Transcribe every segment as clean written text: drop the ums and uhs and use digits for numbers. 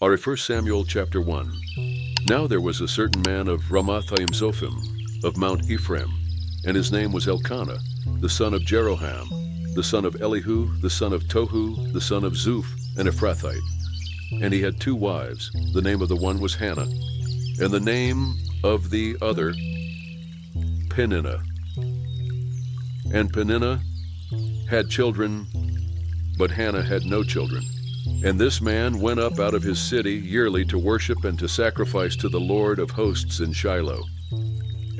Our 1 Samuel chapter 1. Now there was a certain man of Ramathaim Zophim, of Mount Ephraim, and his name was Elkanah, the son of Jeroham, the son of Elihu, the son of Tohu, the son of Zuph, an Ephrathite. And he had 2 wives. The name of the one was Hannah, and the name of the other Peninnah. And Peninnah had children, but Hannah had no children. And this man went up out of his city yearly to worship and to sacrifice to the Lord of hosts in Shiloh.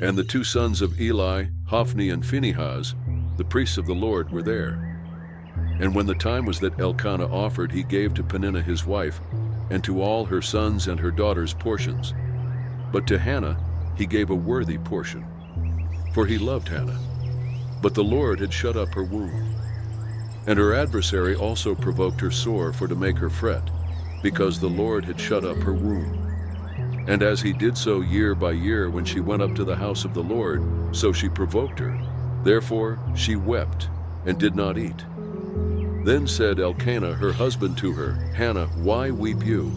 And the 2 sons of Eli, Hophni and Phinehas, the priests of the Lord, were there. And when the time was that Elkanah offered, he gave to Peninnah his wife, and to all her sons and her daughters portions. But to Hannah he gave a worthy portion, for he loved Hannah. But the Lord had shut up her womb. And her adversary also provoked her sore for to make her fret, because the Lord had shut up her womb. And as he did so year by year when she went up to the house of the Lord, so she provoked her. Therefore she wept and did not eat. Then said Elkanah her husband to her, Hannah, why weep you?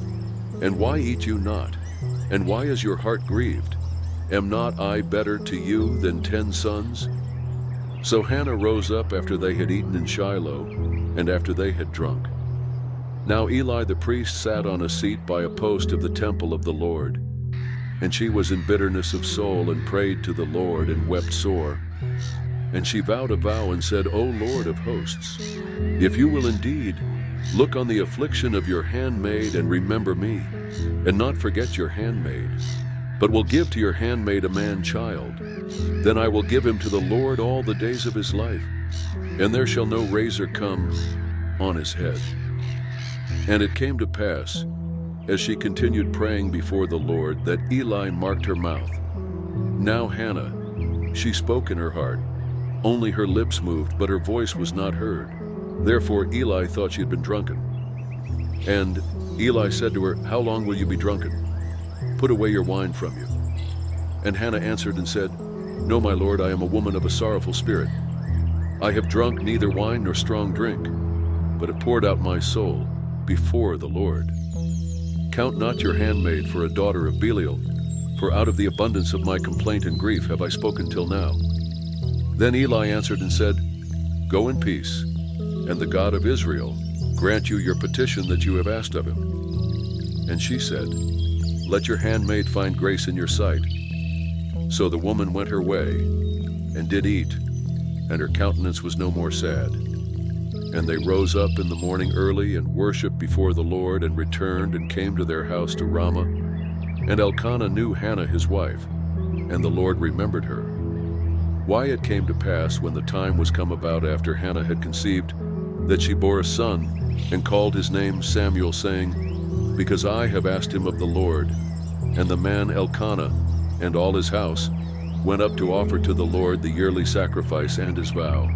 And why eat you not? And why is your heart grieved? Am not I better to you than 10 sons? So Hannah rose up after they had eaten in Shiloh, and after they had drunk. Now Eli the priest sat on a seat by a post of the temple of the Lord. And she was in bitterness of soul, and prayed to the Lord, and wept sore. And she vowed a vow, and said, O Lord of hosts, if you will indeed look on the affliction of your handmaid, and remember me, and not forget your handmaid, but will give to your handmaid a man-child, then I will give him to the Lord all the days of his life, and there shall no razor come on his head. And it came to pass, as she continued praying before the Lord, that Eli marked her mouth. Now Hannah, she spoke in her heart, only her lips moved, but her voice was not heard. Therefore Eli thought she had been drunken. And Eli said to her, How long will you be drunken? Put away your wine from you. And Hannah answered and said, No, my lord, I am a woman of a sorrowful spirit. I have drunk neither wine nor strong drink, but have poured out my soul before the Lord. Count not your handmaid for a daughter of Belial, for out of the abundance of my complaint and grief have I spoken till now. Then Eli answered and said, Go in peace, and the God of Israel grant you your petition that you have asked of him. And she said, Let your handmaid find grace in your sight. So the woman went her way, and did eat, and her countenance was no more sad. And they rose up in the morning early, and worshipped before the Lord, and returned, and came to their house to Ramah. And Elkanah knew Hannah his wife, and the Lord remembered her. Why it came to pass, when the time was come about after Hannah had conceived, that she bore a son, and called his name Samuel, saying, Because I have asked him of the Lord. And the man Elkanah, and all his house, went up to offer to the Lord the yearly sacrifice and his vow.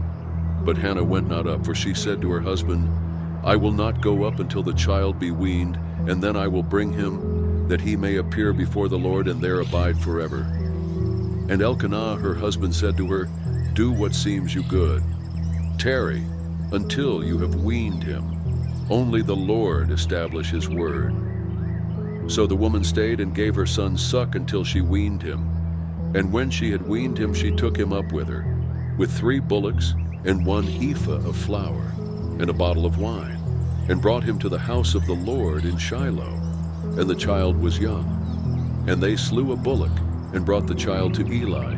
But Hannah went not up, for she said to her husband, I will not go up until the child be weaned, and then I will bring him, that he may appear before the Lord, and there abide forever. And Elkanah her husband said to her, Do what seems you good. Tarry until you have weaned him. Only the Lord establish his word. So the woman stayed and gave her son suck until she weaned him. And when she had weaned him, she took him up with her, with 3 bullocks and 1 ephah of flour, and a bottle of wine, and brought him to the house of the Lord in Shiloh. And the child was young. And they slew a bullock, and brought the child to Eli.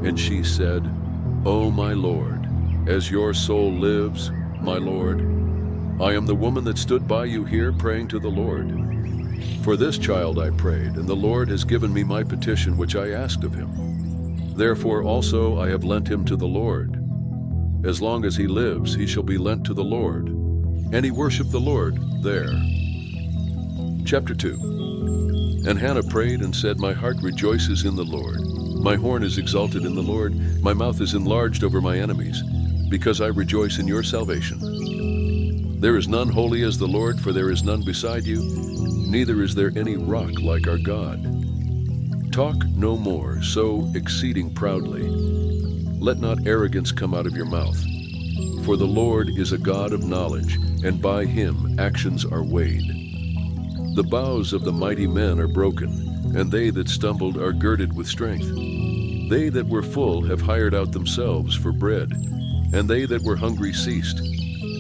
And she said, O my Lord, as your soul lives, my Lord, I am the woman that stood by you here praying to the Lord. For this child I prayed, and the Lord has given me my petition which I asked of him. Therefore also I have lent him to the Lord. As long as he lives, he shall be lent to the Lord. And he worshipped the Lord there. Chapter 2. And Hannah prayed and said, My heart rejoices in the Lord. My horn is exalted in the Lord. My mouth is enlarged over my enemies, because I rejoice in your salvation. There is none holy as the Lord, for there is none beside you, neither is there any rock like our God. Talk no more so exceeding proudly. Let not arrogance come out of your mouth. For the Lord is a God of knowledge, and by him actions are weighed. The bows of the mighty men are broken, and they that stumbled are girded with strength. They that were full have hired out themselves for bread, and they that were hungry ceased,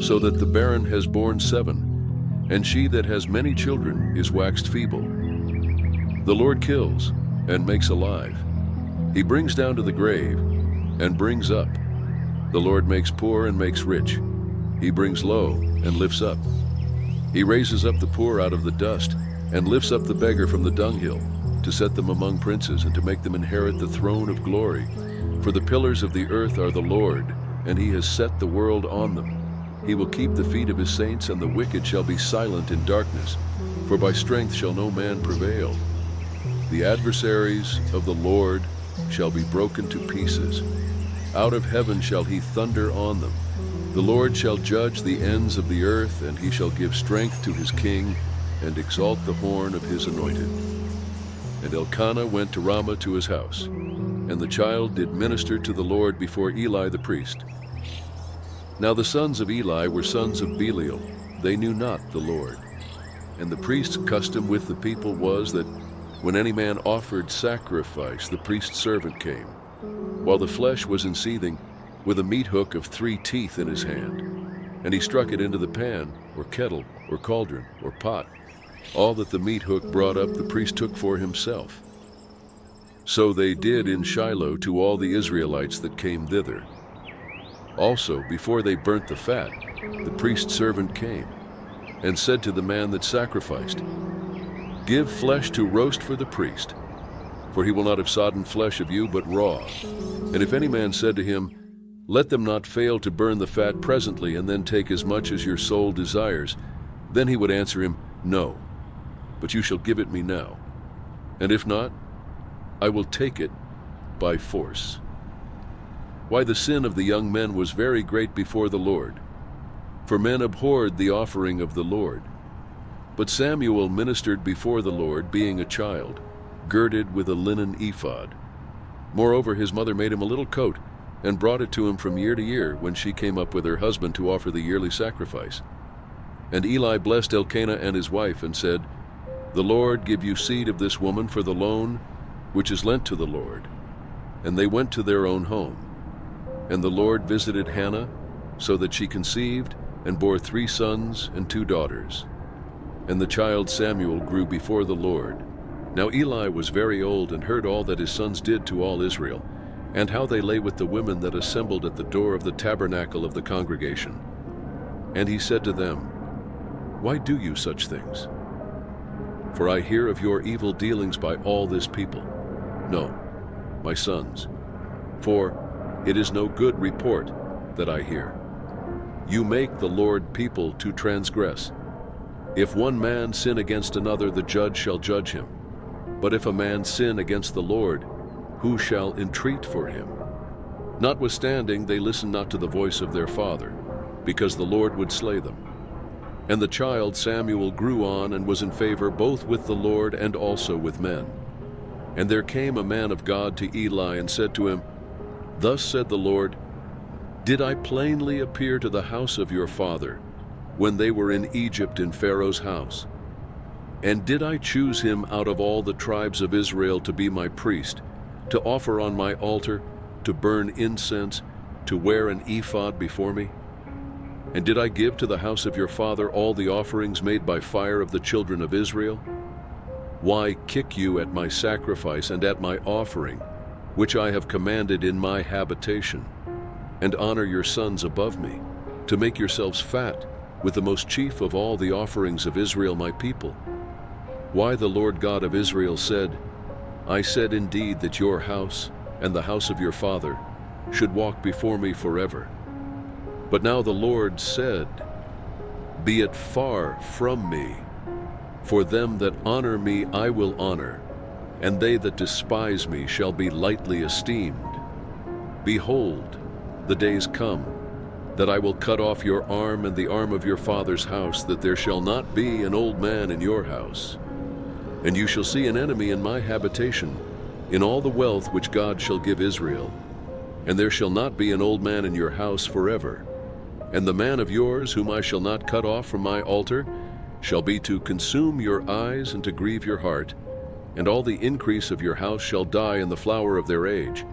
so that the barren has borne 7, and she that has many children is waxed feeble. The Lord kills and makes alive. He brings down to the grave and brings up. The Lord makes poor and makes rich. He brings low and lifts up. He raises up the poor out of the dust and lifts up the beggar from the dunghill, to set them among princes and to make them inherit the throne of glory. For the pillars of the earth are the Lord, and he has set the world on them. He will keep the feet of his saints, and the wicked shall be silent in darkness, for by strength shall no man prevail. The adversaries of the Lord shall be broken to pieces. Out of heaven shall he thunder on them. The Lord shall judge the ends of the earth, and he shall give strength to his king, and exalt the horn of his anointed. And Elkanah went to Ramah to his house, and the child did minister to the Lord before Eli the priest. Now the sons of Eli were sons of Belial. They knew not the Lord. And the priest's custom with the people was that when any man offered sacrifice, the priest's servant came, while the flesh was in seething, with a meat hook of 3 teeth in his hand. And he struck it into the pan, or kettle, or cauldron, or pot. All that the meat hook brought up the priest took for himself. So they did in Shiloh to all the Israelites that came thither. Also, before they burnt the fat, the priest's servant came, and said to the man that sacrificed, Give flesh to roast for the priest, for he will not have sodden flesh of you, but raw. And if any man said to him, Let them not fail to burn the fat presently, and then take as much as your soul desires, then he would answer him, No, but you shall give it me now. And if not, I will take it by force. Why, the sin of the young men was very great before the Lord, for men abhorred the offering of the Lord. But Samuel ministered before the Lord, being a child, girded with a linen ephod. Moreover, his mother made him a little coat, and brought it to him from year to year, when she came up with her husband to offer the yearly sacrifice. And Eli blessed Elkanah and his wife, and said, The Lord give you seed of this woman for the loan which is lent to the Lord. And they went to their own home. And the Lord visited Hannah, so that she conceived, and bore 3 sons and 2 daughters. And the child Samuel grew before the Lord. Now Eli was very old, and heard all that his sons did to all Israel, and how they lay with the women that assembled at the door of the tabernacle of the congregation. And he said to them, Why do you such things? For I hear of your evil dealings by all this people. No, my sons, for it is no good report that I hear. You make the Lord people to transgress. If one man sin against another, the judge shall judge him. But if a man sin against the Lord, who shall entreat for him? Notwithstanding, they listened not to the voice of their father, because the Lord would slay them. And the child Samuel grew on, and was in favor both with the Lord and also with men. And there came a man of God to Eli, and said to him, Thus said the Lord, Did I plainly appear to the house of your father, when they were in Egypt in Pharaoh's house? And did I choose him out of all the tribes of Israel to be my priest, to offer on my altar, to burn incense, to wear an ephod before me? And did I give to the house of your father all the offerings made by fire of the children of Israel? Why kick you at my sacrifice and at my offering, which I have commanded in my habitation, and honor your sons above me, to make yourselves fat with the most chief of all the offerings of Israel my people? Why, the Lord God of Israel said, I said indeed that your house and the house of your father should walk before me forever. But now the Lord said, Be it far from me, for them that honor me I will honor, and they that despise me shall be lightly esteemed. Behold, the days come, that I will cut off your arm and the arm of your father's house, that there shall not be an old man in your house. And you shall see an enemy in my habitation, in all the wealth which God shall give Israel. And there shall not be an old man in your house forever. And the man of yours, whom I shall not cut off from my altar, shall be to consume your eyes and to grieve your heart, and all the increase of your house shall die in the flower of their age.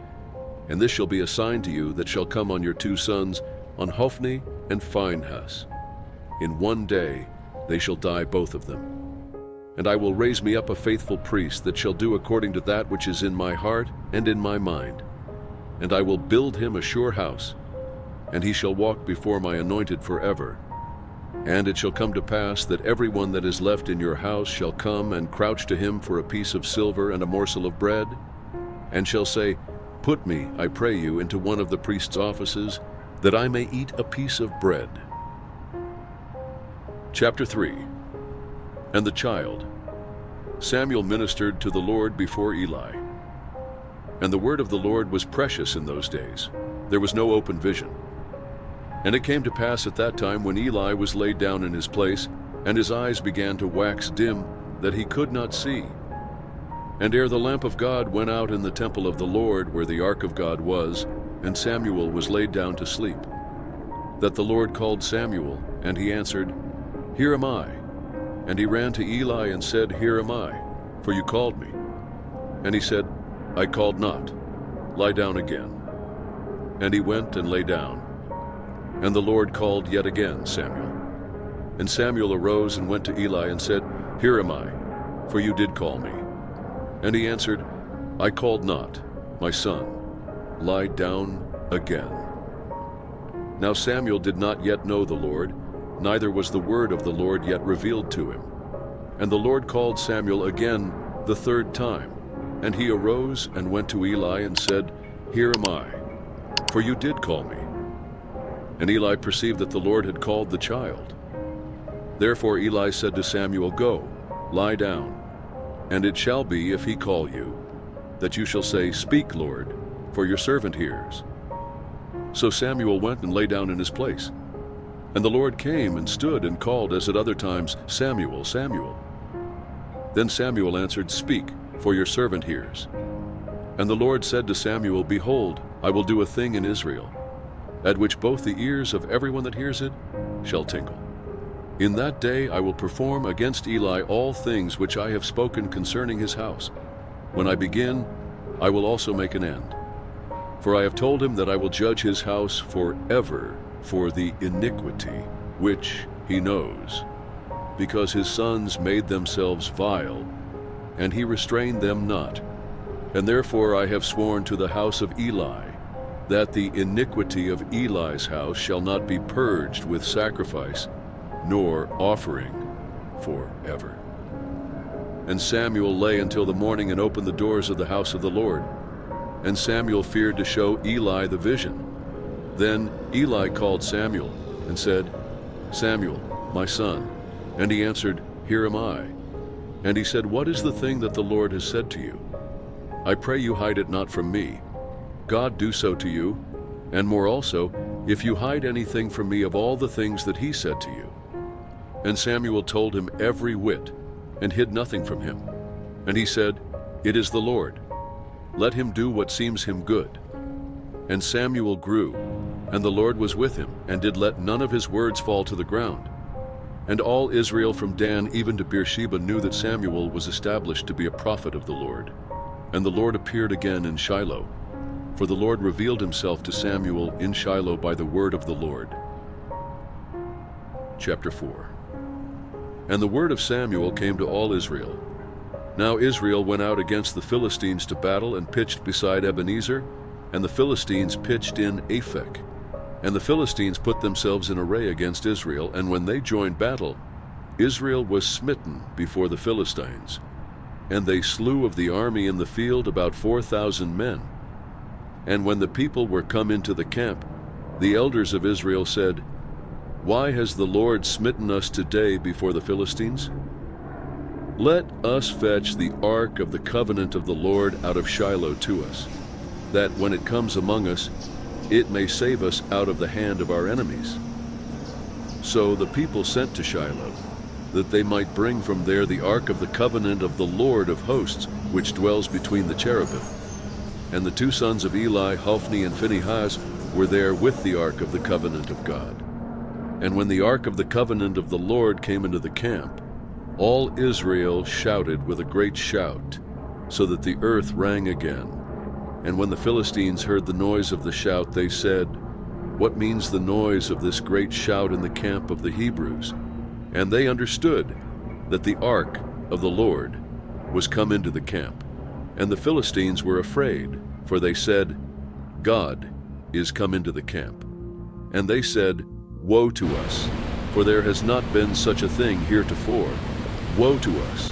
And this shall be a sign to you that shall come on your 2 sons, on Hophni and Phinehas. In one day they shall die both of them. And I will raise me up a faithful priest that shall do according to that which is in my heart and in my mind. And I will build him a sure house, and he shall walk before my anointed forever. And it shall come to pass that everyone that is left in your house shall come and crouch to him for a piece of silver and a morsel of bread, and shall say, Put me, I pray you, into one of the priest's offices, that I may eat a piece of bread. Chapter 3. And the child. Samuel ministered to the Lord before Eli. And the word of the Lord was precious in those days. There was no open vision. And it came to pass at that time, when Eli was laid down in his place, and his eyes began to wax dim, that he could not see. And ere the lamp of God went out in the temple of the Lord, where the ark of God was, and Samuel was laid down to sleep, that the Lord called Samuel, and he answered, Here am I. And he ran to Eli and said, Here am I, for you called me. And he said, I called not. Lie down again. And he went and lay down. And the Lord called yet again Samuel. And Samuel arose and went to Eli and said, Here am I, for you did call me. And he answered, I called not, my son. Lie down again. Now Samuel did not yet know the Lord, neither was the word of the Lord yet revealed to him. And the Lord called Samuel again the 3rd time. And he arose and went to Eli and said, Here am I, for you did call me. And Eli perceived that the Lord had called the child. Therefore Eli said to Samuel, Go, lie down. And it shall be, if he call you, that you shall say, Speak, Lord, for your servant hears. So Samuel went and lay down in his place. And the Lord came and stood and called as at other times, Samuel, Samuel. Then Samuel answered, Speak, for your servant hears. And the Lord said to Samuel, Behold, I will do a thing in Israel, at which both the ears of everyone that hears it shall tingle. In that day I will perform against Eli all things which I have spoken concerning his house. When I begin, I will also make an end. For I have told him that I will judge his house forever for the iniquity which he knows, because his sons made themselves vile, and he restrained them not. And therefore I have sworn to the house of Eli, that the iniquity of Eli's house shall not be purged with sacrifice, nor offering forever. And Samuel lay until the morning and opened the doors of the house of the Lord. And Samuel feared to show Eli the vision. Then Eli called Samuel and said, Samuel, my son. And he answered, Here am I. And he said, What is the thing that the Lord has said to you? I pray you hide it not from me. God do so to you, and more also, if you hide anything from me of all the things that he said to you. And Samuel told him every whit, and hid nothing from him. And he said, It is the Lord. Let him do what seems him good. And Samuel grew, and the Lord was with him, and did let none of his words fall to the ground. And all Israel from Dan even to Beersheba knew that Samuel was established to be a prophet of the Lord. And the Lord appeared again in Shiloh, for the Lord revealed himself to Samuel in Shiloh by the word of the Lord. Chapter 4. And the word of Samuel came to all Israel. Now Israel went out against the Philistines to battle, and pitched beside Ebenezer, and the Philistines pitched in Aphek. And the Philistines put themselves in array against Israel, and when they joined battle, Israel was smitten before the Philistines. And they slew of the army in the field about 4,000 men. And when the people were come into the camp, the elders of Israel said, Why has the Lord smitten us today before the Philistines? Let us fetch the ark of the covenant of the Lord out of Shiloh to us, that when it comes among us, it may save us out of the hand of our enemies. So the people sent to Shiloh, that they might bring from there the ark of the covenant of the Lord of hosts, which dwells between the cherubim. And the 2 sons of Eli, Hophni and Phinehas, were there with the ark of the covenant of God. And when the ark of the covenant of the Lord came into the camp, all Israel shouted with a great shout, so that the earth rang again. And when the Philistines heard the noise of the shout, they said, "What means the noise of this great shout in the camp of the Hebrews?" And they understood that the ark of the Lord was come into the camp. And the Philistines were afraid, for they said, "God is come into the camp." And they said, "Woe to us, for there has not been such a thing heretofore. Woe to us!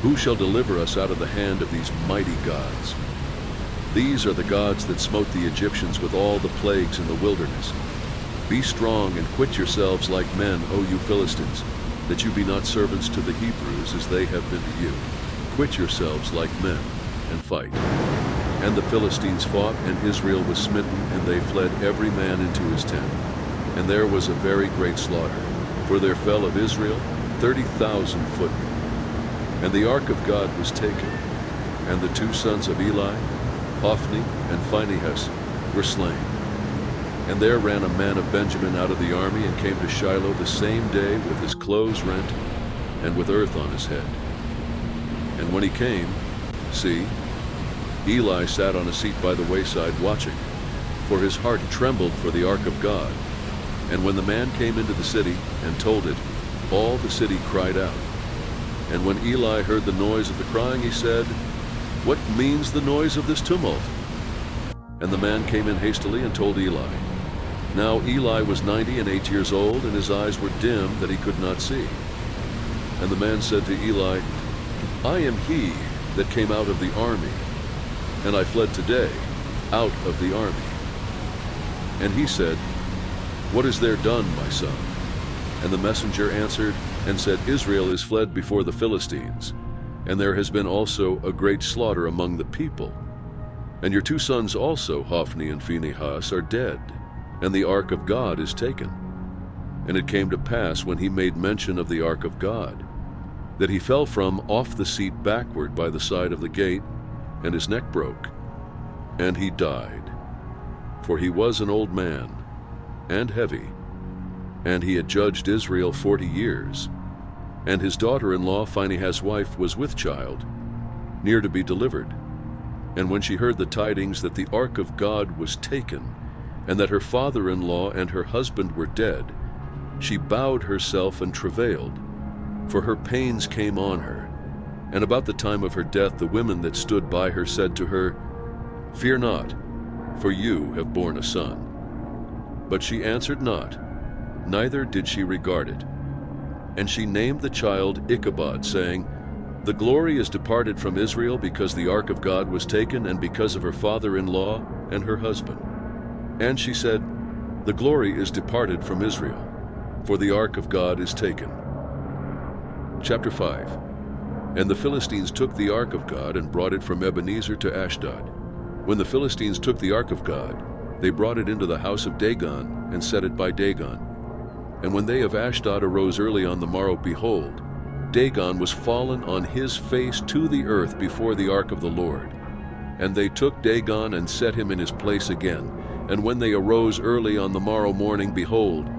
Who shall deliver us out of the hand of these mighty gods? These are the gods that smote the Egyptians with all the plagues in the wilderness. Be strong and quit yourselves like men, O you Philistines, that you be not servants to the Hebrews as they have been to you. Quit yourselves like men and fight." And the Philistines fought, and Israel was smitten, and they fled every man into his tent. And there was a very great slaughter, for there fell of Israel 30,000 footmen. And the ark of God was taken, and the two sons of Eli, Hophni and Phinehas, were slain. And there ran a man of Benjamin out of the army, and came to Shiloh the same day with his clothes rent, and with earth on his head. And when he came, see, Eli sat on a seat by the wayside watching, for his heart trembled for the ark of God. And when the man came into the city and told it, all the city cried out. And when Eli heard the noise of the crying, he said, "What means the noise of this tumult?" And the man came in hastily and told Eli. Now Eli was 98 years old, and his eyes were dim that he could not see. And the man said to Eli, "I am he that came out of the army, and I fled today out of the army." And he said, "What is there done, my son?" And the messenger answered and said, "Israel is fled before the Philistines, and there has been also a great slaughter among the people. And your two sons also, Hophni and Phinehas, are dead, and the ark of God is taken." And it came to pass, when he made mention of the ark of God, that he fell from off the seat backward by the side of the gate, and his neck broke, and he died. For he was an old man, and heavy, and he had judged Israel 40 years. And his daughter-in-law, Phinehas' wife, was with child, near to be delivered. And when she heard the tidings that the ark of God was taken, and that her father-in-law and her husband were dead, she bowed herself and travailed, for her pains came on her. And about the time of her death, the women that stood by her said to her, "Fear not, for you have borne a son." But she answered not, neither did she regard it. And she named the child Ichabod, saying, "The glory is departed from Israel, because the ark of God was taken, and because of her father-in-law and her husband." And she said, "The glory is departed from Israel, for the ark of God is taken." Chapter 5. And the Philistines took the ark of God, and brought it from Ebenezer to Ashdod. When the Philistines took the ark of God, they brought it into the house of Dagon, and set it by Dagon. And when they of Ashdod arose early on the morrow, behold, Dagon was fallen on his face to the earth before the ark of the Lord. And they took Dagon and set him in his place again. And when they arose early on the morrow morning, behold,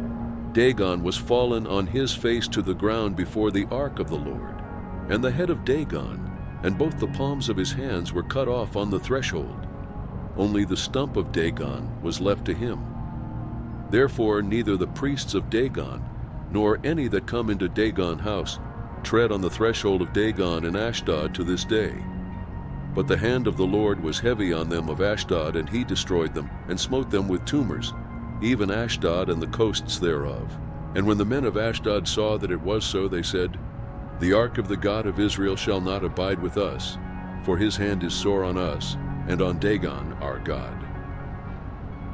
Dagon was fallen on his face to the ground before the ark of the Lord. And the head of Dagon and both the palms of his hands were cut off on the threshold. Only the stump of Dagon was left to him. Therefore neither the priests of Dagon, nor any that come into Dagon house, tread on the threshold of Dagon in Ashdod to this day. But the hand of the Lord was heavy on them of Ashdod, and he destroyed them, and smote them with tumors, even Ashdod and the coasts thereof. And when the men of Ashdod saw that it was so, they said, "The ark of the God of Israel shall not abide with us, for his hand is sore on us, and on Dagon our God."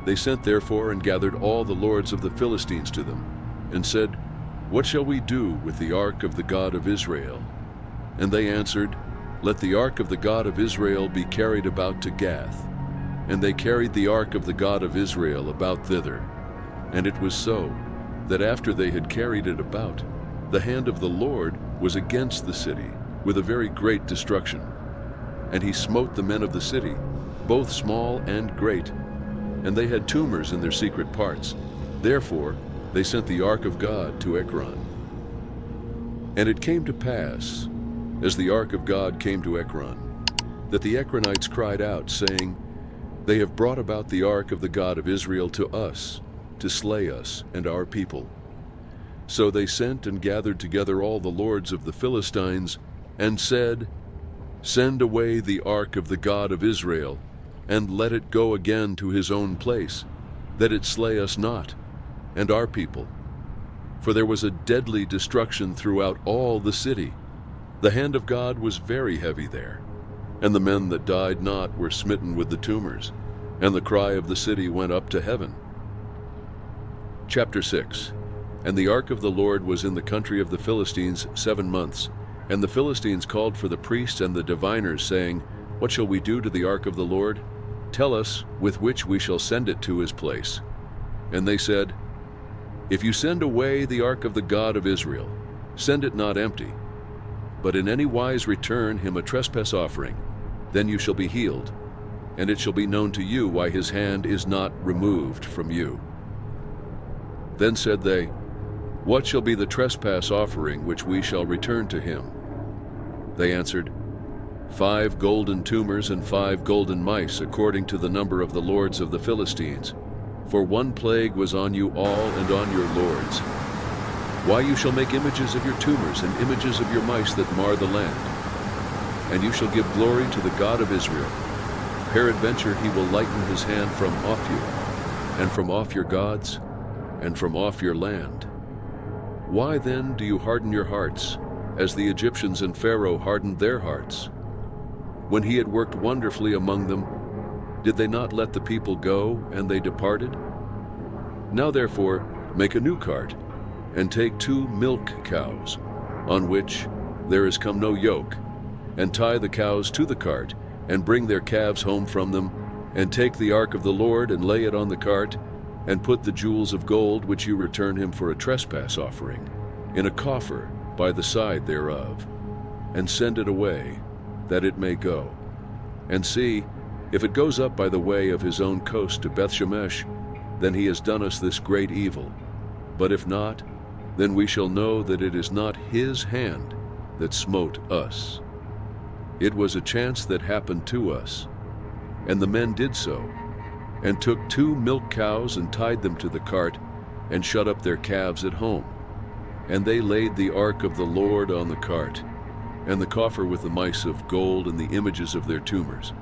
They sent therefore and gathered all the lords of the Philistines to them, and said, "What shall we do with the ark of the God of Israel?" And they answered, "Let the ark of the God of Israel be carried about to Gath." And they carried the ark of the God of Israel about thither. And it was so, that after they had carried it about, the hand of the Lord was against the city, with a very great destruction. And he smote the men of the city, both small and great, and they had tumors in their secret parts. Therefore they sent the ark of God to Ekron. And it came to pass, as the ark of God came to Ekron, that the Ekronites cried out, saying, They have brought about the ark of the God of Israel to us, to slay us and our people. So they sent and gathered together all the lords of the Philistines, and said, Send away the ark of the God of Israel, and let it go again to his own place, that it slay us not, and our people. For there was a deadly destruction throughout all the city. The hand of God was very heavy there, and the men that died not were smitten with the tumors, and the cry of the city went up to heaven. Chapter 6. And the ark of the Lord was in the country of the Philistines 7 months. And the Philistines called for the priests and the diviners, saying, What shall we do to the ark of the Lord? Tell us with which we shall send it to his place. And they said, If you send away the ark of the God of Israel, send it not empty, but in any wise return him a trespass offering, then you shall be healed, and it shall be known to you why his hand is not removed from you. Then said they, What shall be the trespass offering which we shall return to him? They answered, 5 golden tumors and 5 golden mice, according to the number of the lords of the Philistines. For one plague was on you all and on your lords. Why you shall make images of your tumors and images of your mice that mar the land. And you shall give glory to the God of Israel. Peradventure he will lighten his hand from off you, and from off your gods, and from off your land. Why then do you harden your hearts, as the Egyptians and Pharaoh hardened their hearts? When he had worked wonderfully among them, did they not let the people go, and they departed? Now therefore make a new cart, and take 2 milk cows, on which there is come no yoke, and tie the cows to the cart, and bring their calves home from them, and take the ark of the Lord, and lay it on the cart, and put the jewels of gold which you return him for a trespass offering in a coffer by the side thereof, and send it away, that it may go. And see, if it goes up by the way of his own coast to Bethshemesh, then he has done us this great evil. But if not, then we shall know that it is not his hand that smote us. It was a chance that happened to us. And the men did so, and took 2 milk cows and tied them to the cart, and shut up their calves at home. And they laid the ark of the Lord on the cart, and the coffer with the mice of gold and the images of their tumors.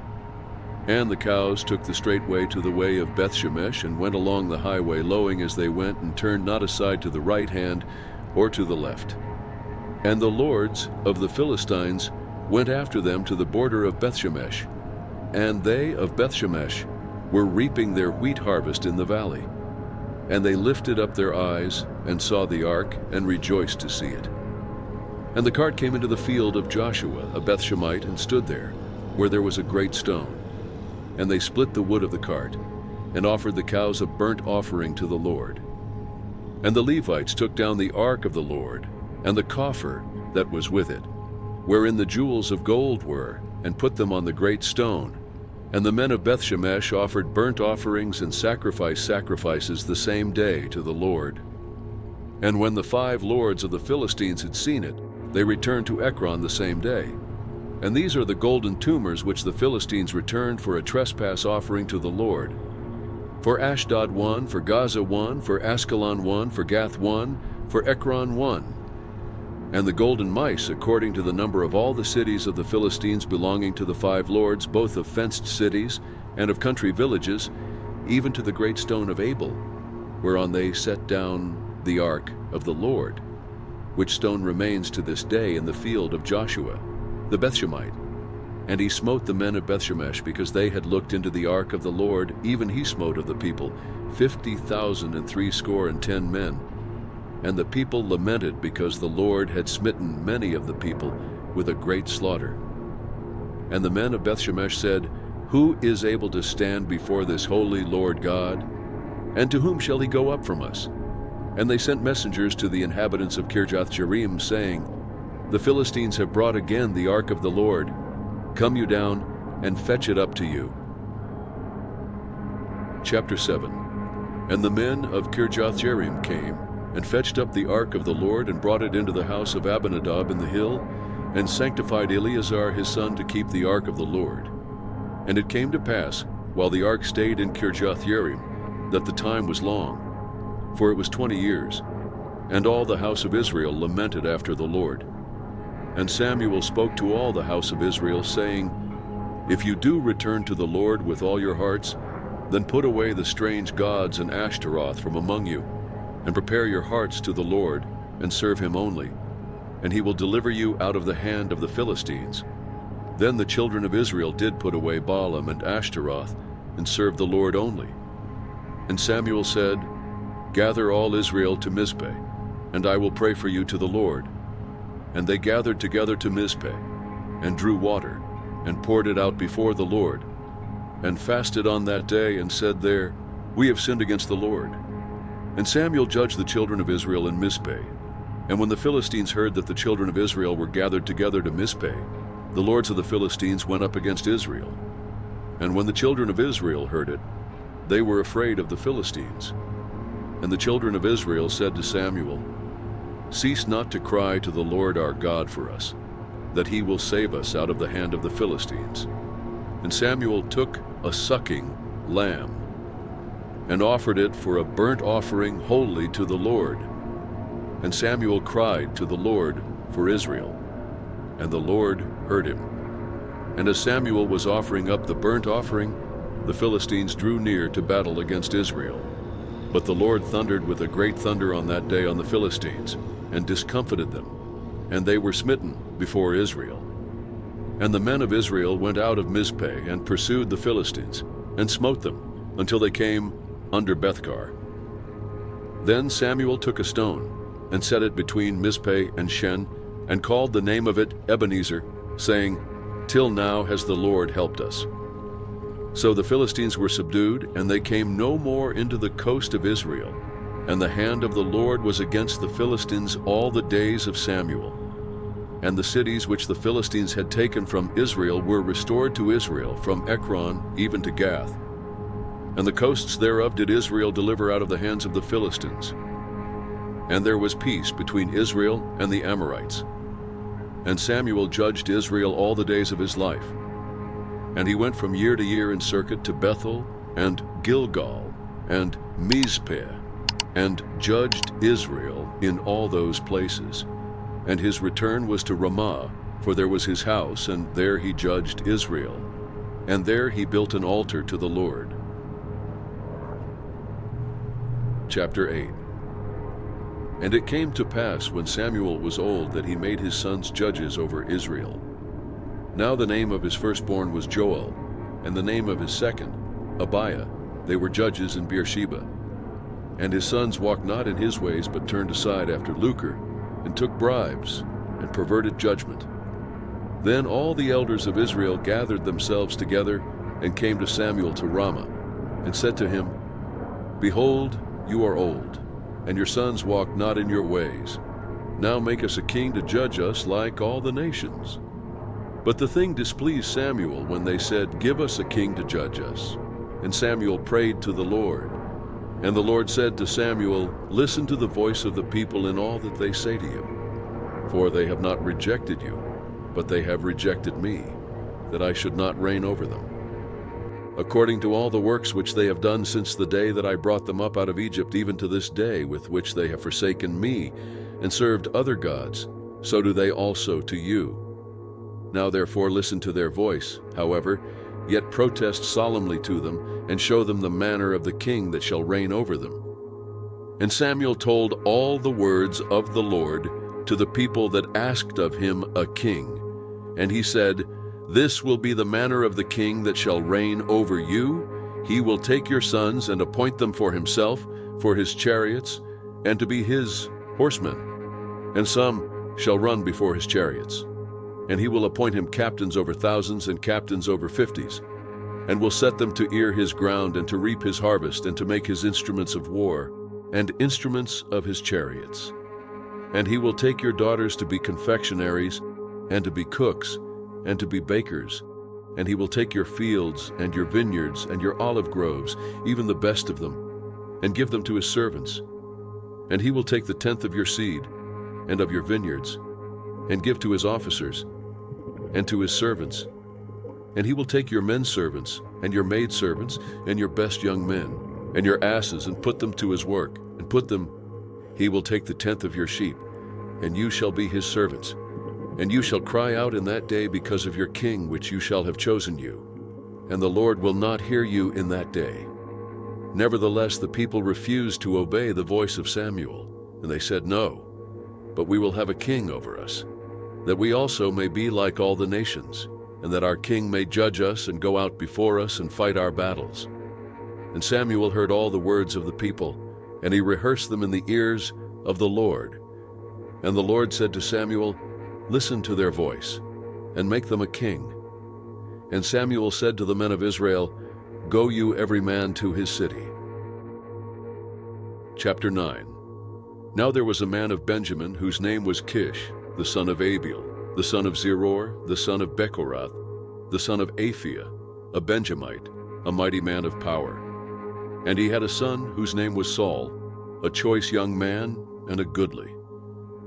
And the cows took the straight way to the way of Bethshemesh, and went along the highway, lowing as they went, and turned not aside to the right hand or to the left. And the lords of the Philistines went after them to the border of Bethshemesh, and they of Bethshemesh were reaping their wheat harvest in the valley. And they lifted up their eyes, and saw the ark, and rejoiced to see it. And the cart came into the field of Joshua, a Bethshemite, and stood there, where there was a great stone. And they split the wood of the cart, and offered the cows a burnt offering to the Lord. And the Levites took down the ark of the Lord, and the coffer that was with it, wherein the jewels of gold were, and put them on the great stone. And the men of Bethshemesh offered burnt offerings and sacrifices the same day to the Lord. And when the 5 lords of the Philistines had seen it, they returned to Ekron the same day. And these are the golden tumors which the Philistines returned for a trespass offering to the Lord. For Ashdod 1, for Gaza 1, for Askelon 1, for Gath 1, for Ekron 1. And the golden mice, according to the number of all the cities of the Philistines belonging to the 5 lords, both of fenced cities and of country villages, even to the great stone of Abel, whereon they set down the ark of the Lord, which stone remains to this day in the field of Joshua, the Bethshemite. And he smote the men of Bethshemesh, because they had looked into the ark of the Lord, even he smote of the people 50,060 men. And the people lamented, because the Lord had smitten many of the people with a great slaughter. And the men of Bethshemesh said, Who is able to stand before this holy Lord God? And to whom shall he go up from us? And they sent messengers to the inhabitants of Kirjath-jearim, saying, The Philistines have brought again the ark of the Lord. Come you down, and fetch it up to you. Chapter 7. And the men of Kirjath-jearim came, and fetched up the ark of the Lord, and brought it into the house of Abinadab in the hill, and sanctified Eleazar his son to keep the ark of the Lord. And it came to pass, while the ark stayed in Kirjath-jearim, that the time was long, for it was 20 years. And all the house of Israel lamented after the Lord. And Samuel spoke to all the house of Israel, saying, If you do return to the Lord with all your hearts, then put away the strange gods and Ashtaroth from among you, and prepare your hearts to the Lord, and serve him only, and he will deliver you out of the hand of the Philistines. Then the children of Israel did put away Baalim and Ashtaroth, and served the Lord only. And Samuel said, Gather all Israel to Mizpeh, and I will pray for you to the Lord. And they gathered together to Mizpeh, and drew water, and poured it out before the Lord, and fasted on that day, and said there, We have sinned against the Lord. And Samuel judged the children of Israel in Mizpeh. And when the Philistines heard that the children of Israel were gathered together to Mizpeh, the lords of the Philistines went up against Israel. And when the children of Israel heard it, they were afraid of the Philistines. And the children of Israel said to Samuel, Cease not to cry to the Lord our God for us, that he will save us out of the hand of the Philistines. And Samuel took a sucking lamb, and offered it for a burnt offering wholly to the Lord. And Samuel cried to the Lord for Israel, and the Lord heard him. And as Samuel was offering up the burnt offering, the Philistines drew near to battle against Israel. But the Lord thundered with a great thunder on that day on the Philistines, and discomfited them, and they were smitten before Israel. And the men of Israel went out of Mizpeh, and pursued the Philistines, and smote them, until they came under Bethkar. Then Samuel took a stone, and set it between Mizpeh and Shen, and called the name of it Ebenezer, saying, Till now has the Lord helped us. So the Philistines were subdued, and they came no more into the coast of Israel. And the hand of the Lord was against the Philistines all the days of Samuel. And the cities which the Philistines had taken from Israel were restored to Israel, from Ekron even to Gath. And the coasts thereof did Israel deliver out of the hands of the Philistines. And there was peace between Israel and the Amorites. And Samuel judged Israel all the days of his life. And he went from year to year in circuit to Bethel and Gilgal and Mizpeh, and judged Israel in all those places. And his return was to Ramah, for there was his house, and there he judged Israel. And there he built an altar to the Lord. Chapter 8. And it came to pass, when Samuel was old, that he made his sons judges over Israel. Now the name of his firstborn was Joel, and the name of his second, Abiah. They were judges in Beersheba. And his sons walked not in his ways, but turned aside after lucre, and took bribes, and perverted judgment. Then all the elders of Israel gathered themselves together, and came to Samuel to Ramah, and said to him, Behold, you are old, and your sons walk not in your ways. Now make us a king to judge us like all the nations. But the thing displeased Samuel when they said, Give us a king to judge us. And Samuel prayed to the Lord. And the Lord said to Samuel, Listen to the voice of the people in all that they say to you. For they have not rejected you, but they have rejected me, that I should not reign over them. According to all the works which they have done since the day that I brought them up out of Egypt, even to this day, with which they have forsaken me, and served other gods, so do they also to you. Now therefore listen to their voice, however, yet protest solemnly to them, and show them the manner of the king that shall reign over them. And Samuel told all the words of the Lord to the people that asked of him a king. And he said, This will be the manner of the king that shall reign over you. He will take your sons and appoint them for himself, for his chariots, and to be his horsemen. And some shall run before his chariots. And he will appoint him captains over thousands and captains over 50s, and will set them to ear his ground, and to reap his harvest, and to make his instruments of war, and instruments of his chariots. And he will take your daughters to be confectionaries, and to be cooks, and to be bakers. And he will take your fields, and your vineyards, and your olive groves, even the best of them, and give them to his servants. And he will take the tenth of your seed and of your vineyards, and give to his officers and to his servants. And he will take your men servants and your maid servants and your best young men and your asses, and put them to his work, and put them. He will take the tenth of your sheep, and you shall be his servants. And you shall cry out in that day because of your king, which you shall have chosen you. And the Lord will not hear you in that day. Nevertheless, the people refused to obey the voice of Samuel, and they said, No, but we will have a king over us, that we also may be like all the nations, and that our king may judge us and go out before us and fight our battles. And Samuel heard all the words of the people, and he rehearsed them in the ears of the Lord. And the Lord said to Samuel, Listen to their voice, and make them a king. And Samuel said to the men of Israel, Go you every man to his city. Chapter 9. Now there was a man of Benjamin whose name was Kish, the son of Abiel, the son of Zeror, the son of Bechorath, the son of Aphiah, a Benjamite, a mighty man of power. And he had a son whose name was Saul, a choice young man and a goodly.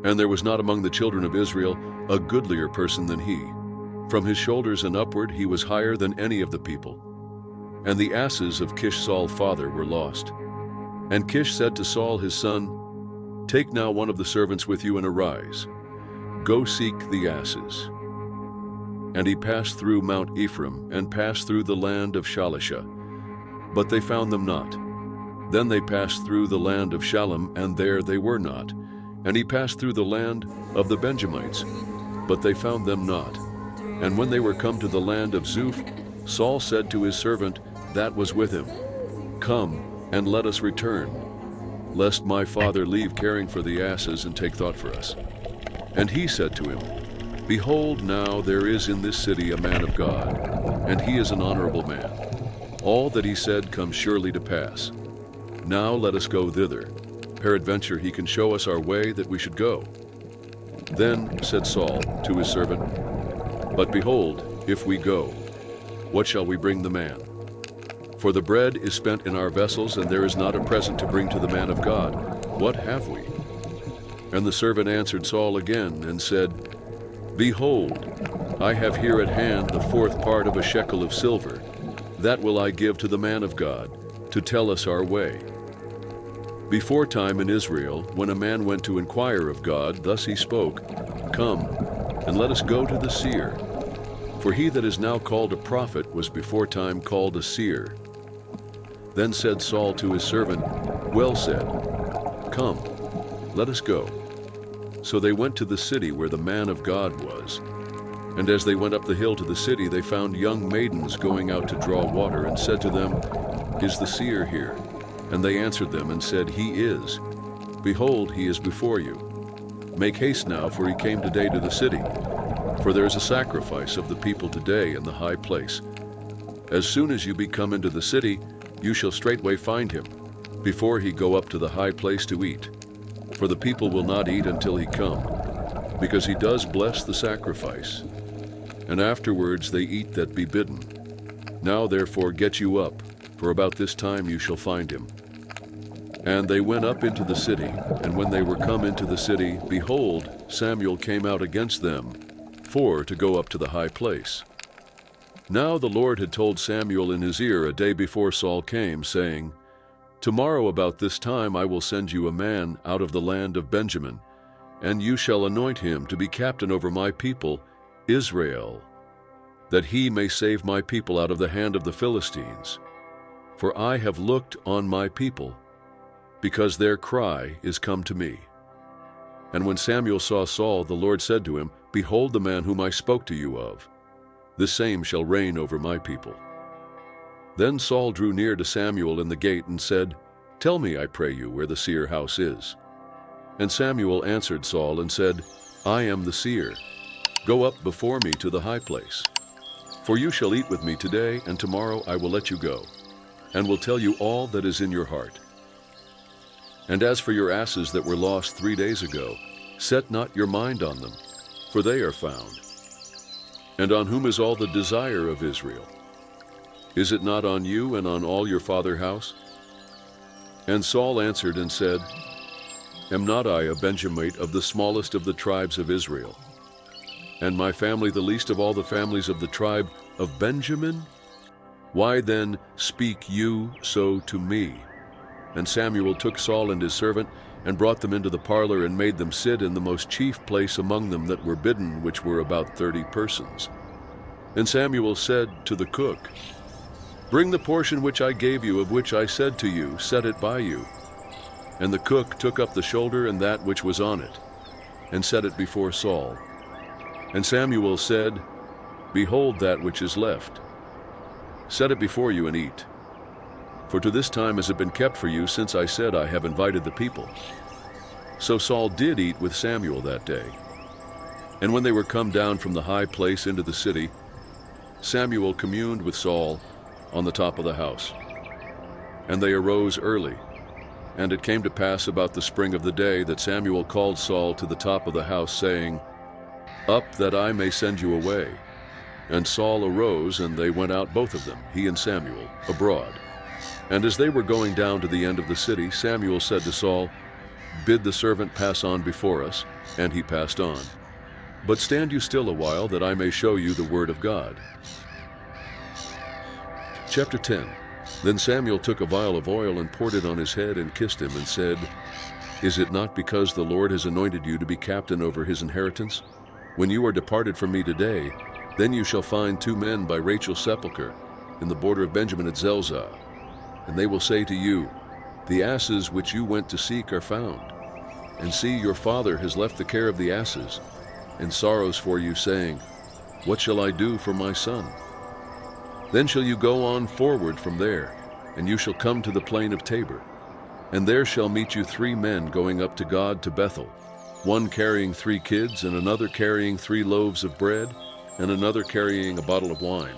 And there was not among the children of Israel a goodlier person than he. From his shoulders and upward he was higher than any of the people. And the asses of Kish Saul's father were lost. And Kish said to Saul his son, Take now one of the servants with you and arise. Go seek the asses. And he passed through Mount Ephraim and passed through the land of Shalisha. But they found them not. Then they passed through the land of Shalem, and there they were not. And he passed through the land of the Benjamites, but they found them not. And when they were come to the land of Zuph, Saul said to his servant that was with him, Come, and let us return, lest my father leave caring for the asses and take thought for us. And he said to him, Behold, now there is in this city a man of God, and he is an honorable man. All that he said comes surely to pass. Now let us go thither. Peradventure he can show us our way that we should go. Then said Saul to his servant, But behold, if we go, what shall we bring the man? For the bread is spent in our vessels, and there is not a present to bring to the man of God. What have we? And the servant answered Saul again, and said, Behold, I have here at hand the fourth part of a shekel of silver. That will I give to the man of God, to tell us our way. Before time in Israel, when a man went to inquire of God, thus he spoke, Come, and let us go to the seer. For he that is now called a prophet was before time called a seer. Then said Saul to his servant, Well said, Come, let us go. So they went to the city where the man of God was. And as they went up the hill to the city, they found young maidens going out to draw water, and said to them, Is the seer here? And they answered them and said, He is. Behold, he is before you. Make haste now, for he came today to the city. For there is a sacrifice of the people today in the high place. As soon as you be come into the city, you shall straightway find him, before he go up to the high place to eat. For the people will not eat until he come, because he does bless the sacrifice. And afterwards they eat that be bidden. Now therefore get you up, for about this time you shall find him. And they went up into the city, and when they were come into the city, behold, Samuel came out against them, to go up to the high place. Now the Lord had told Samuel in his ear a day before Saul came, saying, Tomorrow about this time I will send you a man out of the land of Benjamin, and you shall anoint him to be captain over my people, Israel, that he may save my people out of the hand of the Philistines. For I have looked on my people, because their cry is come to me. And when Samuel saw Saul, the Lord said to him, Behold the man whom I spoke to you of. The same shall reign over my people. Then Saul drew near to Samuel in the gate and said, Tell me, I pray you, where the seer house is. And Samuel answered Saul and said, I am the seer. Go up before me to the high place. For you shall eat with me today, and tomorrow I will let you go, and will tell you all that is in your heart. And as for your asses that were lost 3 days ago, set not your mind on them, for they are found. And on whom is all the desire of Israel? Is it not on you and on all your father's house? And Saul answered and said, Am not I a Benjamite of the smallest of the tribes of Israel? And my family the least of all the families of the tribe of Benjamin? Why then speak you so to me? And Samuel took Saul and his servant, and brought them into the parlor, and made them sit in the most chief place among them that were bidden, which were about 30 persons. And Samuel said to the cook, Bring the portion which I gave you, of which I said to you, set it by you. And the cook took up the shoulder and that which was on it, and set it before Saul. And Samuel said, Behold that which is left. Set it before you and eat. For to this time has it been kept for you, since I said I have invited the people. So Saul did eat with Samuel that day. And when they were come down from the high place into the city, Samuel communed with Saul on the top of the house. And they arose early. And it came to pass about the spring of the day that Samuel called Saul to the top of the house, saying, Up, that I may send you away. And Saul arose, and they went out both of them, he and Samuel, abroad. And as they were going down to the end of the city, Samuel said to Saul, Bid the servant pass on before us. And he passed on. But stand you still a while, that I may show you the word of God. Chapter 10. Then Samuel took a vial of oil and poured it on his head and kissed him and said, Is it not because the Lord has anointed you to be captain over his inheritance? When you are departed from me today, then you shall find 2 men by Rachel's sepulchre in the border of Benjamin at Zelzah. And they will say to you, The asses which you went to seek are found. And see, your father has left the care of the asses, and sorrows for you, saying, What shall I do for my son? Then shall you go on forward from there, and you shall come to the plain of Tabor. And there shall meet you 3 men going up to God to Bethel, one carrying 3 kids, and another carrying 3 loaves of bread, and another carrying a bottle of wine.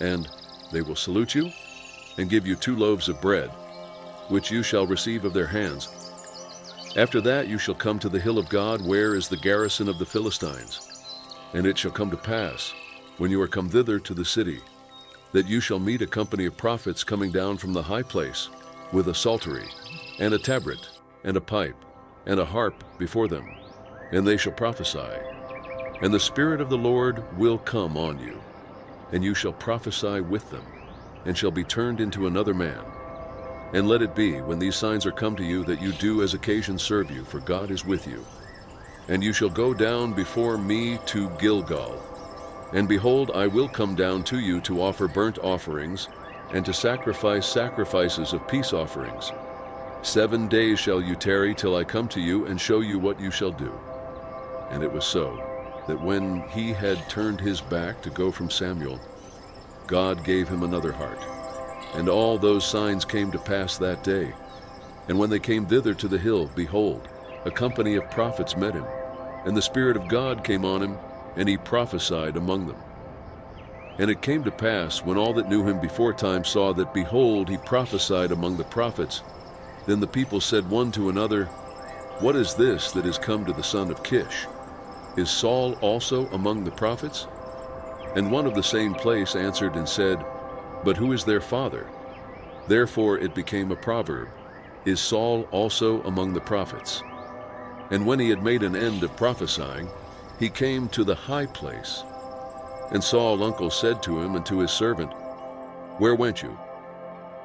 And they will salute you, and give you 2 loaves of bread, which you shall receive of their hands. After that you shall come to the hill of God, where is the garrison of the Philistines. And it shall come to pass, when you are come thither to the city, that you shall meet a company of prophets coming down from the high place, with a psaltery, and a tabret, and a pipe, and a harp before them, and they shall prophesy. And the Spirit of the Lord will come on you, and you shall prophesy with them, and shall be turned into another man. And let it be, when these signs are come to you, that you do as occasion serve you, for God is with you. And you shall go down before me to Gilgal. And behold, I will come down to you to offer burnt offerings, and to sacrifice sacrifices of peace offerings. 7 days shall you tarry till I come to you, and show you what you shall do. And it was so, that when he had turned his back to go from Samuel, God gave him another heart. And all those signs came to pass that day. And when they came thither to the hill, behold, a company of prophets met him, and the Spirit of God came on him, and he prophesied among them. And it came to pass, when all that knew him beforetime saw that, behold, he prophesied among the prophets, then the people said one to another, What is this that is come to the son of Kish? Is Saul also among the prophets? And one of the same place answered and said, But who is their father? Therefore it became a proverb, Is Saul also among the prophets? And when he had made an end of prophesying, he came to the high place. And Saul's uncle said to him and to his servant, Where went you?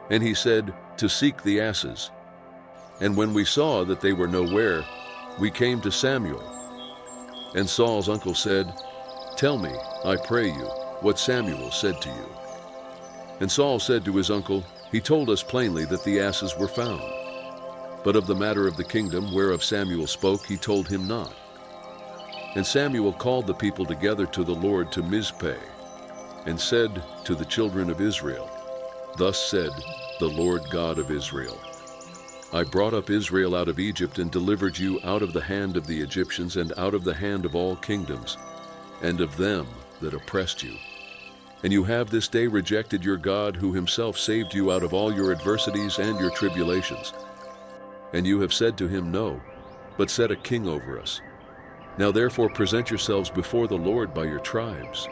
And he said, To seek the asses. And when we saw that they were nowhere, we came to Samuel. And Saul's uncle said, Tell me, I pray you, what Samuel said to you. And Saul said to his uncle, He told us plainly that the asses were found. But of the matter of the kingdom whereof Samuel spoke, he told him not. And Samuel called the people together to the Lord to Mizpeh, and said to the children of Israel, Thus said the Lord God of Israel, I brought up Israel out of Egypt, and delivered you out of the hand of the Egyptians, and out of the hand of all kingdoms, and of them that oppressed you. And you have this day rejected your God, who himself saved you out of all your adversities and your tribulations. And you have said to him, No, but set a king over us. Now therefore present yourselves before the Lord by your tribes,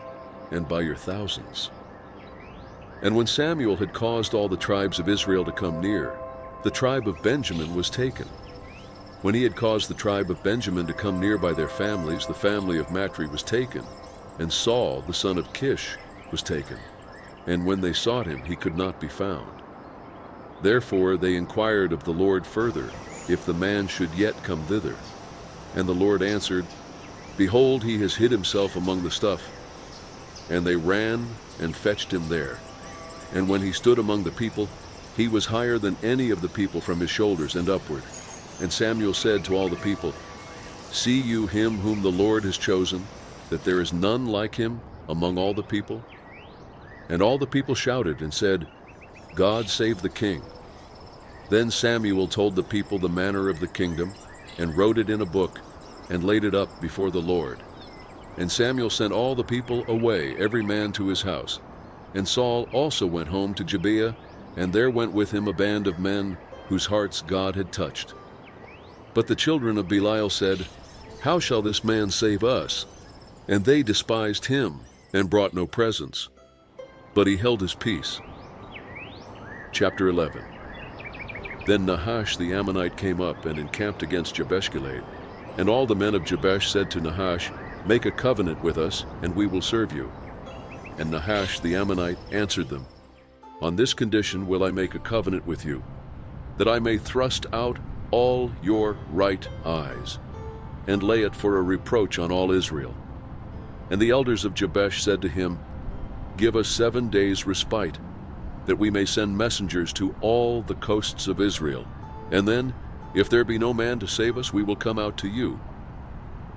and by your thousands. And when Samuel had caused all the tribes of Israel to come near, the tribe of Benjamin was taken. When he had caused the tribe of Benjamin to come near by their families, the family of Matri was taken, and Saul, the son of Kish, was taken. And when they sought him, he could not be found. Therefore they inquired of the Lord further, if the man should yet come thither. And the Lord answered, Behold, he has hid himself among the stuff. And they ran and fetched him there. And when he stood among the people, he was higher than any of the people from his shoulders and upward. And Samuel said to all the people, See you him whom the Lord has chosen, that there is none like him among all the people? And all the people shouted and said, God save the king. Then Samuel told the people the manner of the kingdom, and wrote it in a book, and laid it up before the Lord. And Samuel sent all the people away, every man to his house. And Saul also went home to Gibeah, and there went with him a band of men whose hearts God had touched. But the children of Belial said, How shall this man save us? And they despised him, and brought no presents. But he held his peace. Chapter 11. Then Nahash the Ammonite came up and encamped against Jabesh-Gilead. And all the men of Jabesh said to Nahash, Make a covenant with us, and we will serve you. And Nahash the Ammonite answered them, On this condition will I make a covenant with you, that I may thrust out all your right eyes, and lay it for a reproach on all Israel. And the elders of Jabesh said to him, Give us 7 days' respite, that we may send messengers to all the coasts of Israel. And then, if there be no man to save us, we will come out to you.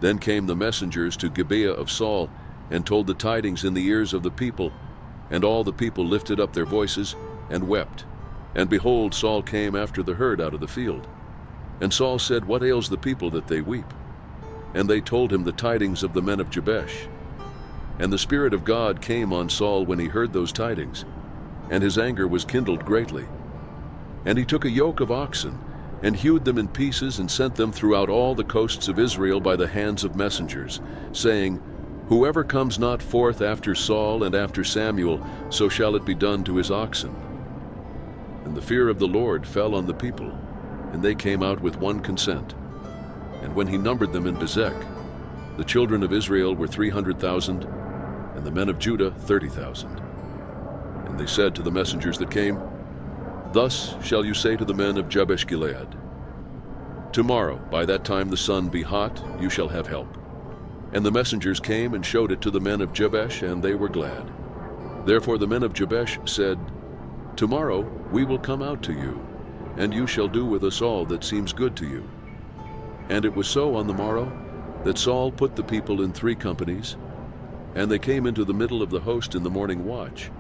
Then came the messengers to Gibeah of Saul, and told the tidings in the ears of the people. And all the people lifted up their voices, and wept. And behold, Saul came after the herd out of the field. And Saul said, What ails the people that they weep? And they told him the tidings of the men of Jabesh. And the Spirit of God came on Saul when he heard those tidings, and his anger was kindled greatly. And he took a yoke of oxen, and hewed them in pieces, and sent them throughout all the coasts of Israel by the hands of messengers, saying, Whoever comes not forth after Saul and after Samuel, so shall it be done to his oxen. And the fear of the Lord fell on the people, and they came out with one consent. And when he numbered them in Bezek, the children of Israel were 300,000, and the men of Judah 30,000. And they said to the messengers that came, Thus shall you say to the men of Jabesh-Gilead, Tomorrow, by that time the sun be hot, you shall have help. And the messengers came and showed it to the men of Jabesh, and they were glad. Therefore the men of Jabesh said, Tomorrow we will come out to you, and you shall do with us all that seems good to you. And it was so on the morrow, that Saul put the people in 3 companies, and they came into the middle of the host in the morning watch,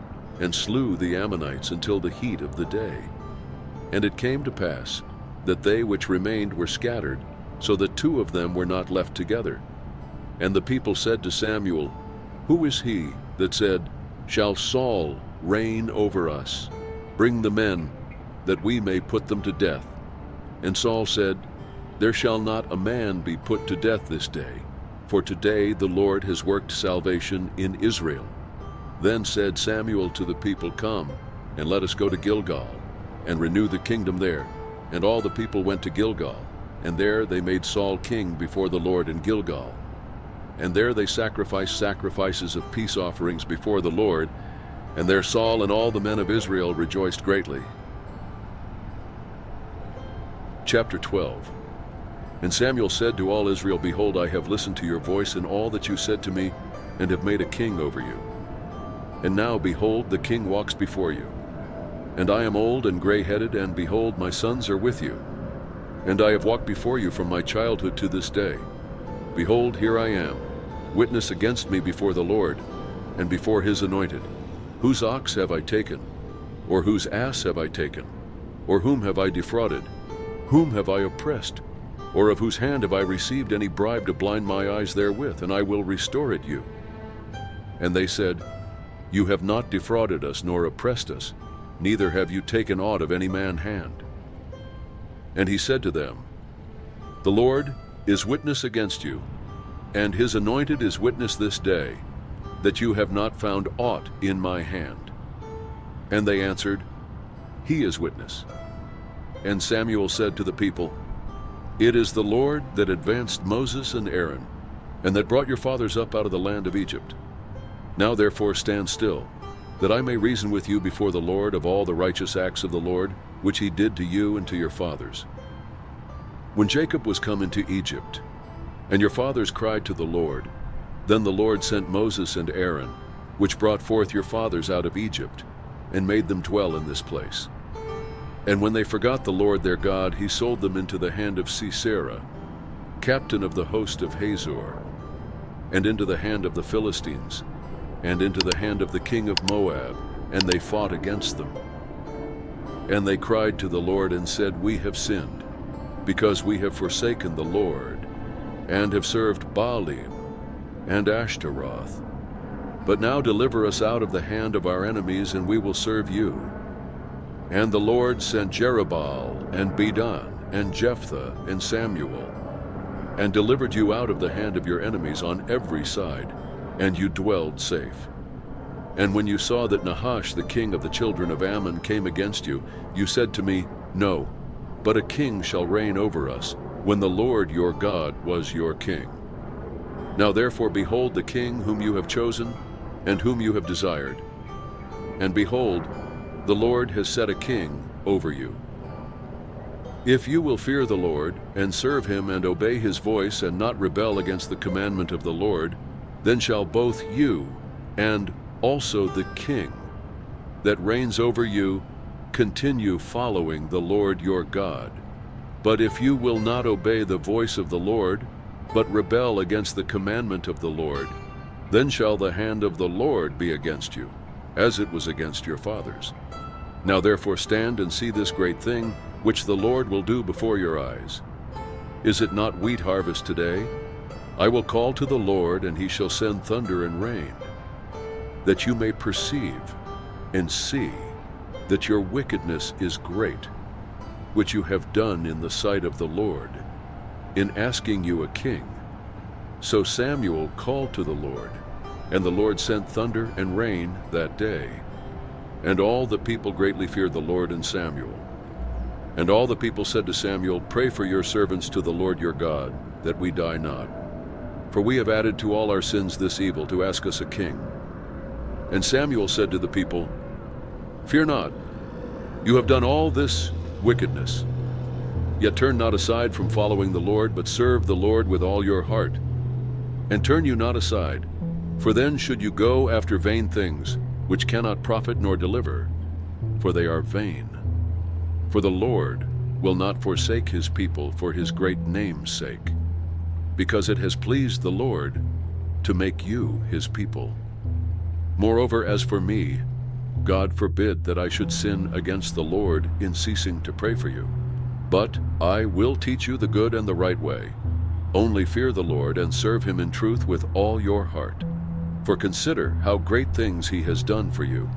and slew the Ammonites until the heat of the day. And it came to pass that they which remained were scattered, so that 2 of them were not left together. And the people said to Samuel, Who is he that said, Shall Saul reign over us? Bring the men, that we may put them to death. And Saul said, There shall not a man be put to death this day, for today the Lord has worked salvation in Israel. Then said Samuel to the people, Come, and let us go to Gilgal, and renew the kingdom there. And all the people went to Gilgal, and there they made Saul king before the Lord in Gilgal. And there they sacrificed sacrifices of peace offerings before the Lord, and there Saul and all the men of Israel rejoiced greatly. Chapter 12. And Samuel said to all Israel, Behold, I have listened to your voice in all that you said to me, and have made a king over you. And now, behold, the king walks before you. And I am old and gray-headed, and behold, my sons are with you. And I have walked before you from my childhood to this day. Behold, here I am, witness against me before the Lord, and before his anointed. Whose ox have I taken? Or whose ass have I taken? Or whom have I defrauded? Whom have I oppressed? Or of whose hand have I received any bribe to blind my eyes therewith? And I will restore it you. And they said, You have not defrauded us, nor oppressed us, neither have you taken aught of any man's hand. And he said to them, The Lord is witness against you, and his anointed is witness this day, that you have not found aught in my hand. And they answered, He is witness. And Samuel said to the people, "It is the Lord that advanced Moses and Aaron, and that brought your fathers up out of the land of Egypt. Now therefore stand still, that I may reason with you before the Lord of all the righteous acts of the Lord, which he did to you and to your fathers. When Jacob was come into Egypt, and your fathers cried to the Lord, then the Lord sent Moses and Aaron, which brought forth your fathers out of Egypt, and made them dwell in this place. And when they forgot the Lord their God, he sold them into the hand of Sisera, captain of the host of Hazor, and into the hand of the Philistines, and into the hand of the king of Moab, and they fought against them. And they cried to the Lord and said, We have sinned, because we have forsaken the Lord, and have served Baalim and Ashtaroth. But now deliver us out of the hand of our enemies, and we will serve you. And the Lord sent Jerubbaal and Bedan and Jephthah and Samuel, and delivered you out of the hand of your enemies on every side, and you dwelled safe. And when you saw that Nahash the king of the children of Ammon came against you, you said to me, No, but a king shall reign over us, when the Lord your God was your king. Now therefore behold the king whom you have chosen, and whom you have desired. And behold, the Lord has set a king over you. If you will fear the Lord, and serve him, and obey his voice, and not rebel against the commandment of the Lord, then shall both you and also the king that reigns over you continue following the Lord your God. But if you will not obey the voice of the Lord, but rebel against the commandment of the Lord, then shall the hand of the Lord be against you, as it was against your fathers. Now therefore stand and see this great thing, which the Lord will do before your eyes. Is it not wheat harvest today? I will call to the Lord, and he shall send thunder and rain, that you may perceive and see that your wickedness is great, which you have done in the sight of the Lord, in asking you a king. So Samuel called to the Lord, and the Lord sent thunder and rain that day. And all the people greatly feared the Lord and Samuel. And all the people said to Samuel, Pray for your servants to the Lord your God, that we die not. For we have added to all our sins this evil, to ask us a king. And Samuel said to the people, Fear not, you have done all this wickedness. Yet turn not aside from following the Lord, but serve the Lord with all your heart. And turn you not aside, for then should you go after vain things, which cannot profit nor deliver, for they are vain. For the Lord will not forsake his people for his great name's sake, because it has pleased the Lord to make you his people. Moreover, as for me, God forbid that I should sin against the Lord in ceasing to pray for you. But I will teach you the good and the right way. Only fear the Lord and serve him in truth with all your heart. For consider how great things he has done for you.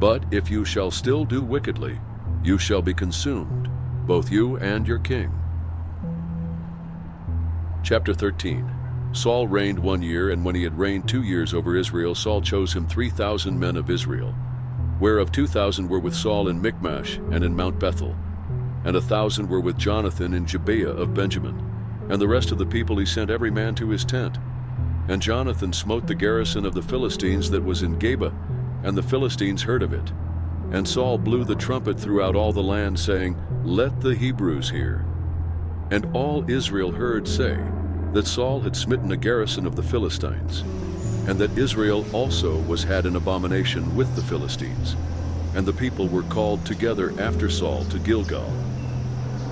But if you shall still do wickedly, you shall be consumed, both you and your king. Chapter 13. Saul reigned 1 year, and when he had reigned 2 years over Israel, Saul chose him 3,000 men of Israel, whereof 2,000 were with Saul in Michmash and in Mount Bethel, and 1,000 were with Jonathan in Gibeah of Benjamin. And the rest of the people he sent every man to his tent. And Jonathan smote the garrison of the Philistines that was in Geba, and the Philistines heard of it. And Saul blew the trumpet throughout all the land, saying, Let the Hebrews hear. And all Israel heard say that Saul had smitten a garrison of the Philistines, and that Israel also was had an abomination with the Philistines. And the people were called together after Saul to Gilgal.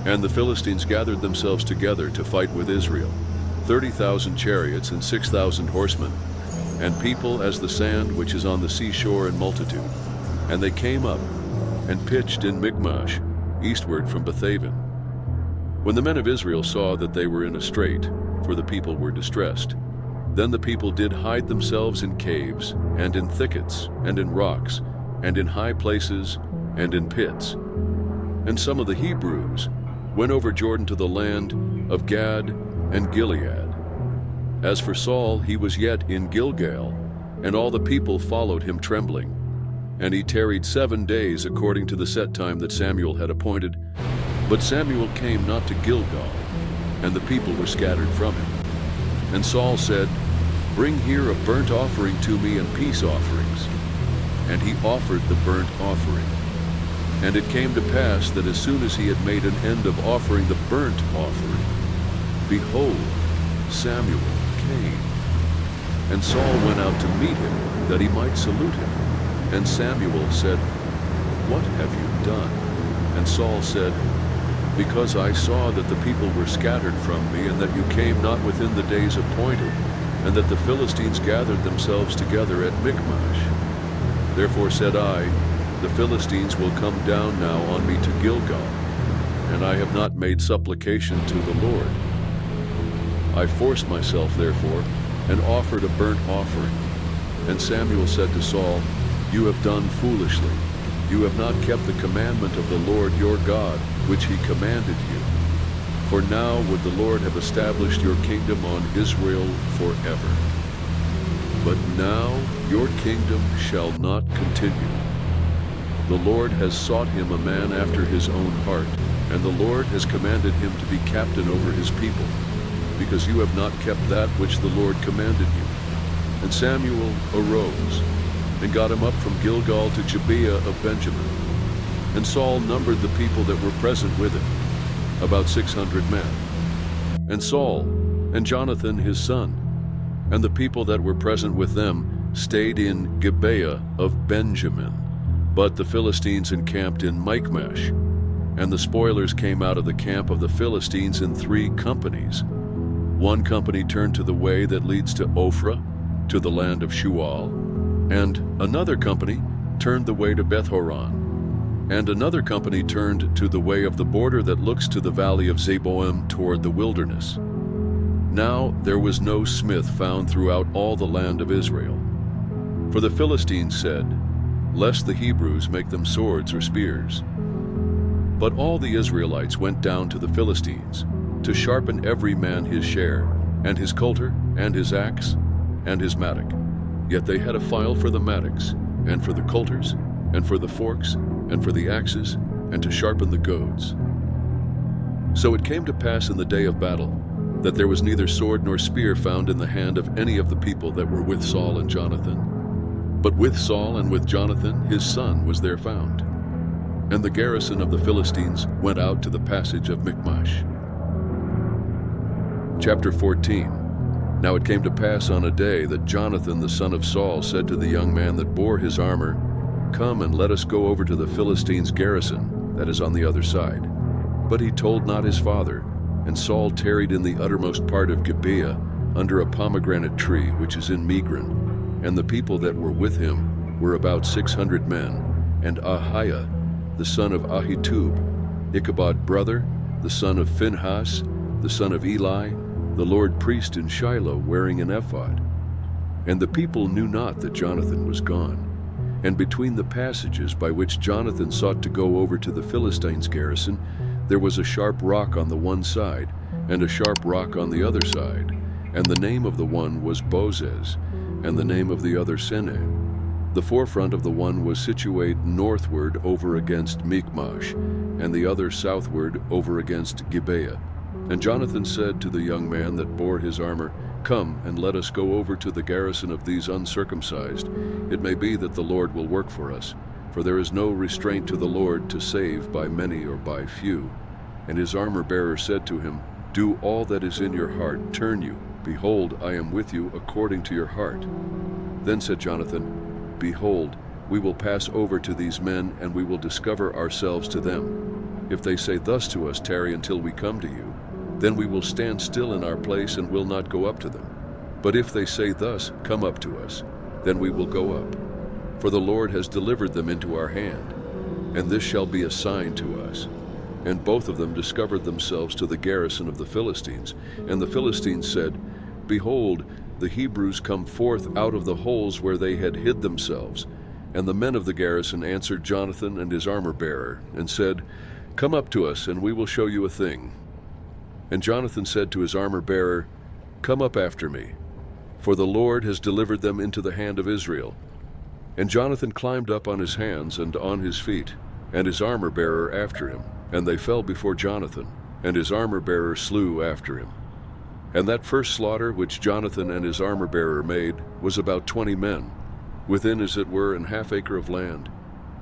And the Philistines gathered themselves together to fight with Israel, 30,000 chariots and 6,000 horsemen, and people as the sand which is on the seashore in multitude. And they came up and pitched in Michmash, eastward from Bethaven. When the men of Israel saw that they were in a strait, for the people were distressed, then the people did hide themselves in caves, and in thickets, and in rocks, and in high places, and in pits. And some of the Hebrews went over Jordan to the land of Gad and Gilead. As for Saul, he was yet in Gilgal, and all the people followed him trembling. And he tarried 7 days according to the set time that Samuel had appointed. But Samuel came not to Gilgal, and the people were scattered from him. And Saul said, "Bring here a burnt offering to me and peace offerings." And he offered the burnt offering. And it came to pass that as soon as he had made an end of offering the burnt offering, behold, Samuel came. And Saul went out to meet him, that he might salute him. And Samuel said, "What have you done?" And Saul said, "Because I saw that the people were scattered from me, and that you came not within the days appointed, and that the Philistines gathered themselves together at Michmash. Therefore said I, the Philistines will come down now on me to Gilgal, and I have not made supplication to the Lord. I forced myself, therefore, and offered a burnt offering. And Samuel said to Saul, You have done foolishly. You have not kept the commandment of the Lord your God, which he commanded you. For now would the Lord have established your kingdom on Israel forever. But now your kingdom shall not continue. The Lord has sought him a man after his own heart, and the Lord has commanded him to be captain over his people, because you have not kept that which the Lord commanded you. And Samuel arose, and got him up from Gilgal to Gibeah of Benjamin. And Saul numbered the people that were present with him, about 600 men. And Saul, and Jonathan his son, and the people that were present with them, stayed in Gibeah of Benjamin. But the Philistines encamped in Michmash, and the spoilers came out of the camp of the Philistines in 3 companies. One company turned to the way that leads to Ophrah, to the land of Shual, and another company turned the way to Beth-horon, and another company turned to the way of the border that looks to the valley of Zeboim toward the wilderness. Now there was no smith found throughout all the land of Israel. For the Philistines said, Lest the Hebrews make them swords or spears. But all the Israelites went down to the Philistines, to sharpen every man his share, and his coulter, and his axe, and his mattock. Yet they had a file for the mattocks, and for the coulters, and for the forks, and for the axes, and to sharpen the goads. So it came to pass in the day of battle, that there was neither sword nor spear found in the hand of any of the people that were with Saul and Jonathan. But with Saul and with Jonathan his son was there found. And the garrison of the Philistines went out to the passage of Michmash. Chapter 14. Now it came to pass on a day that Jonathan the son of Saul said to the young man that bore his armor, Come and let us go over to the Philistines' garrison, that is on the other side. But he told not his father, and Saul tarried in the uttermost part of Gibeah, under a pomegranate tree which is in Migron. And the people that were with him were about 600 men, and Ahiah, the son of Ahitub, Ichabod brother, the son of Phinehas, the son of Eli, the Lord priest in Shiloh, wearing an ephod. And the people knew not that Jonathan was gone. And between the passages by which Jonathan sought to go over to the Philistines' garrison, there was a sharp rock on the one side, and a sharp rock on the other side. And the name of the one was Bozez, and the name of the other Seneh. The forefront of the one was situate northward over against Michmash, and the other southward over against Gibeah. And Jonathan said to the young man that bore his armor, Come, and let us go over to the garrison of these uncircumcised. It may be that the Lord will work for us, for there is no restraint to the Lord to save by many or by few. And his armor-bearer said to him, Do all that is in your heart, turn you. Behold, I am with you according to your heart. Then said Jonathan, Behold, we will pass over to these men, and we will discover ourselves to them. If they say thus to us, Tarry until we come to you, then we will stand still in our place and will not go up to them. But if they say thus, Come up to us, then we will go up. For the Lord has delivered them into our hand, and this shall be a sign to us. And both of them discovered themselves to the garrison of the Philistines. And the Philistines said, Behold, the Hebrews come forth out of the holes where they had hid themselves. And the men of the garrison answered Jonathan and his armor-bearer, and said, Come up to us, and we will show you a thing. And Jonathan said to his armor-bearer, Come up after me, for the Lord has delivered them into the hand of Israel. And Jonathan climbed up on his hands and on his feet, and his armor-bearer after him. And they fell before Jonathan, and his armor-bearer slew after him. And that first slaughter which Jonathan and his armor-bearer made was about 20 men, within as it were an half-acre of land,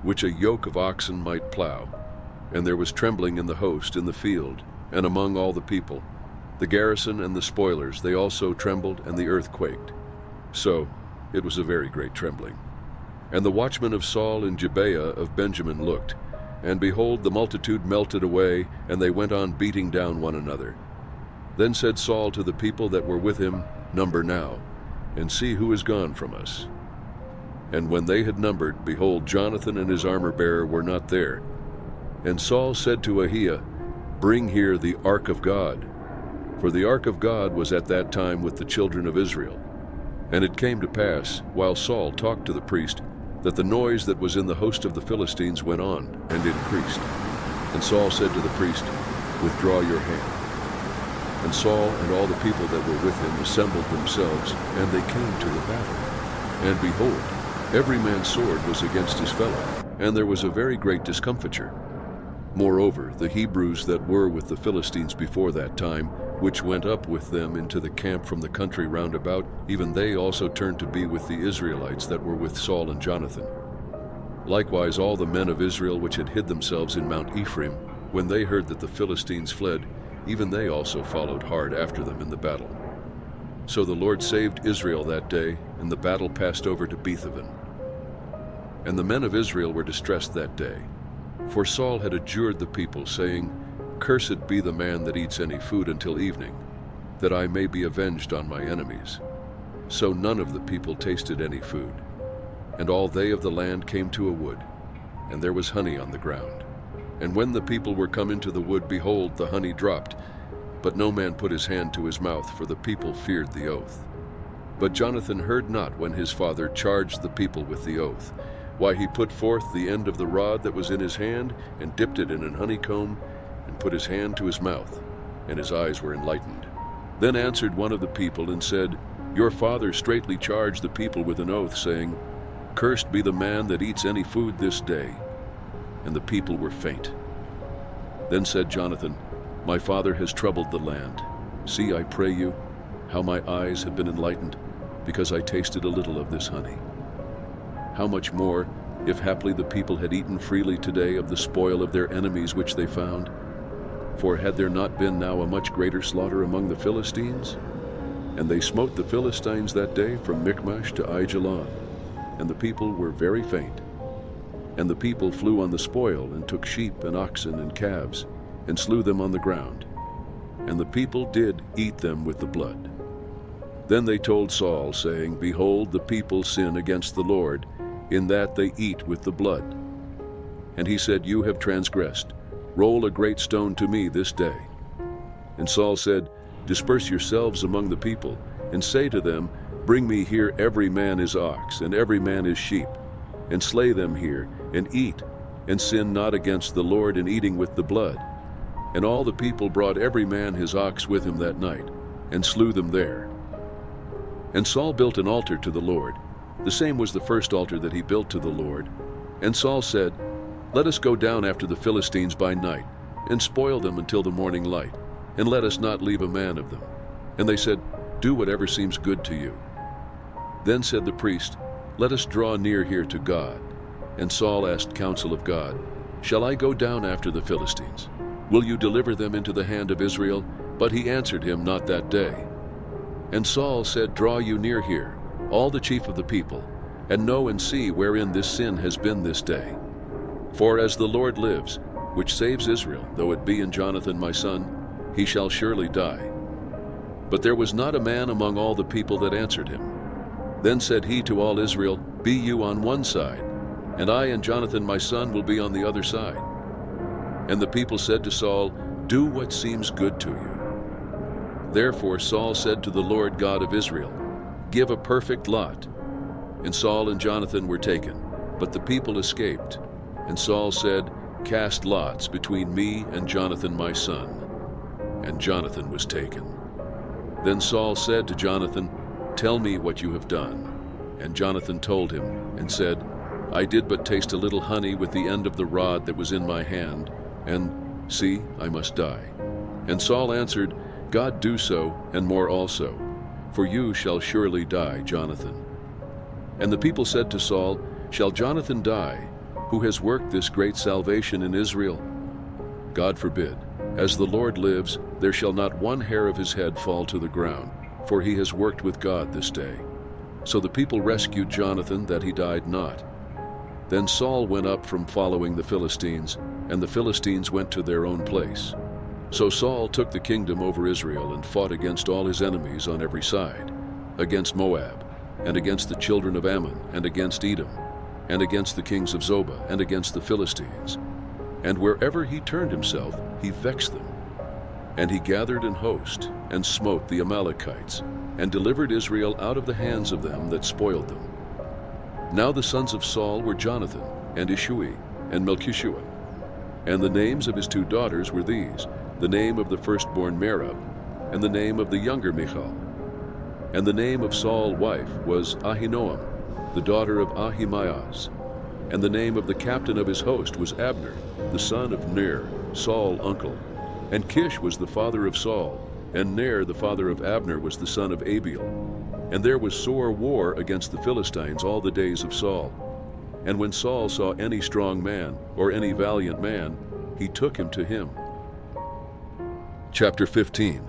which a yoke of oxen might plow. And there was trembling in the host in the field, and among all the people. The garrison and the spoilers, they also trembled, and the earth quaked. So it was a very great trembling. And the watchmen of Saul in Gibeah of Benjamin looked, and behold, the multitude melted away, and they went on beating down one another. Then said Saul to the people that were with him, Number now, and see who is gone from us. And when they had numbered, behold, Jonathan and his armor-bearer were not there. And Saul said to Ahiah, Bring here the ark of God. For the ark of God was at that time with the children of Israel. And it came to pass, while Saul talked to the priest, that the noise that was in the host of the Philistines went on and increased. And Saul said to the priest, Withdraw your hand. And Saul and all the people that were with him assembled themselves, and they came to the battle. And behold, every man's sword was against his fellow, and there was a very great discomfiture. Moreover, the Hebrews that were with the Philistines before that time, which went up with them into the camp from the country round about, even they also turned to be with the Israelites that were with Saul and Jonathan. Likewise all the men of Israel which had hid themselves in Mount Ephraim, when they heard that the Philistines fled, even they also followed hard after them in the battle. So the Lord saved Israel that day, and the battle passed over to Bethaven. And the men of Israel were distressed that day, for Saul had adjured the people, saying, Cursed be the man that eats any food until evening, that I may be avenged on my enemies. So none of the people tasted any food. And all they of the land came to a wood, and there was honey on the ground. And when the people were come into the wood, behold, the honey dropped, but no man put his hand to his mouth, for the people feared the oath. But Jonathan heard not when his father charged the people with the oath, why he put forth the end of the rod that was in his hand, and dipped it in an honeycomb, and put his hand to his mouth, and his eyes were enlightened. Then answered one of the people, and said, Your father straitly charged the people with an oath, saying, Cursed be the man that eats any food this day. And the people were faint. Then said Jonathan, My father has troubled the land. See, I pray you, how my eyes have been enlightened, because I tasted a little of this honey. How much more, if haply the people had eaten freely today of the spoil of their enemies which they found? For had there not been now a much greater slaughter among the Philistines? And they smote the Philistines that day from Michmash to Aijalon, and the people were very faint. And the people flew on the spoil, and took sheep and oxen and calves, and slew them on the ground. And the people did eat them with the blood. Then they told Saul, saying, Behold, the people sin against the Lord, in that they eat with the blood. And he said, You have transgressed. Roll a great stone to me this day. And Saul said, Disperse yourselves among the people, and say to them, Bring me here every man his ox, and every man his sheep, and slay them here, and eat, and sin not against the Lord in eating with the blood. And all the people brought every man his ox with him that night, and slew them there. And Saul built an altar to the Lord. The same was the first altar that he built to the Lord. And Saul said, Let us go down after the Philistines by night, and spoil them until the morning light, and let us not leave a man of them. And they said, Do whatever seems good to you. Then said the priest, Let us draw near here to God. And Saul asked counsel of God, Shall I go down after the Philistines? Will you deliver them into the hand of Israel? But he answered him not that day. And Saul said, Draw you near here, all the chief of the people, and know and see wherein this sin has been this day. For as the Lord lives, which saves Israel, though it be in Jonathan my son, he shall surely die. But there was not a man among all the people that answered him. Then said he to all Israel, Be you on one side, and I and Jonathan my son will be on the other side. And the people said to Saul, Do what seems good to you. Therefore Saul said to the Lord God of Israel, Give a perfect lot. And Saul and Jonathan were taken, but the people escaped. And Saul said, Cast lots between me and Jonathan my son. And Jonathan was taken. Then Saul said to Jonathan, Tell me what you have done. And Jonathan told him, and said, I did but taste a little honey with the end of the rod that was in my hand, and See, I must die. And Saul answered, God do so, and more also, for you shall surely die, Jonathan. And the people said to Saul, Shall Jonathan die, who has worked this great salvation in Israel? God forbid. As the Lord lives, there shall not one hair of his head fall to the ground, for he has worked with God this day. So the people rescued Jonathan, that he died not. Then Saul went up from following the Philistines, and the Philistines went to their own place. So Saul took the kingdom over Israel and fought against all his enemies on every side, against Moab, and against the children of Ammon, and against Edom, and against the kings of Zobah, and against the Philistines. And wherever he turned himself, he vexed them. And he gathered an host, and smote the Amalekites, and delivered Israel out of the hands of them that spoiled them. Now the sons of Saul were Jonathan, and Ishui, and Melchishua. And the names of his 2 daughters were these, the name of the firstborn Merab, and the name of the younger Michal. And the name of Saul's wife was Ahinoam, the daughter of Ahimaaz. And the name of the captain of his host was Abner, the son of Ner, Saul's uncle. And Kish was the father of Saul, and Ner the father of Abner was the son of Abiel. And there was sore war against the Philistines all the days of Saul. And when Saul saw any strong man, or any valiant man, he took him to him. Chapter 15.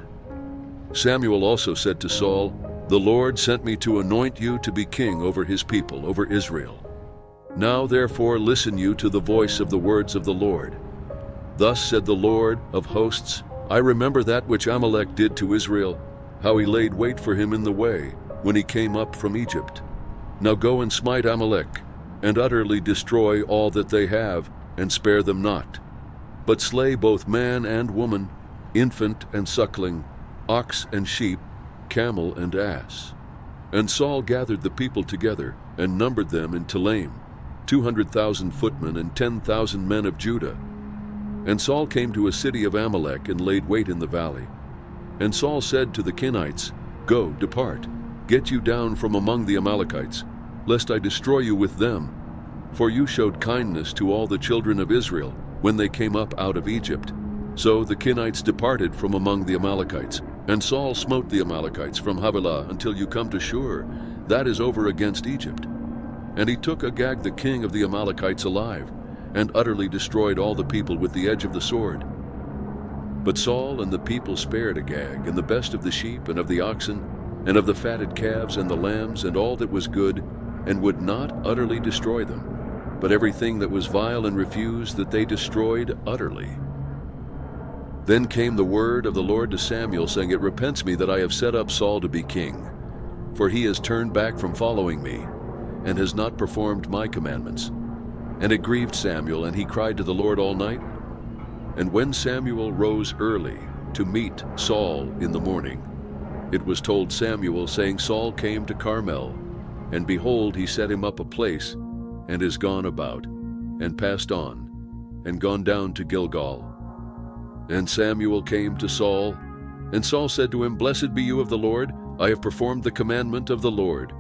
Samuel also said to Saul, The Lord sent me to anoint you to be king over his people, over Israel. Now therefore listen you to the voice of the words of the Lord. Thus said the Lord of hosts, I remember that which Amalek did to Israel, how he laid wait for him in the way, when he came up from Egypt. Now go and smite Amalek, and utterly destroy all that they have, and spare them not. But slay both man and woman, infant and suckling, ox and sheep, camel and ass. And Saul gathered the people together, and numbered them in Telaim, 200,000 footmen and 10,000 men of Judah. And Saul came to a city of Amalek, and laid wait in the valley. And Saul said to the Kenites, Go, depart, get you down from among the Amalekites, lest I destroy you with them. For you showed kindness to all the children of Israel, when they came up out of Egypt. So the Kenites departed from among the Amalekites. And Saul smote the Amalekites from Havilah until you come to Shur, that is over against Egypt. And he took Agag the king of the Amalekites alive, and utterly destroyed all the people with the edge of the sword. But Saul and the people spared Agag, and the best of the sheep and of the oxen, and of the fatted calves and the lambs, and all that was good, and would not utterly destroy them. But everything that was vile and refused, that they destroyed utterly. Then came the word of the Lord to Samuel, saying, It repents me that I have set up Saul to be king, for he has turned back from following me, and has not performed my commandments. And it grieved Samuel, and he cried to the Lord all night. And when Samuel rose early to meet Saul in the morning, it was told Samuel, saying, Saul came to Carmel, and behold, he set him up a place, and is gone about, and passed on, and gone down to Gilgal. And Samuel came to Saul, and Saul said to him, Blessed be you of the Lord, I have performed the commandment of the Lord.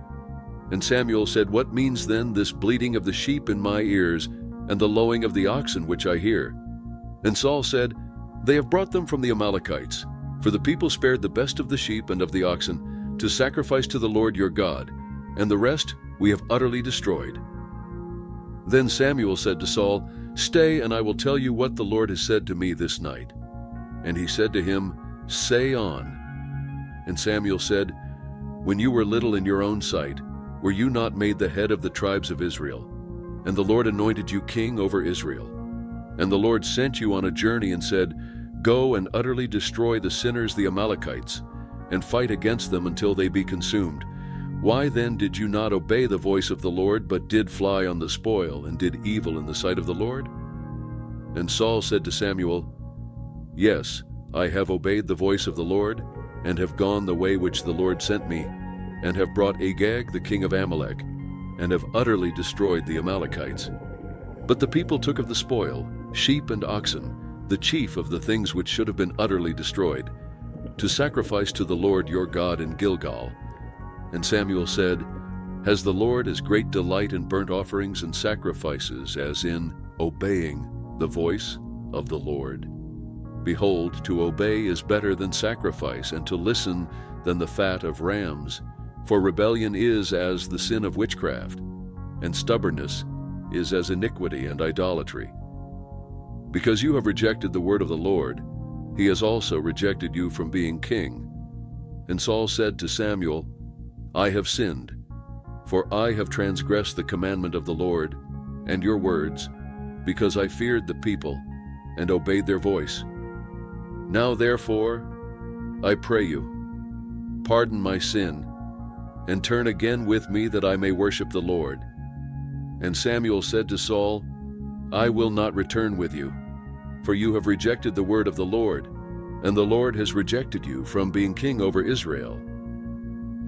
And Samuel said, What means then this bleating of the sheep in my ears, and the lowing of the oxen which I hear? And Saul said, They have brought them from the Amalekites, for the people spared the best of the sheep and of the oxen, to sacrifice to the Lord your God, and the rest we have utterly destroyed. Then Samuel said to Saul, Stay, and I will tell you what the Lord has said to me this night. And he said to him, Say on. And Samuel said, When you were little in your own sight, were you not made the head of the tribes of Israel? And the Lord anointed you king over Israel. And the Lord sent you on a journey and said, Go and utterly destroy the sinners the Amalekites, and fight against them until they be consumed. Why then did you not obey the voice of the Lord, but did fly on the spoil, and did evil in the sight of the Lord? And Saul said to Samuel, Yes, I have obeyed the voice of the Lord, and have gone the way which the Lord sent me, and have brought Agag the king of Amalek, and have utterly destroyed the Amalekites. But the people took of the spoil, sheep and oxen, the chief of the things which should have been utterly destroyed, to sacrifice to the Lord your God in Gilgal. And Samuel said, Has the Lord as great delight in burnt offerings and sacrifices as in obeying the voice of the Lord? Behold, to obey is better than sacrifice, and to listen than the fat of rams. For rebellion is as the sin of witchcraft, and stubbornness is as iniquity and idolatry. Because you have rejected the word of the Lord, he has also rejected you from being king. And Saul said to Samuel, I have sinned, for I have transgressed the commandment of the Lord and your words, because I feared the people and obeyed their voice. Now therefore, I pray you, pardon my sin, and turn again with me that I may worship the Lord. And Samuel said to Saul, I will not return with you, for you have rejected the word of the Lord, and the Lord has rejected you from being king over Israel.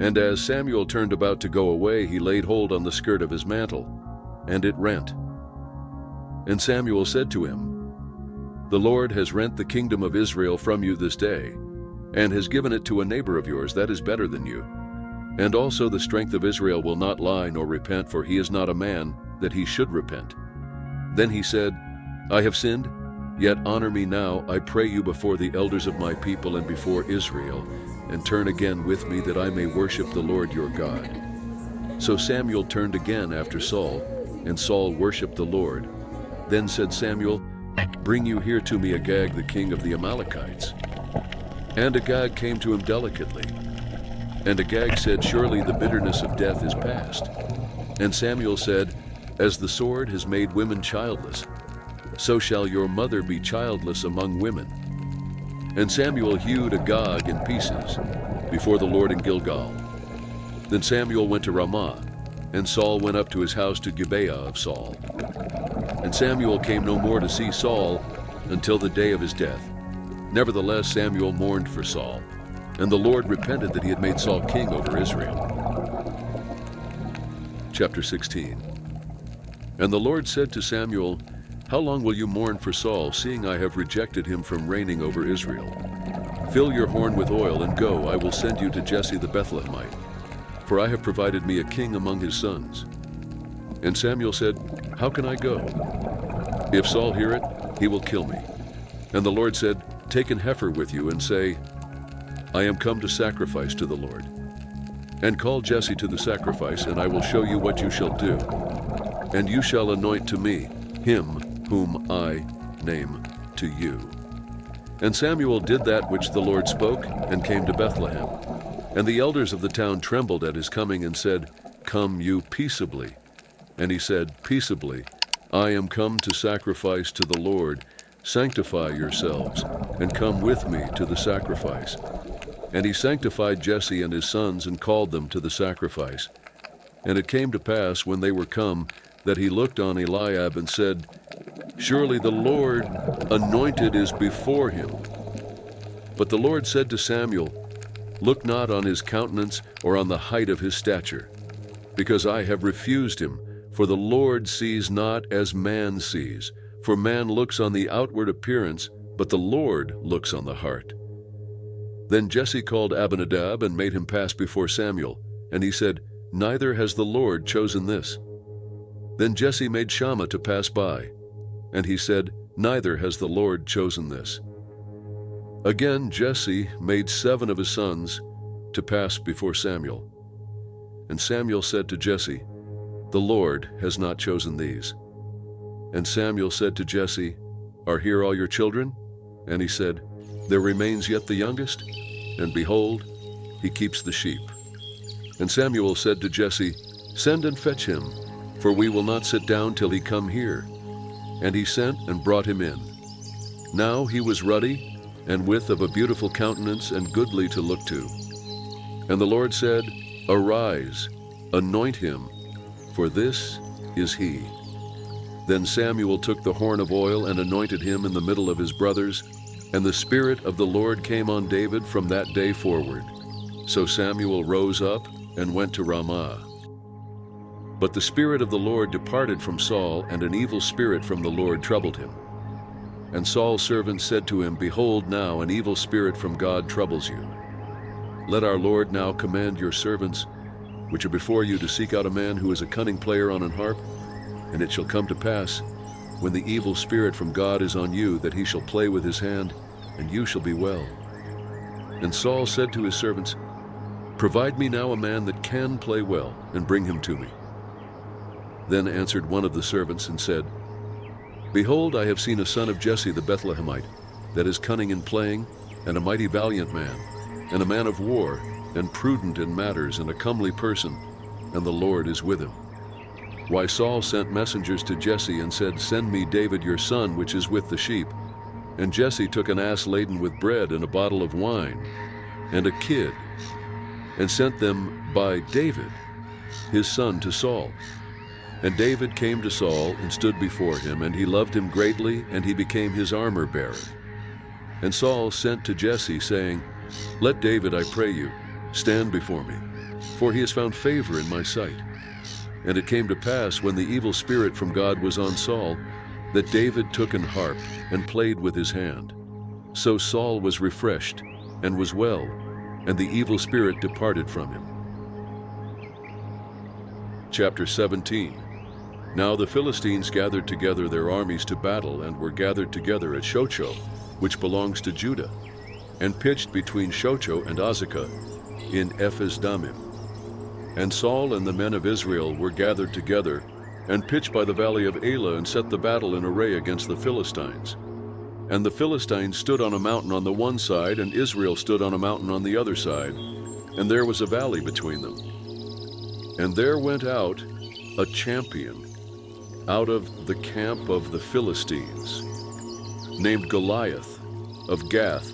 And as Samuel turned about to go away, he laid hold on the skirt of his mantle, and it rent. And Samuel said to him, The Lord has rent the kingdom of Israel from you this day, and has given it to a neighbor of yours that is better than you. And also the strength of Israel will not lie nor repent, for he is not a man that he should repent. Then he said, I have sinned, yet honor me now, I pray you, before the elders of my people and before Israel, and turn again with me that I may worship the Lord your God. So Samuel turned again after Saul, and Saul worshipped the Lord. Then said Samuel, Bring you here to me Agag, the king of the Amalekites. And Agag came to him delicately. And Agag said, Surely the bitterness of death is past. And Samuel said, As the sword has made women childless, so shall your mother be childless among women. And Samuel hewed Agag in pieces before the Lord in Gilgal. Then Samuel went to Ramah, and Saul went up to his house to Gibeah of Saul. And Samuel came no more to see Saul until the day of his death. Nevertheless, Samuel mourned for Saul, and the Lord repented that he had made Saul king over Israel. Chapter 16. And the Lord said to Samuel, How long will you mourn for Saul, seeing I have rejected him from reigning over Israel? Fill your horn with oil and go, I will send you to Jesse the Bethlehemite, for I have provided me a king among his sons. And Samuel said, How can I go? If Saul hear it, he will kill me. And the Lord said, Take an heifer with you and say, I am come to sacrifice to the Lord. And call Jesse to the sacrifice, and I will show you what you shall do. And you shall anoint to me him whom I name to you. And Samuel did that which the Lord spoke, and came to Bethlehem. And the elders of the town trembled at his coming, and said, Come you peaceably. And he said, Peaceably, I am come to sacrifice to the Lord. Sanctify yourselves, and come with me to the sacrifice. And he sanctified Jesse and his sons, and called them to the sacrifice. And it came to pass, when they were come, that he looked on Eliab and said, Surely the Lord anointed is before him. But the Lord said to Samuel, Look not on his countenance or on the height of his stature, because I have refused him. For the Lord sees not as man sees. For man looks on the outward appearance, but the Lord looks on the heart. Then Jesse called Abinadab and made him pass before Samuel. And he said, Neither has the Lord chosen this. Then Jesse made Shammah to pass by. And he said, Neither has the Lord chosen this. Again Jesse made 7 of his sons to pass before Samuel. And Samuel said to Jesse, The Lord has not chosen these. And Samuel said to Jesse, Are here all your children? And he said, There remains yet the youngest, and behold, he keeps the sheep. And Samuel said to Jesse, Send and fetch him, for we will not sit down till he come here. And he sent and brought him in. Now he was ruddy, and with of a beautiful countenance, and goodly to look to. And the Lord said, Arise, anoint him, for this is he. Then Samuel took the horn of oil and anointed him in the middle of his brothers, and the Spirit of the Lord came on David from that day forward. So Samuel rose up and went to Ramah. But the Spirit of the Lord departed from Saul, and an evil spirit from the Lord troubled him. And Saul's servants said to him, Behold, now an evil spirit from God troubles you. Let our Lord now command your servants, which are before you, to seek out a man who is a cunning player on an harp. And it shall come to pass, when the evil spirit from God is on you, that he shall play with his hand, and you shall be well." And Saul said to his servants, "Provide me now a man that can play well, and bring him to me." Then answered one of the servants and said, "Behold, I have seen a son of Jesse the Bethlehemite, that is cunning in playing, and a mighty valiant man, and a man of war, and prudent in matters, and a comely person, and the Lord is with him." Why Saul sent messengers to Jesse and said, "Send me David your son, which is with the sheep." And Jesse took an ass laden with bread and a bottle of wine, and a kid, and sent them by David, his son, to Saul. And David came to Saul and stood before him, and he loved him greatly, and he became his armor-bearer. And Saul sent to Jesse, saying, "Let David, I pray you, stand before me, for he has found favor in my sight." And it came to pass, when the evil spirit from God was on Saul, that David took an harp and played with his hand. So Saul was refreshed and was well, and the evil spirit departed from him. Chapter 17. Now the Philistines gathered together their armies to battle, and were gathered together at Shochoh, which belongs to Judah, and pitched between Shochoh and Azekah in Ephes-dammim. And Saul and the men of Israel were gathered together, and pitched by the valley of Elah, and set the battle in array against the Philistines. And the Philistines stood on a mountain on the one side, and Israel stood on a mountain on the other side, and there was a valley between them. And there went out a champion out of the camp of the Philistines, named Goliath of Gath,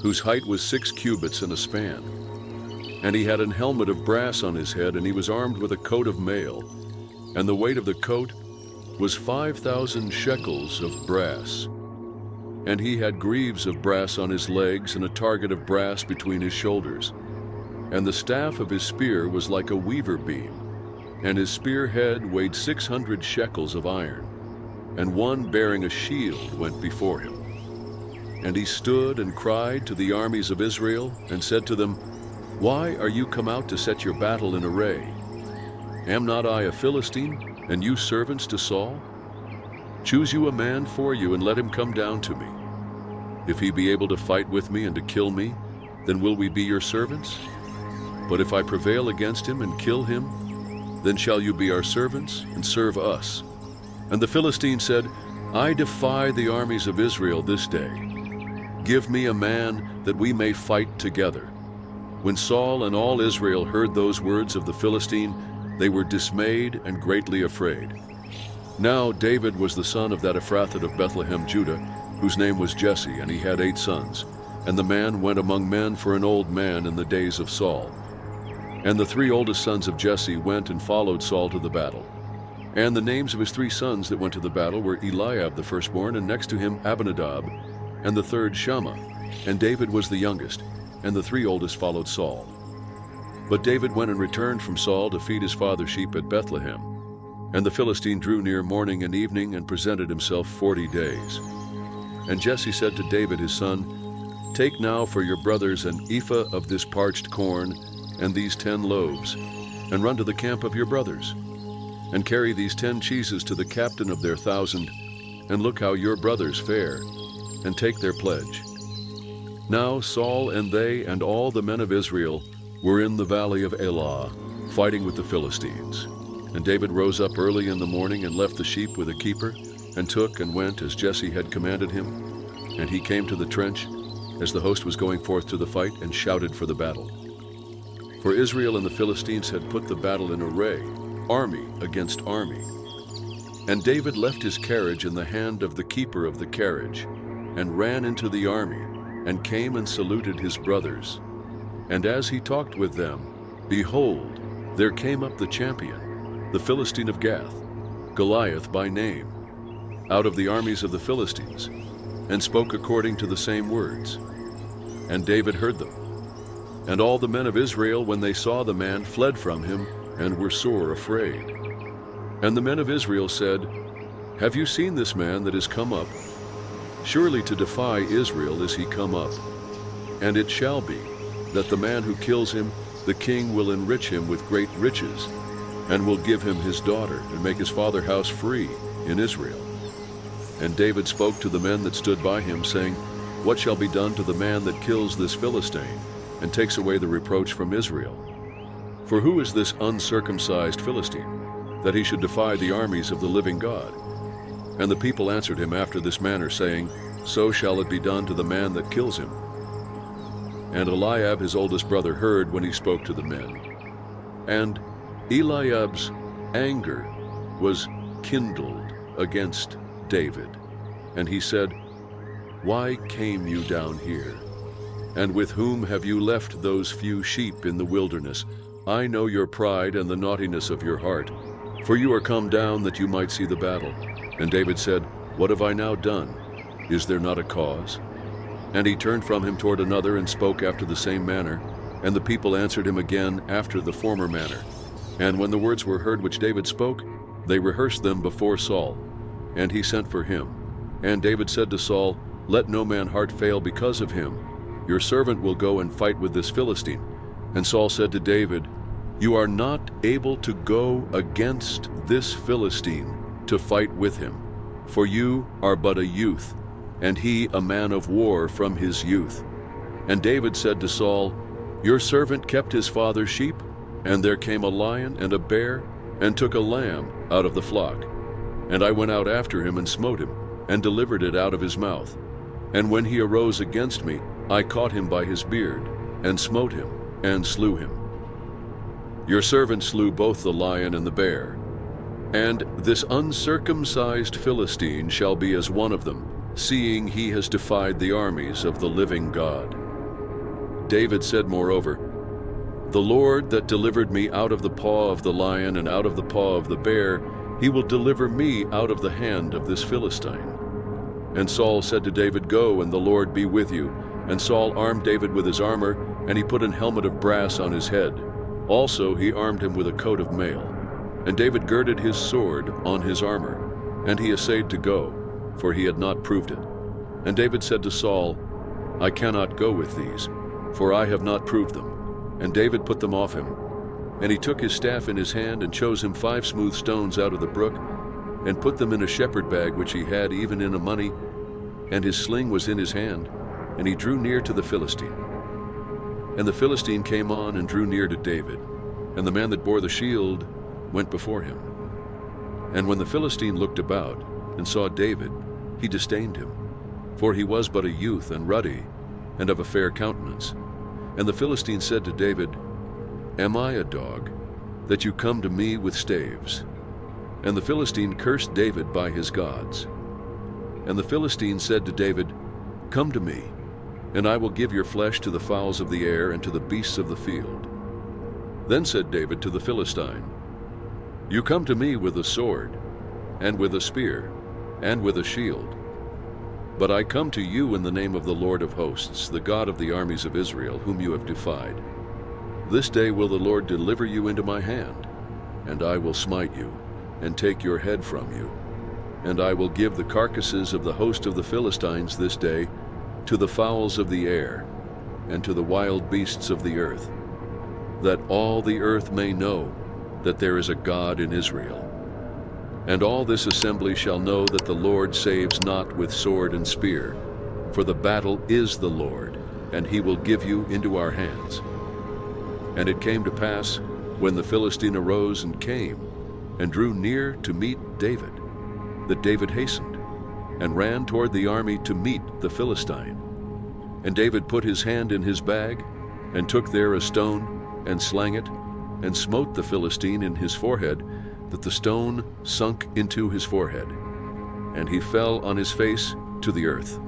whose height was 6 cubits and a span. And he had an helmet of brass on his head, and he was armed with a coat of mail. And the weight of the coat was 5,000 shekels of brass. And he had greaves of brass on his legs, and a target of brass between his shoulders. And the staff of his spear was like a weaver beam, and his spear head weighed 600 shekels of iron. And one bearing a shield went before him. And he stood and cried to the armies of Israel, and said to them, "Why are you come out to set your battle in array? Am not I a Philistine, and you servants to Saul? Choose you a man for you, and let him come down to me. If he be able to fight with me and to kill me, then will we be your servants? But if I prevail against him and kill him, then shall you be our servants and serve us." And the Philistine said, "I defy the armies of Israel this day. Give me a man that we may fight together." When Saul and all Israel heard those words of the Philistine, they were dismayed and greatly afraid. Now David was the son of that Ephrathite of Bethlehem, Judah, whose name was Jesse, and he had 8 sons. And the man went among men for an old man in the days of Saul. And the 3 oldest sons of Jesse went and followed Saul to the battle. And the names of his 3 sons that went to the battle were Eliab the firstborn, and next to him Abinadab, and the third Shammah. And David was the youngest, and the 3 oldest followed Saul. But David went and returned from Saul to feed his father's sheep at Bethlehem. And the Philistine drew near morning and evening, and presented himself 40 days. And Jesse said to David his son, "Take now for your brothers an ephah of this parched corn, and these 10 loaves, and run to the camp of your brothers. And carry these 10 cheeses to the captain of their 1,000, and look how your brothers fare, and take their pledge." Now Saul and they and all the men of Israel were in the valley of Elah, fighting with the Philistines. And David rose up early in the morning, and left the sheep with a keeper, and took and went as Jesse had commanded him. And he came to the trench as the host was going forth to the fight, and shouted for the battle. For Israel and the Philistines had put the battle in array, army against army. And David left his carriage in the hand of the keeper of the carriage, and ran into the army, and came and saluted his brothers. And as he talked with them, behold, there came up the champion, the Philistine of Gath, Goliath by name, out of the armies of the Philistines, and spoke according to the same words. And David heard them. And all the men of Israel, when they saw the man, fled from him, and were sore afraid. And the men of Israel said, "Have you seen this man that is come up? Surely to defy Israel is he come up. And it shall be, that the man who kills him, the king will enrich him with great riches, and will give him his daughter, and make his father's house free in Israel." And David spoke to the men that stood by him, saying, what shall be done to the man that kills this Philistine and takes away the reproach from Israel? For who is this uncircumcised Philistine, that he should defy the armies of the living God? And the people answered him after this manner, saying, So shall it be done to the man that kills him. And Eliab his oldest brother heard when he spoke to the men. And Eliab's anger was kindled against David, and he said, Why came you down here? And with whom have you left those few sheep in the wilderness? I know your pride and the naughtiness of your heart, for you are come down that you might see the battle. And David said, What have I now done? Is there not a cause? And he turned from him toward another and spoke after the same manner. And the people answered him again after the former manner. And when the words were heard which David spoke, they rehearsed them before Saul. And he sent for him. And David said to Saul, Let no man heart fail because of him. Your servant will go and fight with this Philistine. And Saul said to David, You are not able to go against this Philistine to fight with him, for you are but a youth, and he a man of war from his youth. And David said to Saul, Your servant kept his father's sheep, and there came a lion and a bear, and took a lamb out of the flock. And I went out after him and smote him, and delivered it out of his mouth. And when he arose against me, I caught him by his beard, and smote him, and slew him. Your servant slew both the lion and the bear. And this uncircumcised Philistine shall be as one of them, seeing he has defied the armies of the living God. David said moreover, The Lord that delivered me out of the paw of the lion and out of the paw of the bear, he will deliver me out of the hand of this Philistine. And Saul said to David, Go, and the Lord be with you. And Saul armed David with his armor, and he put an helmet of brass on his head. Also he armed him with a coat of mail. And David girded his sword on his armor, and he essayed to go, for he had not proved it. And David said to Saul, I cannot go with these, for I have not proved them. And David put them off him. And he took his staff in his hand, and chose him 5 smooth stones out of the brook, and put them in a shepherd bag which he had, even in a money, and his sling was in his hand, and he drew near to the Philistine. And the Philistine came on and drew near to David, and the man that bore the shield went before him. And when the Philistine looked about and saw David, he disdained him, for he was but a youth and ruddy, and of a fair countenance. And the Philistine said to David, Am I a dog, that you come to me with staves? And the Philistine cursed David by his gods. And the Philistine said to David, Come to me, and I will give your flesh to the fowls of the air and to the beasts of the field. Then said David to the Philistine, You come to me with a sword, and with a spear, and with a shield. But I come to you in the name of the Lord of hosts, the God of the armies of Israel, whom you have defied. This day will the Lord deliver you into my hand, and I will smite you, and take your head from you. And I will give the carcasses of the host of the Philistines this day to the fowls of the air, and to the wild beasts of the earth, that all the earth may know that there is a God in Israel. And all this assembly shall know that the Lord saves not with sword and spear, for the battle is the Lord, and he will give you into our hands. And it came to pass, when the Philistine arose and came, and drew near to meet David, that David hastened, and ran toward the army to meet the Philistine. And David put his hand in his bag, and took there a stone, and slang it, and smote the Philistine in his forehead, that the stone sunk into his forehead, and he fell on his face to the earth.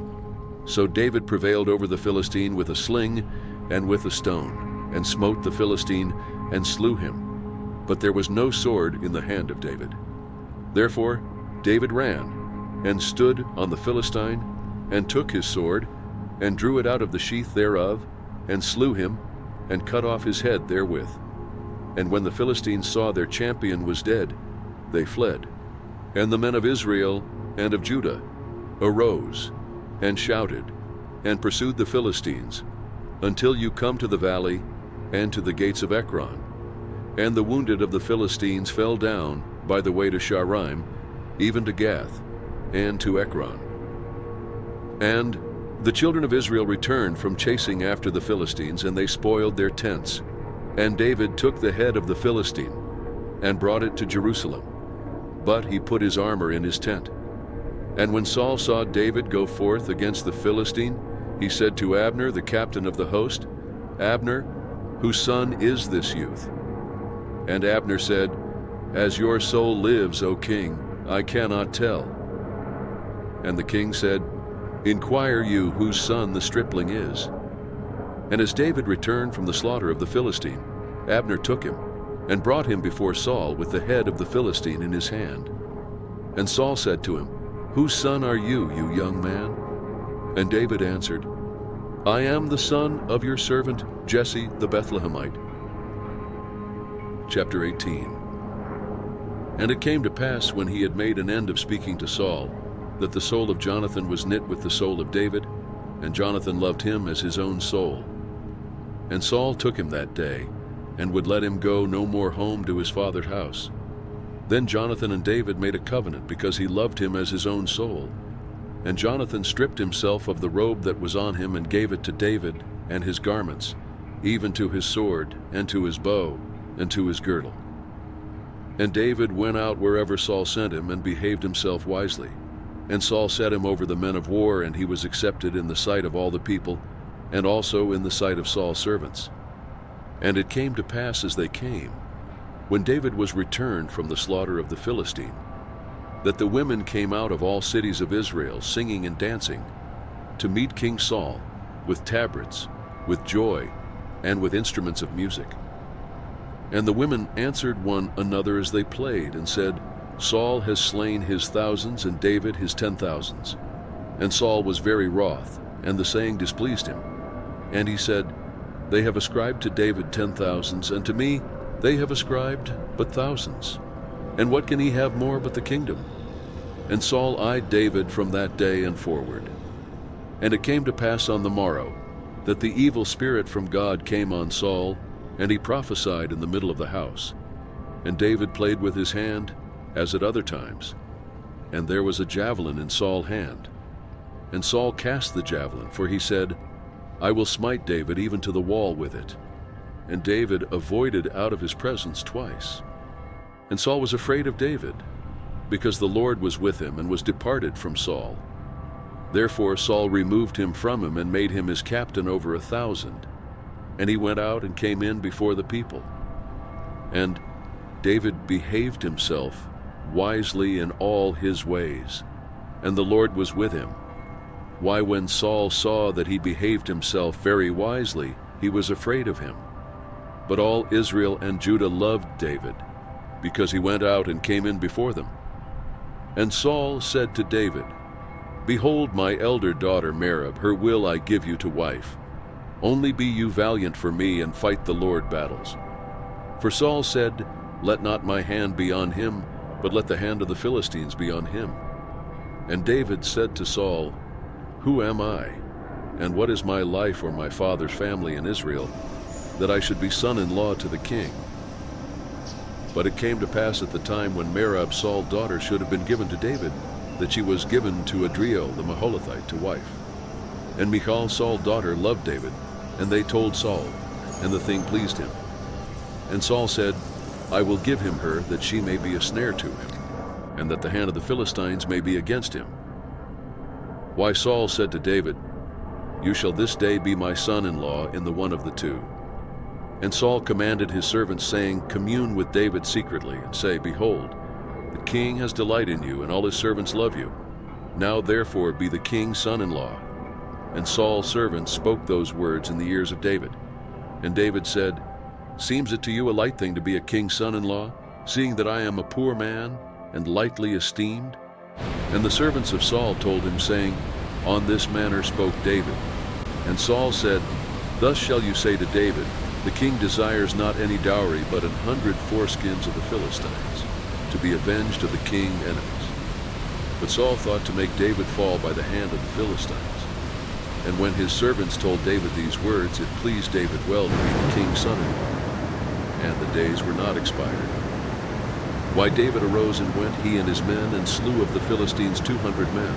So David prevailed over the Philistine with a sling and with a stone, and smote the Philistine, and slew him. But there was no sword in the hand of David. Therefore David ran, and stood on the Philistine, and took his sword, and drew it out of the sheath thereof, and slew him, and cut off his head therewith. And when the Philistines saw their champion was dead, they fled. And the men of Israel and of Judah arose, and shouted, and pursued the Philistines, until you come to the valley, and to the gates of Ekron. And the wounded of the Philistines fell down by the way to Sharaim, even to Gath, and to Ekron. And The children of Israel returned from chasing after the Philistines, and they spoiled their tents. And David took the head of the Philistine and brought it to Jerusalem. But he put his armor in his tent. And when Saul saw David go forth against the Philistine, he said to Abner, the captain of the host, "Abner, whose son is this youth?" And Abner said, "As your soul lives, O king, I cannot tell." And the king said, "Inquire you whose son the stripling is." And as David returned from the slaughter of the Philistine, Abner took him and brought him before Saul with the head of the Philistine in his hand. And Saul said to him, "Whose son are you, you young man?" And David answered, "I am the son of your servant Jesse the Bethlehemite." Chapter 18. And it came to pass, when he had made an end of speaking to Saul, that the soul of Jonathan was knit with the soul of David, and Jonathan loved him as his own soul. And Saul took him that day, and would let him go no more home to his father's house. Then Jonathan and David made a covenant, because he loved him as his own soul. And Jonathan stripped himself of the robe that was on him, and gave it to David, and his garments, even to his sword, and to his bow, and to his girdle. And David went out wherever Saul sent him, and behaved himself wisely. And Saul set him over the men of war, and he was accepted in the sight of all the people, and also in the sight of Saul's servants. And it came to pass as they came, when David was returned from the slaughter of the Philistine, that the women came out of all cities of Israel, singing and dancing, to meet King Saul, with tabrets, with joy, and with instruments of music. And the women answered one another as they played, and said, "Saul has slain his thousands, and David his 10,000s. And Saul was very wroth, and the saying displeased him. And he said, "They have ascribed to David 10,000s, and to me they have ascribed but thousands. And what can he have more but the kingdom?" And Saul eyed David from that day and forward. And it came to pass on the morrow, that the evil spirit from God came on Saul, and he prophesied in the middle of the house. And David played with his hand, as at other times. And there was a javelin in Saul's hand. And Saul cast the javelin, for he said, "I will smite David even to the wall with it." And David avoided out of his presence twice. And Saul was afraid of David, because the Lord was with him, and was departed from Saul. Therefore Saul removed him from him, and made him his captain over 1,000. And he went out and came in before the people. And David behaved himself wisely in all his ways, and the Lord was with him. Why, when Saul saw that he behaved himself very wisely, he was afraid of him. But all Israel and Judah loved David, because he went out and came in before them. And Saul said to David, "Behold my elder daughter Merab, her will I give you to wife. Only be you valiant for me, and fight the Lord battles." For Saul said, "Let not my hand be on him, but let the hand of the Philistines be on him." And David said to Saul, "Who am I, and what is my life or my father's family in Israel, that I should be son-in-law to the king?" But it came to pass at the time when Merab, Saul's daughter, should have been given to David, that she was given to Adriel the Maholathite to wife. And Michal, Saul's daughter, loved David, and they told Saul, and the thing pleased him. And Saul said, "I will give him her, that she may be a snare to him, and that the hand of the Philistines may be against him." Why, Saul said to David, "You shall this day be my son-in-law in the one of the two." And Saul commanded his servants, saying, "Commune with David secretly, and say, Behold, the king has delight in you, and all his servants love you. Now therefore be the king's son-in-law." And Saul's servants spoke those words in the ears of David. And David said, "Seems it to you a light thing to be a king's son-in-law, seeing that I am a poor man, and lightly esteemed?" And the servants of Saul told him, saying, "On this manner spoke David." And Saul said, "Thus shall you say to David, The king desires not any dowry, but 100 foreskins of the Philistines, to be avenged of the king's enemies." But Saul thought to make David fall by the hand of the Philistines. And when his servants told David these words, it pleased David well to be the king's son-in-law, and the days were not expired. Why, David arose and went, he and his men, and slew of the Philistines 200 men.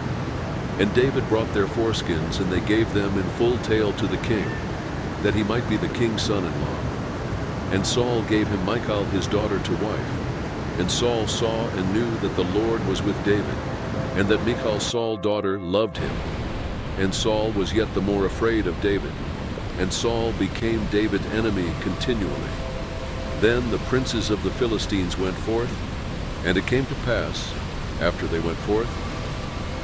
And David brought their foreskins, and they gave them in full tale to the king, that he might be the king's son-in-law. And Saul gave him Michal his daughter to wife. And Saul saw and knew that the Lord was with David, and that Michal Saul's daughter loved him. And Saul was yet the more afraid of David. And Saul became David's enemy continually. Then the princes of the Philistines went forth, and it came to pass, after they went forth,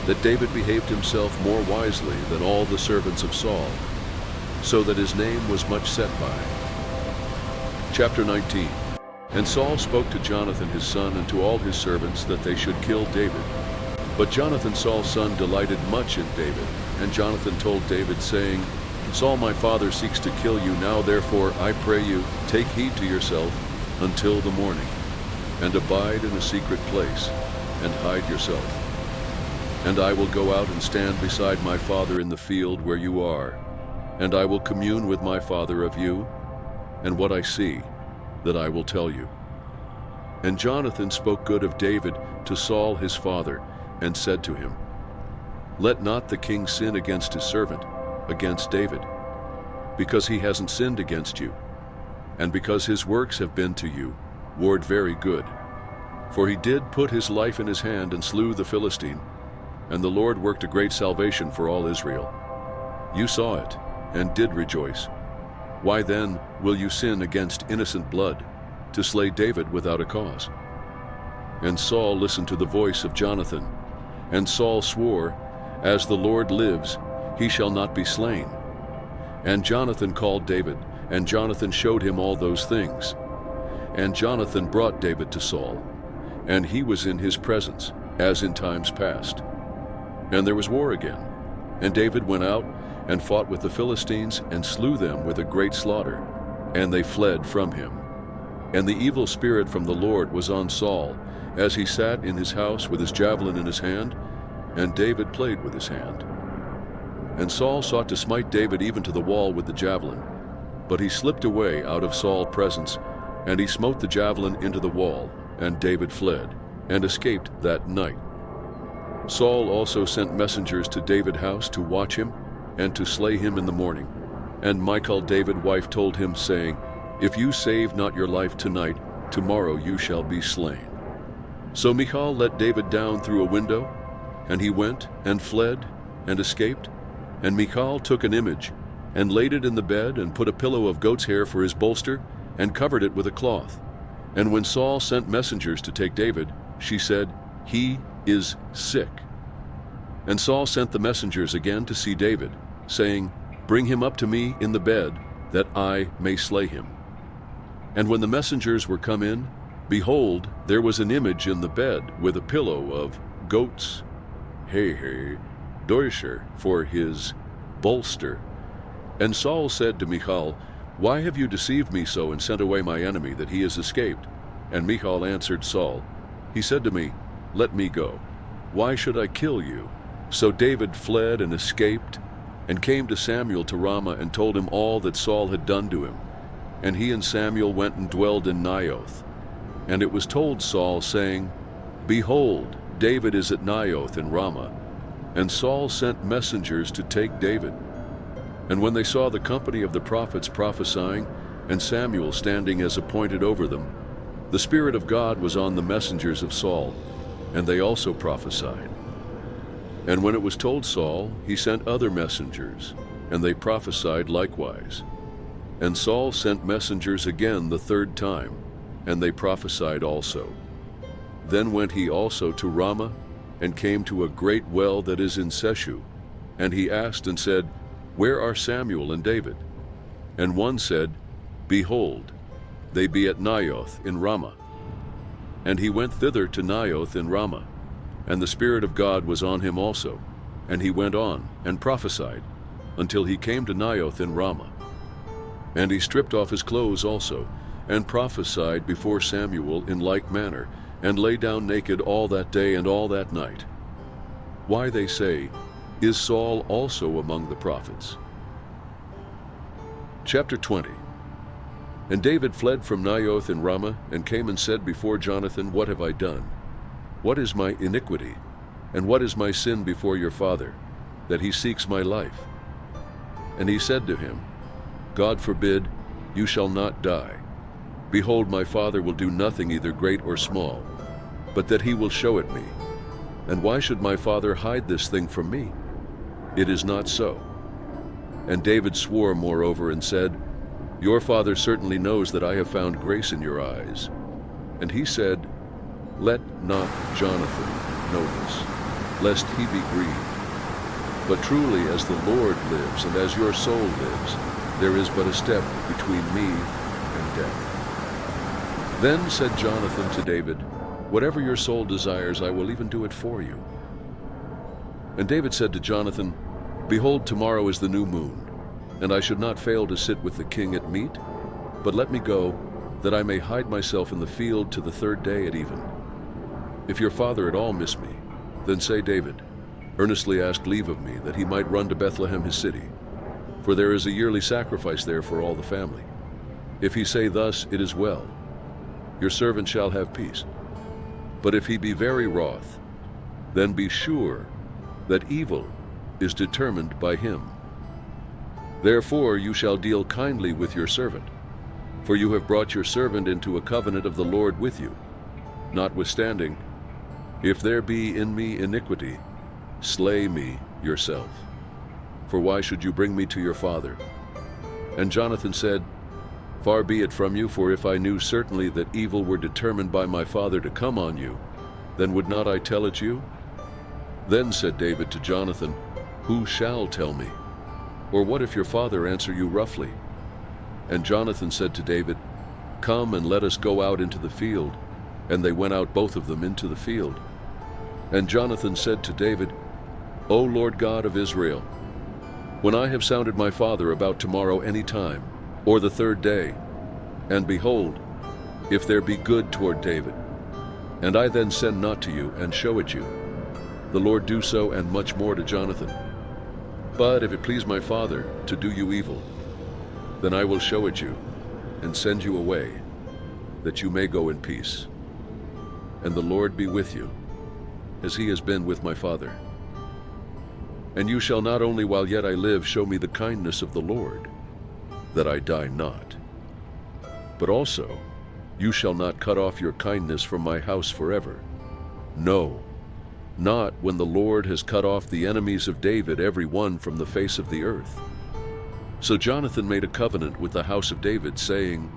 that David behaved himself more wisely than all the servants of Saul, so that his name was much set by. Chapter 19. And Saul spoke to Jonathan his son and to all his servants that they should kill David. But Jonathan Saul's son delighted much in David. And Jonathan told David, saying, Saul my father seeks to kill you. Now therefore I pray you, take heed to yourself until the morning, and abide in a secret place, and hide yourself. And I will go out and stand beside my father in the field where you are, and I will commune with my father of you, and what I see, that I will tell you. And Jonathan spoke good of David to Saul his father, and said to him, Let not the king sin against his servant, against David, because he hasn't sinned against you, and because his works have been to you ward very good. For he did put his life in his hand and slew the Philistine, and the Lord worked a great salvation for all Israel. You saw it, and did rejoice. Why then will you sin against innocent blood, to slay David without a cause? And Saul listened to the voice of Jonathan, and Saul swore, As the Lord lives, he shall not be slain. And Jonathan called David, and Jonathan showed him all those things. And Jonathan brought David to Saul, and he was in his presence, as in times past. And there was war again. And David went out and fought with the Philistines, and slew them with a great slaughter, and they fled from him. And the evil spirit from the Lord was on Saul, as he sat in his house with his javelin in his hand, and David played with his hand. And Saul sought to smite David even to the wall with the javelin, but he slipped away out of Saul's presence, and he smote the javelin into the wall, and David fled, and escaped that night. Saul also sent messengers to David's house to watch him, and to slay him in the morning. And Michal David's wife told him, saying, If you save not your life tonight, tomorrow you shall be slain. So Michal let David down through a window, and he went and fled and escaped. And Michal took an image, and laid it in the bed, and put a pillow of goat's hair for his bolster, and covered it with a cloth. And when Saul sent messengers to take David, she said, He is sick. And Saul sent the messengers again to see David, saying, Bring him up to me in the bed, that I may slay him. And when the messengers were come in, behold, there was an image in the bed, with a pillow of goat's hair, doisher, for his bolster. And Saul said to Michal, Why have you deceived me so, and sent away my enemy, that he has escaped? And Michal answered Saul, He said to me, Let me go. Why should I kill you? So David fled and escaped, and came to Samuel to Ramah, and told him all that Saul had done to him. And he and Samuel went and dwelled in Naioth. And it was told Saul, saying, Behold, David is at Naioth in Ramah. And Saul sent messengers to take David. And when they saw the company of the prophets prophesying, and Samuel standing as appointed over them, the Spirit of God was on the messengers of Saul, and they also prophesied. And when it was told Saul, he sent other messengers, and they prophesied likewise. And Saul sent messengers again the third time, and they prophesied also. Then went he also to Ramah, and came to a great well that is in Seshu. And he asked and said, Where are Samuel and David? And one said, Behold, they be at Naioth in Ramah. And he went thither to Naioth in Ramah, and the Spirit of God was on him also. And he went on and prophesied, until he came to Naioth in Ramah. And he stripped off his clothes also, and prophesied before Samuel in like manner, and lay down naked all that day and all that night. Why, they say, is Saul also among the prophets? Chapter 20. And David fled from Naioth in Ramah, and came and said before Jonathan, What have I done? What is my iniquity? And what is my sin before your father, that he seeks my life? And he said to him, God forbid, you shall not die. Behold, my father will do nothing either great or small, but that he will show it me. And why should my father hide this thing from me? It is not so. And David swore moreover and said, Your father certainly knows that I have found grace in your eyes. And he said, Let not Jonathan know this, lest he be grieved. But truly as the Lord lives, and as your soul lives, there is but a step between me and death. Then said Jonathan to David, Whatever your soul desires, I will even do it for you. And David said to Jonathan, Behold, tomorrow is the new moon, and I should not fail to sit with the king at meat, but let me go, that I may hide myself in the field to the third day at even. If your father at all miss me, then say David earnestly asked leave of me, that he might run to Bethlehem his city, for there is a yearly sacrifice there for all the family. If he say thus, it is well, your servant shall have peace. But if he be very wroth, then be sure that evil is determined by him. Therefore you shall deal kindly with your servant, for you have brought your servant into a covenant of the Lord with you. Notwithstanding, if there be in me iniquity, slay me yourself. For why should you bring me to your father? And Jonathan said, Far be it from you, for if I knew certainly that evil were determined by my father to come on you, then would not I tell it you? Then said David to Jonathan, Who shall tell me? Or what if your father answer you roughly? And Jonathan said to David, Come and let us go out into the field. And they went out both of them into the field. And Jonathan said to David, O Lord God of Israel, when I have sounded my father about tomorrow any time, or the third day, and behold, if there be good toward David, and I then send not to you and show it you, the Lord do so and much more to Jonathan. But if it please my father to do you evil, then I will show it you and send you away, that you may go in peace. And the Lord be with you, as he has been with my father. And you shall not only while yet I live show me the kindness of the Lord, that I die not, but also you shall not cut off your kindness from my house forever. No, not when the Lord has cut off the enemies of David every one from the face of the earth. So Jonathan made a covenant with the house of David, saying,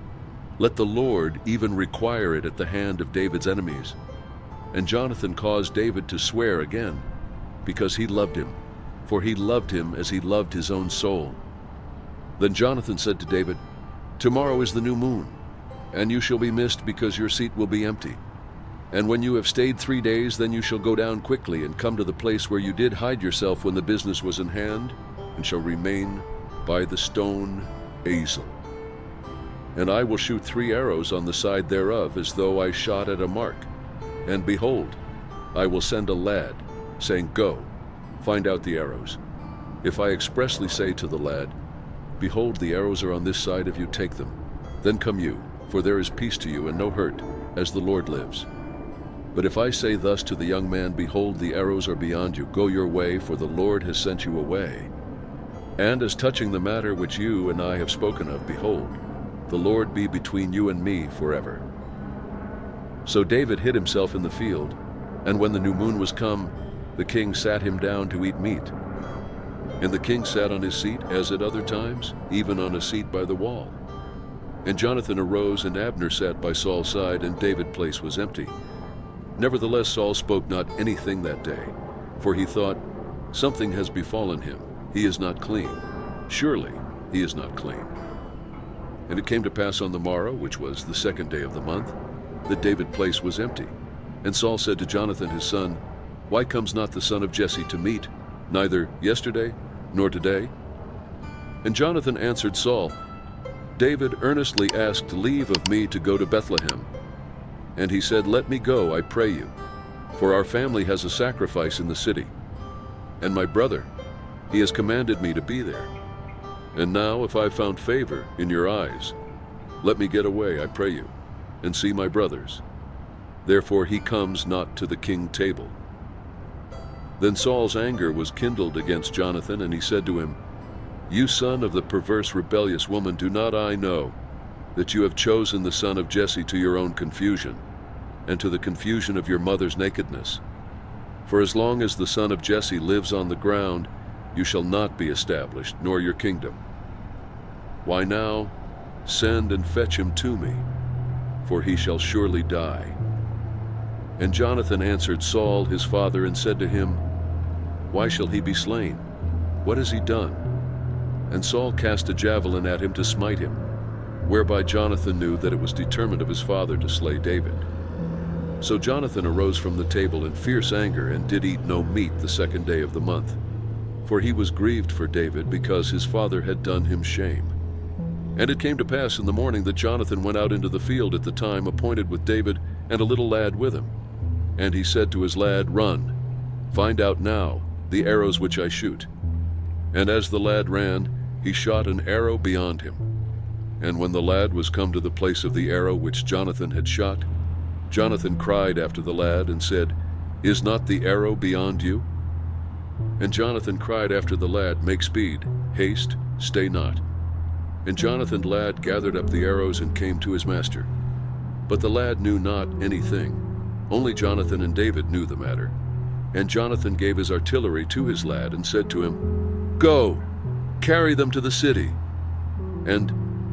Let the Lord even require it at the hand of David's enemies. And Jonathan caused David to swear again, because he loved him, for he loved him as he loved his own soul. Then Jonathan said to David, Tomorrow is the new moon, and you shall be missed because your seat will be empty. And when you have stayed 3 days, then you shall go down quickly and come to the place where you did hide yourself when the business was in hand, and shall remain by the stone Azel. And I will shoot 3 arrows on the side thereof, as though I shot at a mark. And behold, I will send a lad, saying, Go, find out the arrows. If I expressly say to the lad, Behold, the arrows are on this side, if you take them, then come you, for there is peace to you and no hurt, as the Lord lives. But if I say thus to the young man, Behold, the arrows are beyond you, go your way, for the Lord has sent you away. And as touching the matter which you and I have spoken of, behold, the Lord be between you and me forever. So David hid himself in the field, and when the new moon was come, the king sat him down to eat meat. And the king sat on his seat, as at other times, even on a seat by the wall. And Jonathan arose, and Abner sat by Saul's side, and David's place was empty. Nevertheless Saul spoke not anything that day, for he thought, Something has befallen him, he is not clean. Surely he is not clean. And it came to pass on the morrow, which was the 2nd day of the month, that David's place was empty. And Saul said to Jonathan his son, Why comes not the son of Jesse to meat, neither yesterday nor today? And Jonathan answered Saul, David earnestly asked leave of me to go to Bethlehem. And he said, Let me go, I pray you, for our family has a sacrifice in the city. And my brother, he has commanded me to be there. And now, if I have found favor in your eyes, let me get away, I pray you, and see my brothers. Therefore he comes not to the king's table. Then Saul's anger was kindled against Jonathan, and he said to him, "You son of the perverse, rebellious woman, do not I know that you have chosen the son of Jesse to your own confusion, and to the confusion of your mother's nakedness? For as long as the son of Jesse lives on the ground, you shall not be established, nor your kingdom. Why now, send and fetch him to me, for he shall surely die." And Jonathan answered Saul his father and said to him, "Why shall he be slain? What has he done?" And Saul cast a javelin at him to smite him, whereby Jonathan knew that it was determined of his father to slay David. So Jonathan arose from the table in fierce anger, and did eat no meat the 2nd day of the month, for he was grieved for David, because his father had done him shame. And it came to pass in the morning that Jonathan went out into the field at the time appointed with David, and a little lad with him. And he said to his lad, "Run, find out now the arrows which I shoot." And as the lad ran, he shot an arrow beyond him. And when the lad was come to the place of the arrow which Jonathan had shot, Jonathan cried after the lad and said, "Is not the arrow beyond you?" And Jonathan cried after the lad, "Make speed, haste, stay not." And Jonathan's lad gathered up the arrows and came to his master. But the lad knew not anything. Only Jonathan and David knew the matter. And Jonathan gave his artillery to his lad and said to him, "Go, carry them to the city." And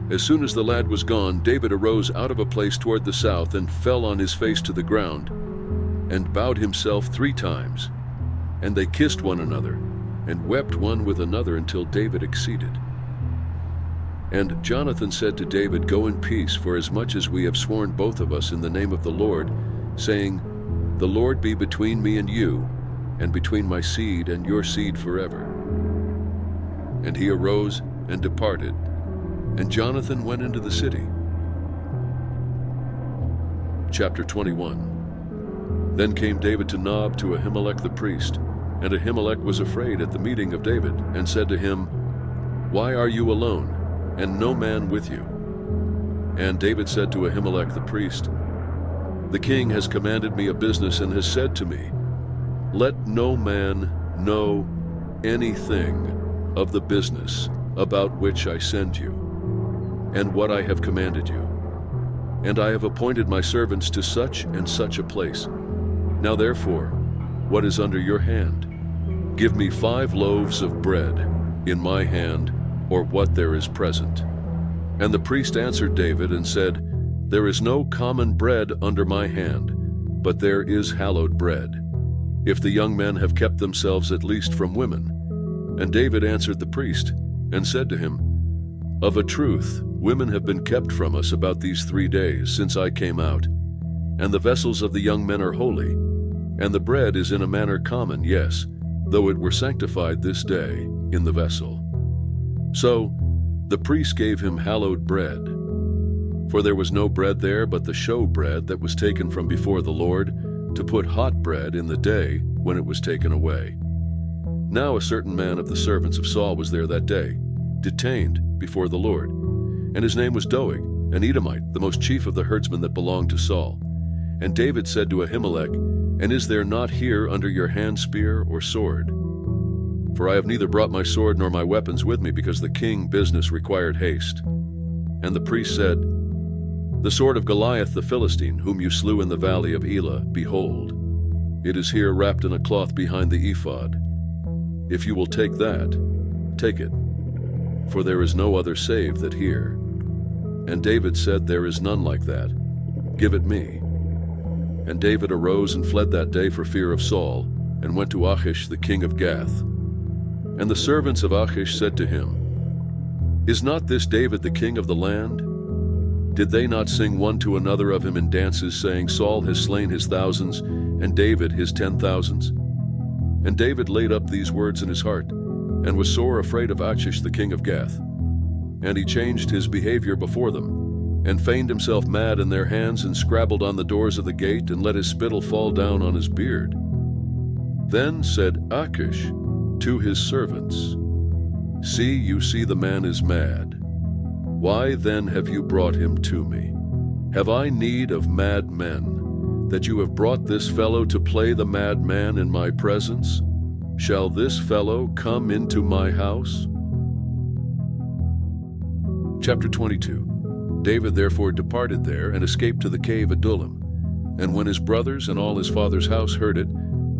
as soon as the lad was gone, David arose out of a place toward the south, and fell on his face to the ground, and bowed himself 3 times. And they kissed one another, and wept one with another until David exceeded. And Jonathan said to David, "Go in peace, for as much as we have sworn both of us in the name of the Lord, saying, 'The Lord be between me and you, and between my seed and your seed forever.'" And he arose and departed, and Jonathan went into the city. Chapter 21. Then came David to Nob to Ahimelech the priest, and Ahimelech was afraid at the meeting of David, and said to him, "Why are you alone, and no man with you?" And David said to Ahimelech the priest, "The king has commanded me a business, and has said to me, 'Let no man know anything of the business about which I send you, and what I have commanded you. And I have appointed my servants to such and such a place. Now therefore, what is under your hand? Give me 5 loaves of bread in my hand, or what there is present." And the priest answered David and said, "There is no common bread under my hand, but there is hallowed bread, if the young men have kept themselves at least from women." And David answered the priest, and said to him, "Of a truth, women have been kept from us about these 3 days since I came out, and the vessels of the young men are holy, and the bread is in a manner common, yes, though it were sanctified this day in the vessel." So the priest gave him hallowed bread, for there was no bread there but the show bread that was taken from before the Lord, to put hot bread in the day when it was taken away. Now a certain man of the servants of Saul was there that day, detained before the Lord, and his name was Doeg, an Edomite, the most chief of the herdsmen that belonged to Saul. And David said to Ahimelech, "And is there not here under your hand spear or sword? For I have neither brought my sword nor my weapons with me, because the king business required haste." And the priest said, "The sword of Goliath the Philistine, whom you slew in the valley of Elah, behold, it is here wrapped in a cloth behind the ephod. If you will take that, take it, for there is no other save that here." And David said, "There is none like that. Give it me." And David arose and fled that day for fear of Saul, and went to Achish the king of Gath. And the servants of Achish said to him, "Is not this David the king of the land? Did they not sing one to another of him in dances, saying, 'Saul has slain his thousands, and David his 10,000s?' And David laid up these words in his heart, and was sore afraid of Achish the king of Gath. And he changed his behavior before them, and feigned himself mad in their hands, and scrabbled on the doors of the gate, and let his spittle fall down on his beard. Then said Achish to his servants, 'See, you see the man is mad. Why then have you brought him to me? Have I need of mad men, that you have brought this fellow to play the mad man in my presence?' Shall this fellow come into my house? Chapter 22. David therefore departed there and escaped to the cave Adullam. And when his brothers and all his father's house heard it,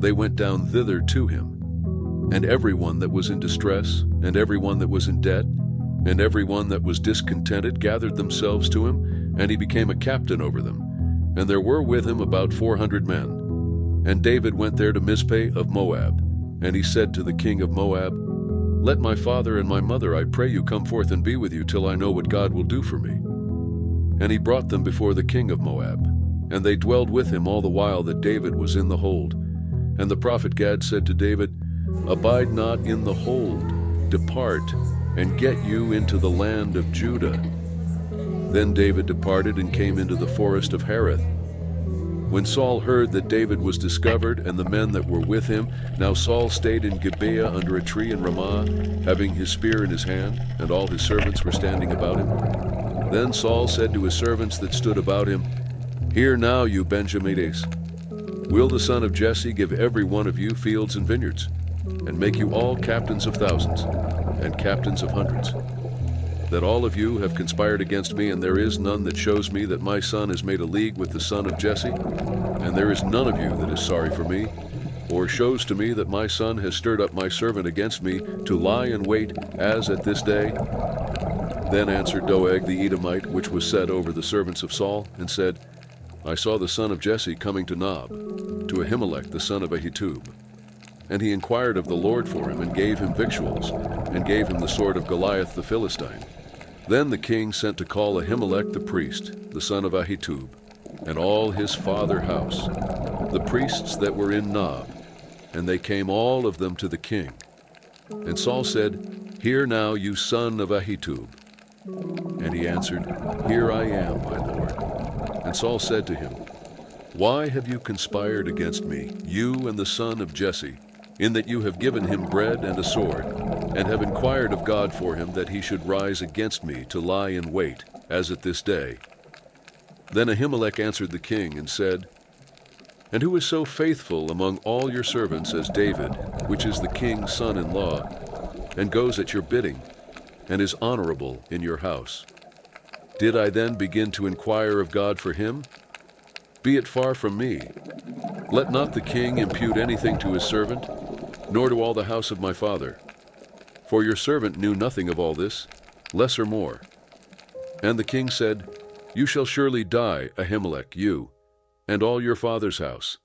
they went down thither to him. And every one that was in distress, and every one that was in debt, and every one that was discontented gathered themselves to him, and he became a captain over them. And there were with him about 400 men. And David went there to Mizpeh of Moab. And he said to the king of Moab, Let my father and my mother, I pray you, come forth and be with you till I know what God will do for me. And he brought them before the king of Moab. And they dwelled with him all the while that David was in the hold. And the prophet Gad said to David, Abide not in the hold, depart, and get you into the land of Judah. Then David departed and came into the forest of Hareth. When Saul heard that David was discovered and the men that were with him, now Saul stayed in Gibeah under a tree in Ramah, having his spear in his hand, and all his servants were standing about him. Then Saul said to his servants that stood about him, Hear now, you Benjamites. Will the son of Jesse give every one of you fields and vineyards, and make you all captains of thousands, and captains of hundreds? That all of you have conspired against me, and there is none that shows me that my son has made a league with the son of Jesse, and there is none of you that is sorry for me, or shows to me that my son has stirred up my servant against me to lie in wait as at this day. Then answered Doeg the Edomite, which was set over the servants of Saul, and said, I saw the son of Jesse coming to Nob, to Ahimelech the son of Ahitub. And he inquired of the Lord for him, and gave him victuals, and gave him the sword of Goliath the Philistine. Then the king sent to call Ahimelech the priest, the son of Ahitub, and all his father house, the priests that were in Nob, and they came all of them to the king. And Saul said, Hear now, you son of Ahitub. And he answered, Here I am, my lord. And Saul said to him, Why have you conspired against me, you and the son of Jesse, in that you have given him bread and a sword, and have inquired of God for him that he should rise against me to lie in wait, as at this day? Then Ahimelech answered the king and said, And who is so faithful among all your servants as David, which is the king's son-in-law, and goes at your bidding, and is honorable in your house? Did I then begin to inquire of God for him? Be it far from me. Let not the king impute anything to his servant, nor to all the house of my father. For your servant knew nothing of all this, less or more. And the king said, You shall surely die, Ahimelech, you, and all your father's house.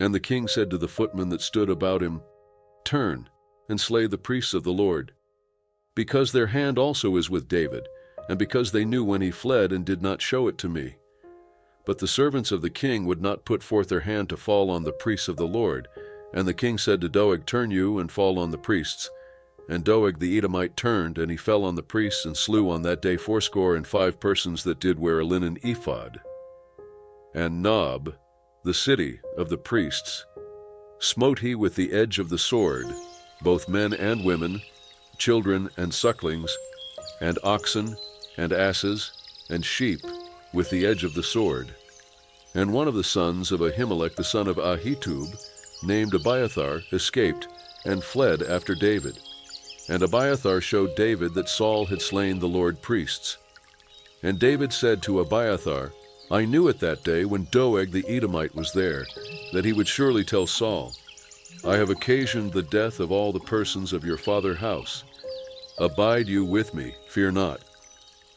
And the king said to the footmen that stood about him, Turn, and slay the priests of the Lord, because their hand also is with David, and because they knew when he fled and did not show it to me. But the servants of the king would not put forth their hand to fall on the priests of the Lord. And the king said to Doeg, Turn you, and fall on the priests. And Doeg the Edomite turned, and he fell on the priests, and slew on that day 85 persons that did wear a linen ephod. And Nob, the city of the priests, smote he with the edge of the sword, both men and women, children and sucklings, and oxen, and asses, and sheep, with the edge of the sword. And one of the sons of Ahimelech the son of Ahitub, named Abiathar, escaped, and fled after David. And Abiathar showed David that Saul had slain the Lord priests. And David said to Abiathar, I knew it that day when Doeg the Edomite was there, that he would surely tell Saul, I have occasioned the death of all the persons of your father's house. Abide you with me, fear not.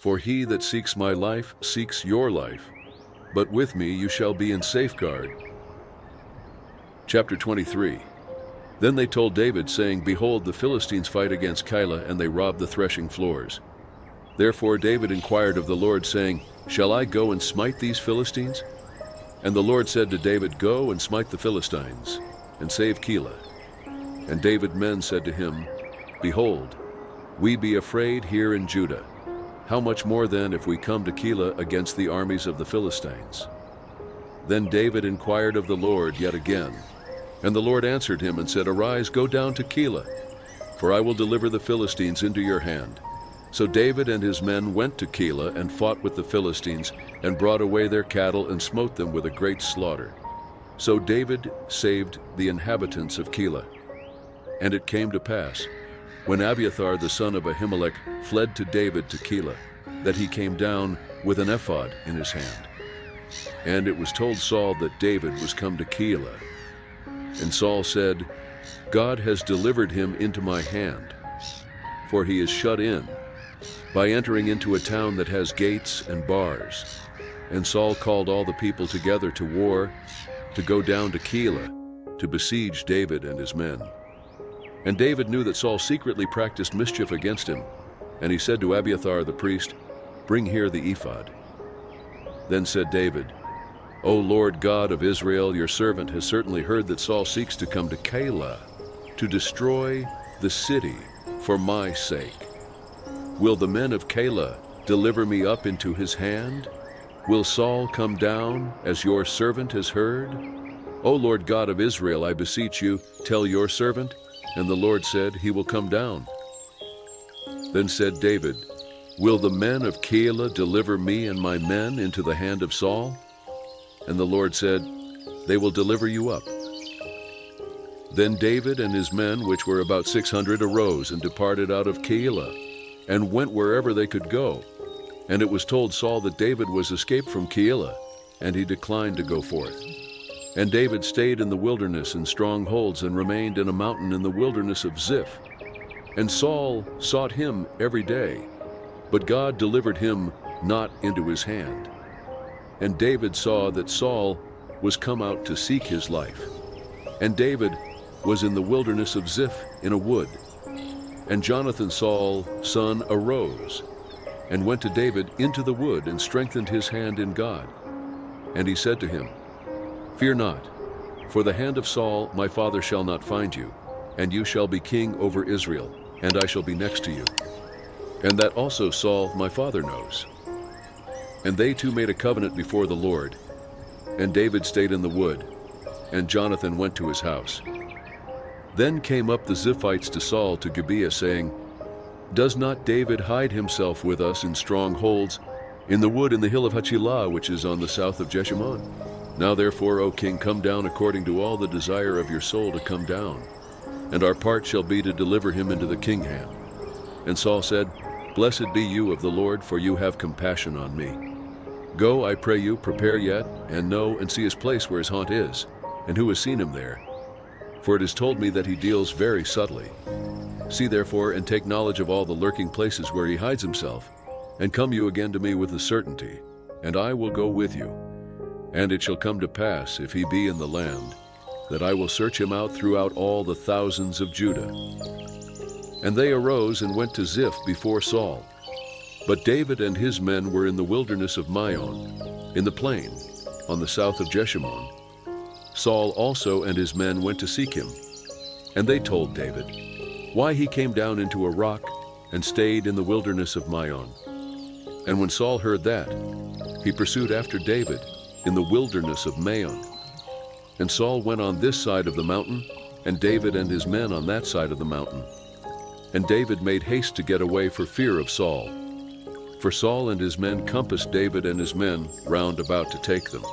For he that seeks my life seeks your life, but with me you shall be in safeguard. Chapter 23. Then they told David, saying, Behold, the Philistines fight against Keilah, and they rob the threshing floors. Therefore David inquired of the Lord, saying, Shall I go and smite these Philistines? And the Lord said to David, Go and smite the Philistines, and save Keilah. And David's men said to him, Behold, we be afraid here in Judah. How much more then if we come to Keilah against the armies of the Philistines? Then David inquired of the Lord yet again. And the Lord answered him and said, Arise, go down to Keilah, for I will deliver the Philistines into your hand. So David and his men went to Keilah and fought with the Philistines, and brought away their cattle and smote them with a great slaughter. So David saved the inhabitants of Keilah. And it came to pass, when Abiathar the son of Ahimelech fled to David to Keilah, that he came down with an ephod in his hand. And it was told Saul that David was come to Keilah. And Saul said, God has delivered him into my hand, for he is shut in, by entering into a town that has gates and bars. And Saul called all the people together to war, to go down to Keilah, to besiege David and his men. And David knew that Saul secretly practiced mischief against him, and he said to Abiathar the priest, Bring here the ephod. Then said David, O Lord God of Israel, your servant has certainly heard that Saul seeks to come to Keilah, to destroy the city for my sake. Will the men of Keilah deliver me up into his hand? Will Saul come down, as your servant has heard? O Lord God of Israel, I beseech you, tell your servant. And the Lord said, He will come down. Then said David, Will the men of Keilah deliver me and my men into the hand of Saul? And the Lord said, They will deliver you up. Then David and his men, which were about 600, arose and departed out of Keilah, and went wherever they could go. And it was told Saul that David was escaped from Keilah, and he declined to go forth. And David stayed in the wilderness in strongholds, and remained in a mountain in the wilderness of Ziph. And Saul sought him every day, but God delivered him not into his hand. And David saw that Saul was come out to seek his life. And David was in the wilderness of Ziph in a wood. And Jonathan Saul's son arose, and went to David into the wood, and strengthened his hand in God. And he said to him, Fear not, for the hand of Saul my father shall not find you, and you shall be king over Israel, and I shall be next to you. And that also Saul my father knows. And they two made a covenant before the Lord. And David stayed in the wood, and Jonathan went to his house. Then came up the Ziphites to Saul to Gibeah, saying, Does not David hide himself with us in strongholds, in the wood in the hill of Hachilah, which is on the south of Jeshimon? Now therefore, O king, come down according to all the desire of your soul to come down, and our part shall be to deliver him into the king's hand. And Saul said, Blessed be you of the Lord, for you have compassion on me. Go, I pray you, prepare yet, and know and see his place where his haunt is, and who has seen him there. For it is told me that he deals very subtly. See therefore, and take knowledge of all the lurking places where he hides himself, and come you again to me with a certainty, and I will go with you. And it shall come to pass, if he be in the land, that I will search him out throughout all the thousands of Judah. And they arose and went to Ziph before Saul. But David and his men were in the wilderness of Maon, in the plain, on the south of Jeshimon. Saul also and his men went to seek him. And they told David why he came down into a rock and stayed in the wilderness of Maon. And when Saul heard that, he pursued after David in the wilderness of Maon. And Saul went on this side of the mountain, and David and his men on that side of the mountain. And David made haste to get away for fear of Saul. For Saul and his men compassed David and his men round about to take them.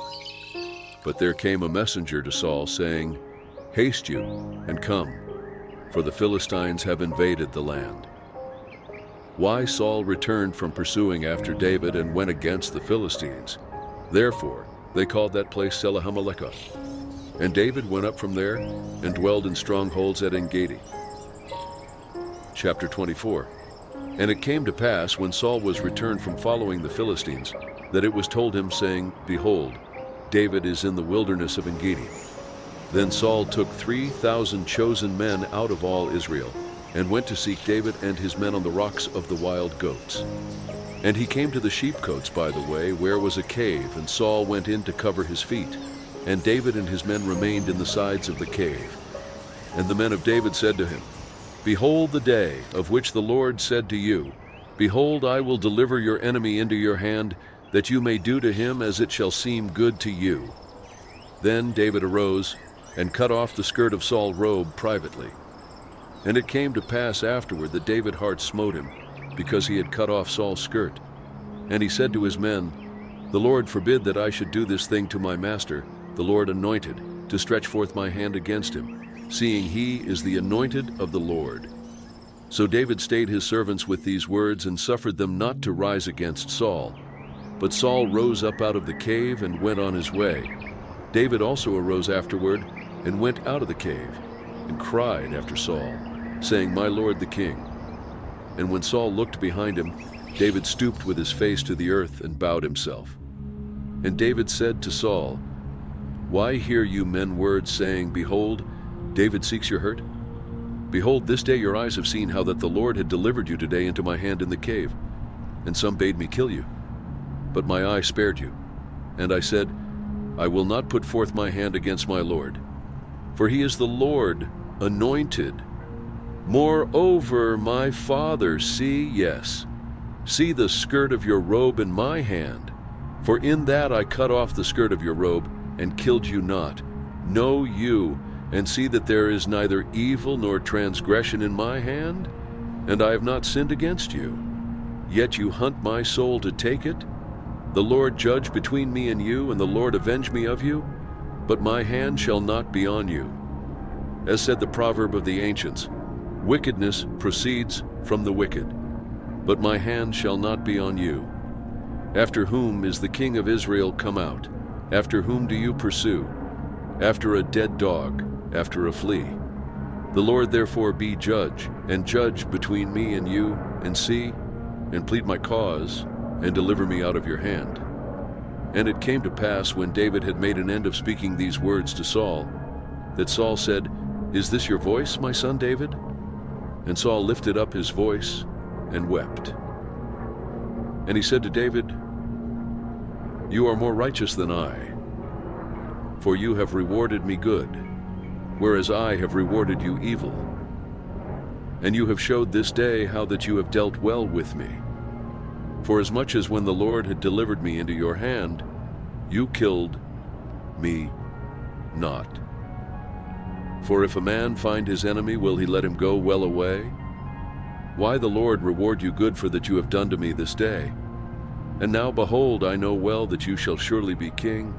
But there came a messenger to Saul, saying, Haste you, and come, for the Philistines have invaded the land. Why Saul returned from pursuing after David and went against the Philistines. Therefore they called that place Selahammalekoth. And David went up from there and dwelled in strongholds at En-Gedi. Chapter 24. And it came to pass, when Saul was returned from following the Philistines, that it was told him, saying, Behold, David is in the wilderness of En-Gedi. Then Saul took 3,000 chosen men out of all Israel, and went to seek David and his men on the rocks of the wild goats. And he came to the sheepcotes by the way, where was a cave, and Saul went in to cover his feet. And David and his men remained in the sides of the cave. And the men of David said to him, Behold the day of which the Lord said to you, Behold, I will deliver your enemy into your hand, that you may do to him as it shall seem good to you. Then David arose, and cut off the skirt of Saul's robe privately. And it came to pass afterward that David's heart smote him, because he had cut off Saul's skirt. And he said to his men, The Lord forbid that I should do this thing to my master, the Lord anointed, to stretch forth my hand against him. seeing he is the anointed of the Lord." So David stayed his servants with these words and suffered them not to rise against Saul. But Saul rose up out of the cave and went on his way. David also arose afterward and went out of the cave and cried after Saul, saying, "My lord the king." And when Saul looked behind him, David stooped with his face to the earth and bowed himself. And David said to Saul, "Why hear you men words saying, 'Behold, David seeks your hurt'? Behold, this day your eyes have seen how that the Lord had delivered you today into my hand in the cave. And some bade me kill you. But my eye spared you. And I said, I will not put forth my hand against my Lord. For he is the Lord anointed. Moreover, my father, see the skirt of your robe in my hand. For in that I cut off the skirt of your robe, and killed you not. Know you, and see that there is neither evil nor transgression in my hand, and I have not sinned against you. Yet you hunt my soul to take it. The Lord judge between me and you, and the Lord avenge me of you. But my hand shall not be on you. As said the proverb of the ancients, wickedness proceeds from the wicked. But my hand shall not be on you. After whom is the king of Israel come out? After whom do you pursue? After a dead dog, after a flea. The Lord therefore be judge, and judge between me and you, and see, and plead my cause, and deliver me out of your hand. And it came to pass, when David had made an end of speaking these words to Saul, that Saul said, Is this your voice, my son David? And Saul lifted up his voice and wept. And he said to David, You are more righteous than I, for you have rewarded me good, whereas I have rewarded you evil. And you have showed this day how that you have dealt well with me. For as much as when the Lord had delivered me into your hand, you killed me not. For if a man find his enemy, will he let him go well away? Why the Lord reward you good for that you have done to me this day? And now behold, I know well that you shall surely be king,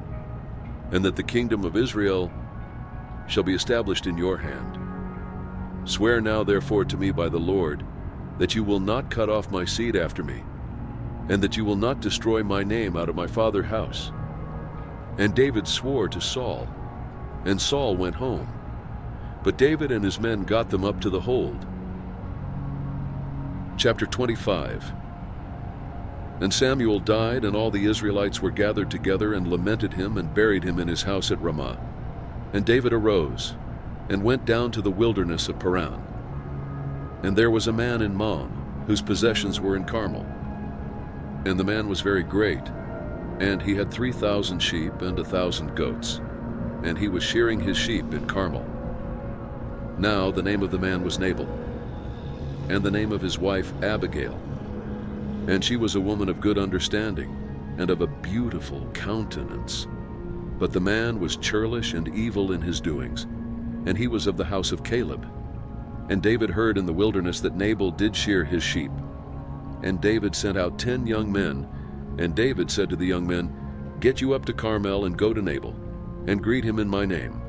and that the kingdom of Israel shall be established in your hand. Swear now therefore to me by the Lord, that you will not cut off my seed after me, and that you will not destroy my name out of my father's house. And David swore to Saul, and Saul went home. But David and his men got them up to the hold. Chapter 25. And Samuel died, and all the Israelites were gathered together and lamented him and buried him in his house at Ramah. And David arose and went down to the wilderness of Paran. And there was a man in Maon, whose possessions were in Carmel. And the man was very great, and he had 3,000 sheep and 1,000 goats, and he was shearing his sheep in Carmel. Now the name of the man was Nabal, and the name of his wife Abigail. And she was a woman of good understanding, and of a beautiful countenance. But the man was churlish and evil in his doings, and he was of the house of Caleb. And David heard in the wilderness that Nabal did shear his sheep. And David sent out 10 young men, and David said to the young men, Get you up to Carmel and go to Nabal, and greet him in my name.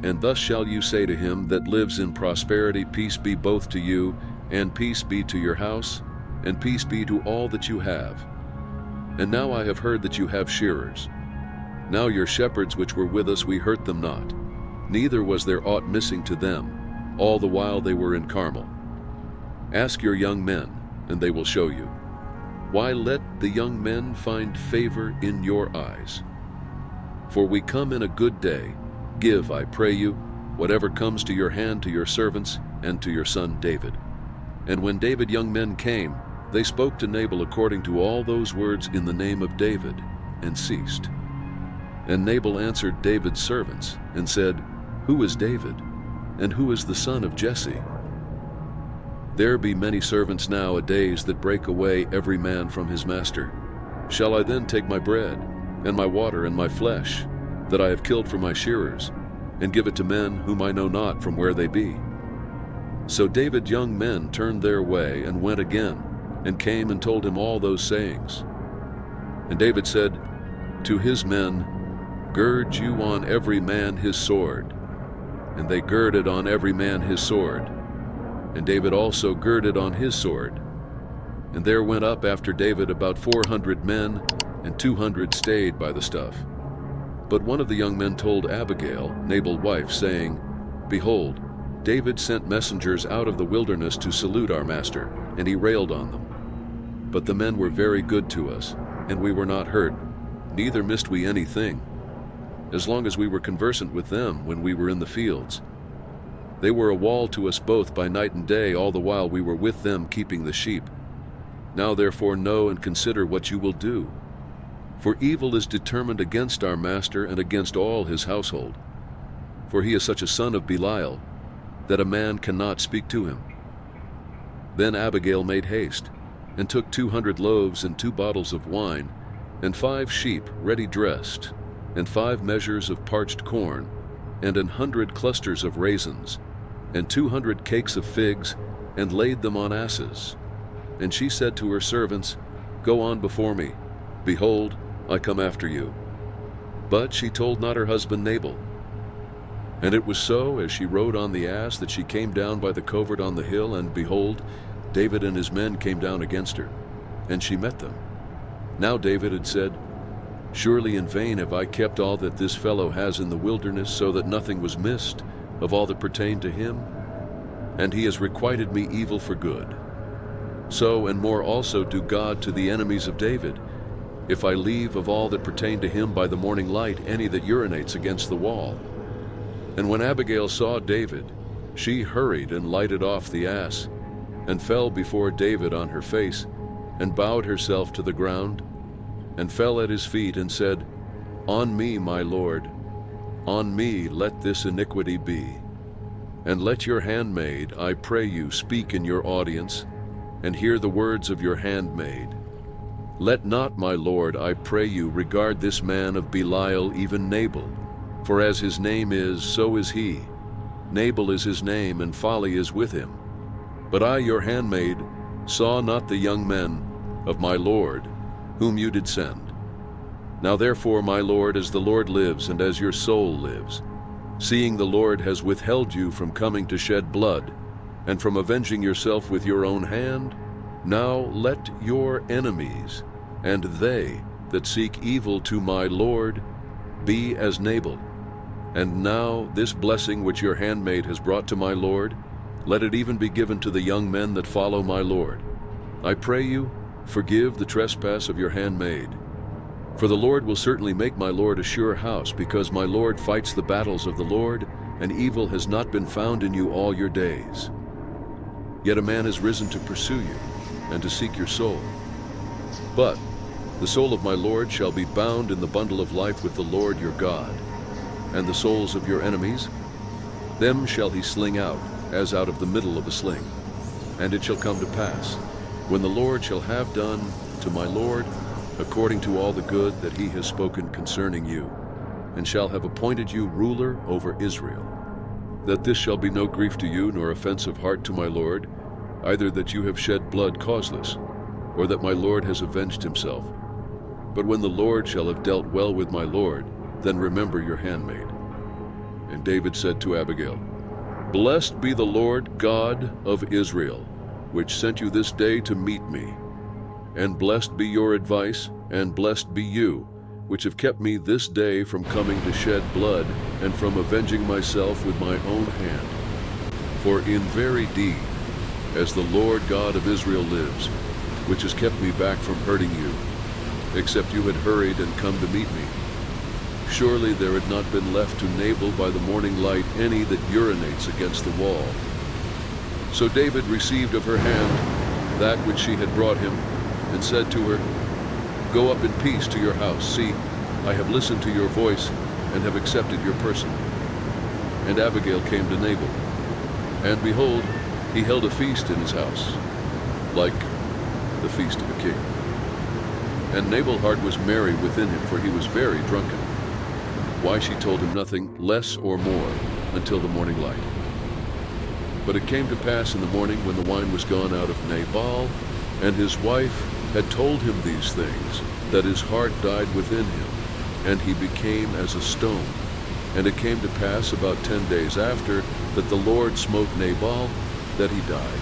And thus shall you say to him that lives in prosperity, Peace be both to you, and peace be to your house, and peace be to all that you have. And now I have heard that you have shearers. Now your shepherds which were with us, we hurt them not, neither was there aught missing to them, all the while they were in Carmel. Ask your young men, and they will show you. Why let the young men find favor in your eyes? For we come in a good day. Give, I pray you, whatever comes to your hand to your servants and to your son David. And when David young men came, they spoke to Nabal according to all those words in the name of David, and ceased. And Nabal answered David's servants, and said, Who is David? And who is the son of Jesse? There be many servants nowadays that break away every man from his master. Shall I then take my bread, and my water, and my flesh, that I have killed for my shearers, and give it to men whom I know not from where they be? So David's young men turned their way, and went again, and came and told him all those sayings. And David said to his men, Gird you on every man his sword. and they girded on every man his sword. And David also girded on his sword. And there went up after David about 400 men, and 200 stayed by the stuff. But one of the young men told Abigail, Nabal's wife, saying, Behold, David sent messengers out of the wilderness to salute our master, and he railed on them. But the men were very good to us, and we were not hurt, neither missed we anything, as long as we were conversant with them when we were in the fields. They were a wall to us both by night and day, all the while we were with them keeping the sheep. Now therefore know and consider what you will do. For evil is determined against our master and against all his household. For he is such a son of Belial, that a man cannot speak to him. Then Abigail made haste, and took 200 loaves and 2 bottles of wine, and 5 sheep ready dressed, and 5 measures of parched corn, and 100 clusters of raisins, and 200 cakes of figs, and laid them on asses. And she said to her servants, Go on before me. Behold, I come after you. But she told not her husband Nabal. And it was so, as she rode on the ass, that she came down by the covert on the hill, and behold, David and his men came down against her, and she met them. Now David had said, Surely in vain have I kept all that this fellow has in the wilderness, so that nothing was missed of all that pertained to him, and he has requited me evil for good. So and more also do God to the enemies of David, if I leave of all that pertain to him by the morning light any that urinates against the wall. And when Abigail saw David, she hurried and lighted off the ass, and fell before David on her face, and bowed herself to the ground, and fell at his feet, and said, On me, my lord, on me let this iniquity be. And let your handmaid, I pray you, speak in your audience, and hear the words of your handmaid. Let not, my lord, I pray you, regard this man of Belial, even Nabal, for as his name is, so is he. Nabal is his name, and folly is with him. But I, your handmaid, saw not the young men of my lord, whom you did send. Now therefore, my lord, as the Lord lives, and as your soul lives, seeing the Lord has withheld you from coming to shed blood, and from avenging yourself with your own hand, now let your enemies, and they that seek evil to my lord, be as Nabal. And now this blessing which your handmaid has brought to my lord, let it even be given to the young men that follow my lord. I pray you, forgive the trespass of your handmaid. For the Lord will certainly make my lord a sure house, because my lord fights the battles of the Lord, and evil has not been found in you all your days. Yet a man has risen to pursue you, and to seek your soul. But the soul of my lord shall be bound in the bundle of life with the Lord your God, and the souls of your enemies, them shall he sling out, as out of the middle of a sling. And it shall come to pass, when the Lord shall have done to my lord according to all the good that he has spoken concerning you, and shall have appointed you ruler over Israel, that this shall be no grief to you, nor offense of heart to my lord, either that you have shed blood causeless, or that my lord has avenged himself. But when the Lord shall have dealt well with my lord, then remember your handmaid. And David said to Abigail, Blessed be the Lord God of Israel, which sent you this day to meet me. And blessed be your advice, and blessed be you, which have kept me this day from coming to shed blood, and from avenging myself with my own hand. For in very deed, as the Lord God of Israel lives, which has kept me back from hurting you, except you had hurried and come to meet me, surely there had not been left to Nabal by the morning light any that urinates against the wall. So David received of her hand that which she had brought him, and said to her, Go up in peace to your house. See, I have listened to your voice, and have accepted your person. And Abigail came to Nabal, and behold, he held a feast in his house, like the feast of a king. And Nabal's heart was merry within him, for he was very drunken. Why she told him nothing less or more until the morning light. But it came to pass in the morning, when the wine was gone out of Nabal, and his wife had told him these things, that his heart died within him, and he became as a stone. And it came to pass about 10 days after that the Lord smote Nabal, that he died.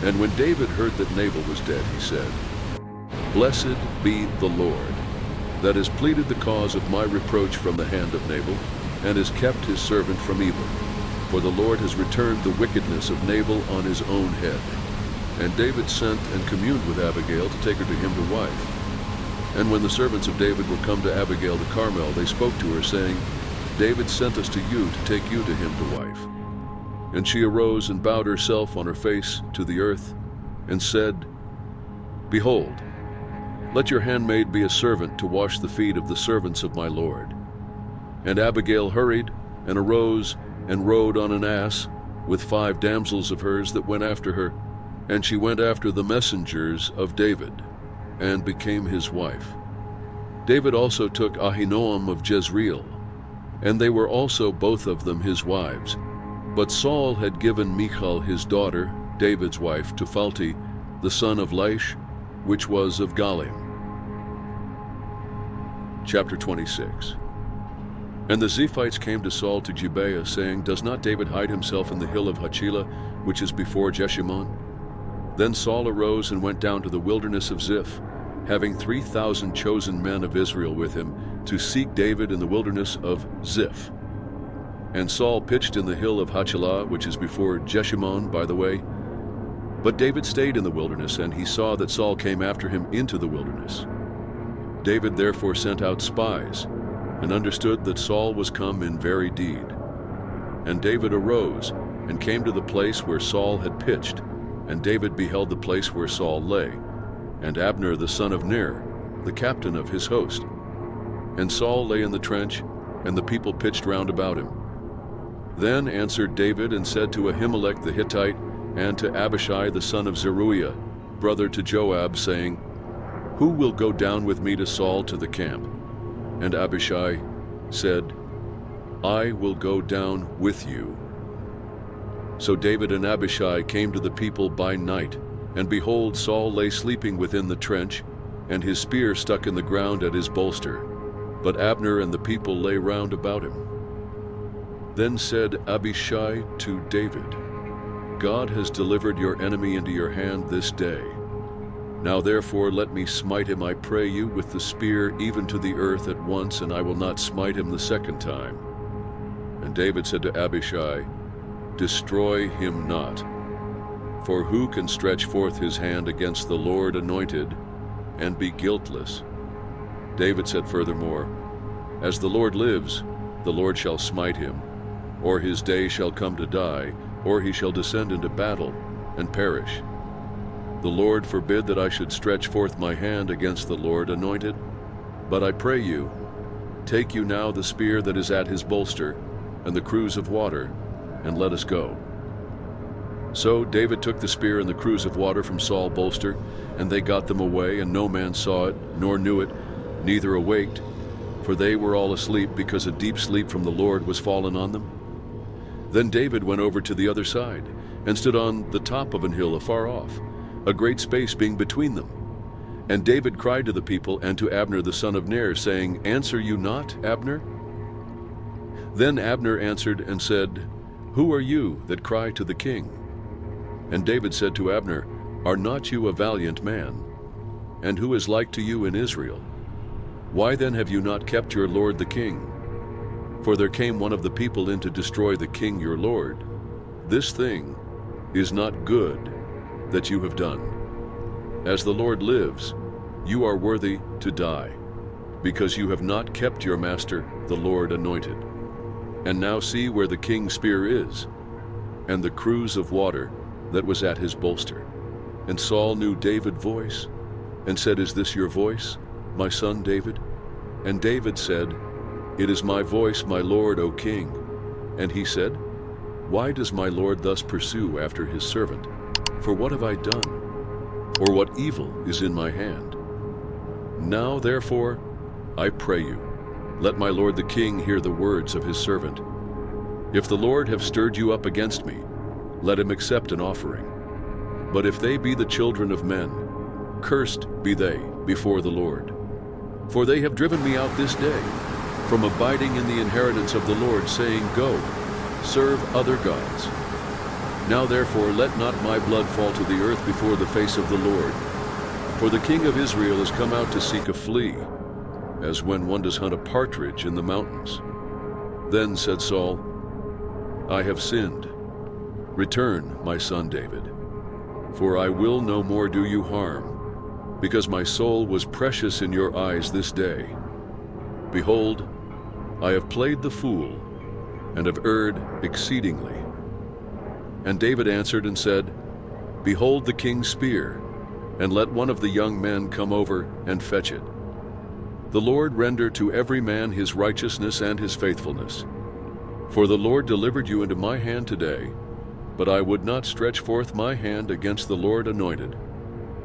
And when David heard that Nabal was dead, he said, Blessed be the Lord, that has pleaded the cause of my reproach from the hand of Nabal, and has kept his servant from evil. For the Lord has returned the wickedness of Nabal on his own head. And David sent and communed with Abigail to take her to him to wife. And when the servants of David were come to Abigail to Carmel, they spoke to her, saying, David sent us to you to take you to him to wife. And she arose and bowed herself on her face to the earth, and said, Behold, let your handmaid be a servant to wash the feet of the servants of my Lord. And Abigail hurried, and arose, and rode on an ass, with 5 damsels of hers that went after her. And she went after the messengers of David, and became his wife. David also took Ahinoam of Jezreel, and they were also both of them his wives. But Saul had given Michal his daughter, David's wife, to Phalti, the son of Laish, which was of Galim. Chapter 26. And the Ziphites came to Saul to Gibeah, saying, Does not David hide himself in the hill of Hachilah, which is before Jeshimon? Then Saul arose and went down to the wilderness of Ziph, having 3,000 chosen men of Israel with him, to seek David in the wilderness of Ziph. And Saul pitched in the hill of Hachilah, which is before Jeshimon by the way. But David stayed in the wilderness, and he saw that Saul came after him into the wilderness. David therefore sent out spies, and understood that Saul was come in very deed. And David arose, and came to the place where Saul had pitched, and David beheld the place where Saul lay, and Abner the son of Ner, the captain of his host. And Saul lay in the trench, and the people pitched round about him. Then answered David and said to Ahimelech the Hittite, and to Abishai the son of Zeruiah, brother to Joab, saying, Who will go down with me to Saul to the camp? And Abishai said, I will go down with you. So David and Abishai came to the people by night, and behold, Saul lay sleeping within the trench, and his spear stuck in the ground at his bolster. But Abner and the people lay round about him. Then said Abishai to David, God has delivered your enemy into your hand this day. Now therefore let me smite him, I pray you, with the spear even to the earth at once, and I will not smite him the second time. And David said to Abishai, Destroy him not. For who can stretch forth his hand against the Lord anointed, and be guiltless? David said furthermore, As the Lord lives, the Lord shall smite him, or his day shall come to die, or he shall descend into battle, and perish. The Lord forbid that I should stretch forth my hand against the Lord anointed. But I pray you, take you now the spear that is at his bolster, and the cruse of water, and let us go. So David took the spear and the cruse of water from Saul's bolster, and they got them away, and no man saw it, nor knew it, neither awaked, for they were all asleep, because a deep sleep from the Lord was fallen on them. Then David went over to the other side, and stood on the top of an hill afar off, a great space being between them. And David cried to the people and to Abner the son of Ner, saying, Answer you not, Abner? Then Abner answered and said, Who are you that cry to the king? And David said to Abner, Are not you a valiant man? And who is like to you in Israel? Why then have you not kept your lord the king? For there came one of the people in to destroy the king your lord. This thing is not good that you have done. As the Lord lives, you are worthy to die, because you have not kept your master, the Lord anointed. And now see where the king's spear is, and the cruse of water that was at his bolster. And Saul knew David's voice, and said, Is this your voice, my son David? And David said, It is my voice, my lord, O king. And he said, Why does my lord thus pursue after his servant? For what have I done? Or what evil is in my hand? Now therefore, I pray you, let my lord the king hear the words of his servant. If the Lord have stirred you up against me, let him accept an offering. But if they be the children of men, cursed be they before the Lord. For they have driven me out this day, from abiding in the inheritance of the Lord, saying, Go, serve other gods. Now therefore let not my blood fall to the earth before the face of the Lord. For the king of Israel is come out to seek a flea, as when one does hunt a partridge in the mountains. Then said Saul, I have sinned. Return, my son David, for I will no more do you harm, because my soul was precious in your eyes this day. Behold, I have played the fool, and have erred exceedingly. And David answered and said, Behold the king's spear, and let one of the young men come over and fetch it. The Lord render to every man his righteousness and his faithfulness. For the Lord delivered you into my hand today, but I would not stretch forth my hand against the Lord anointed.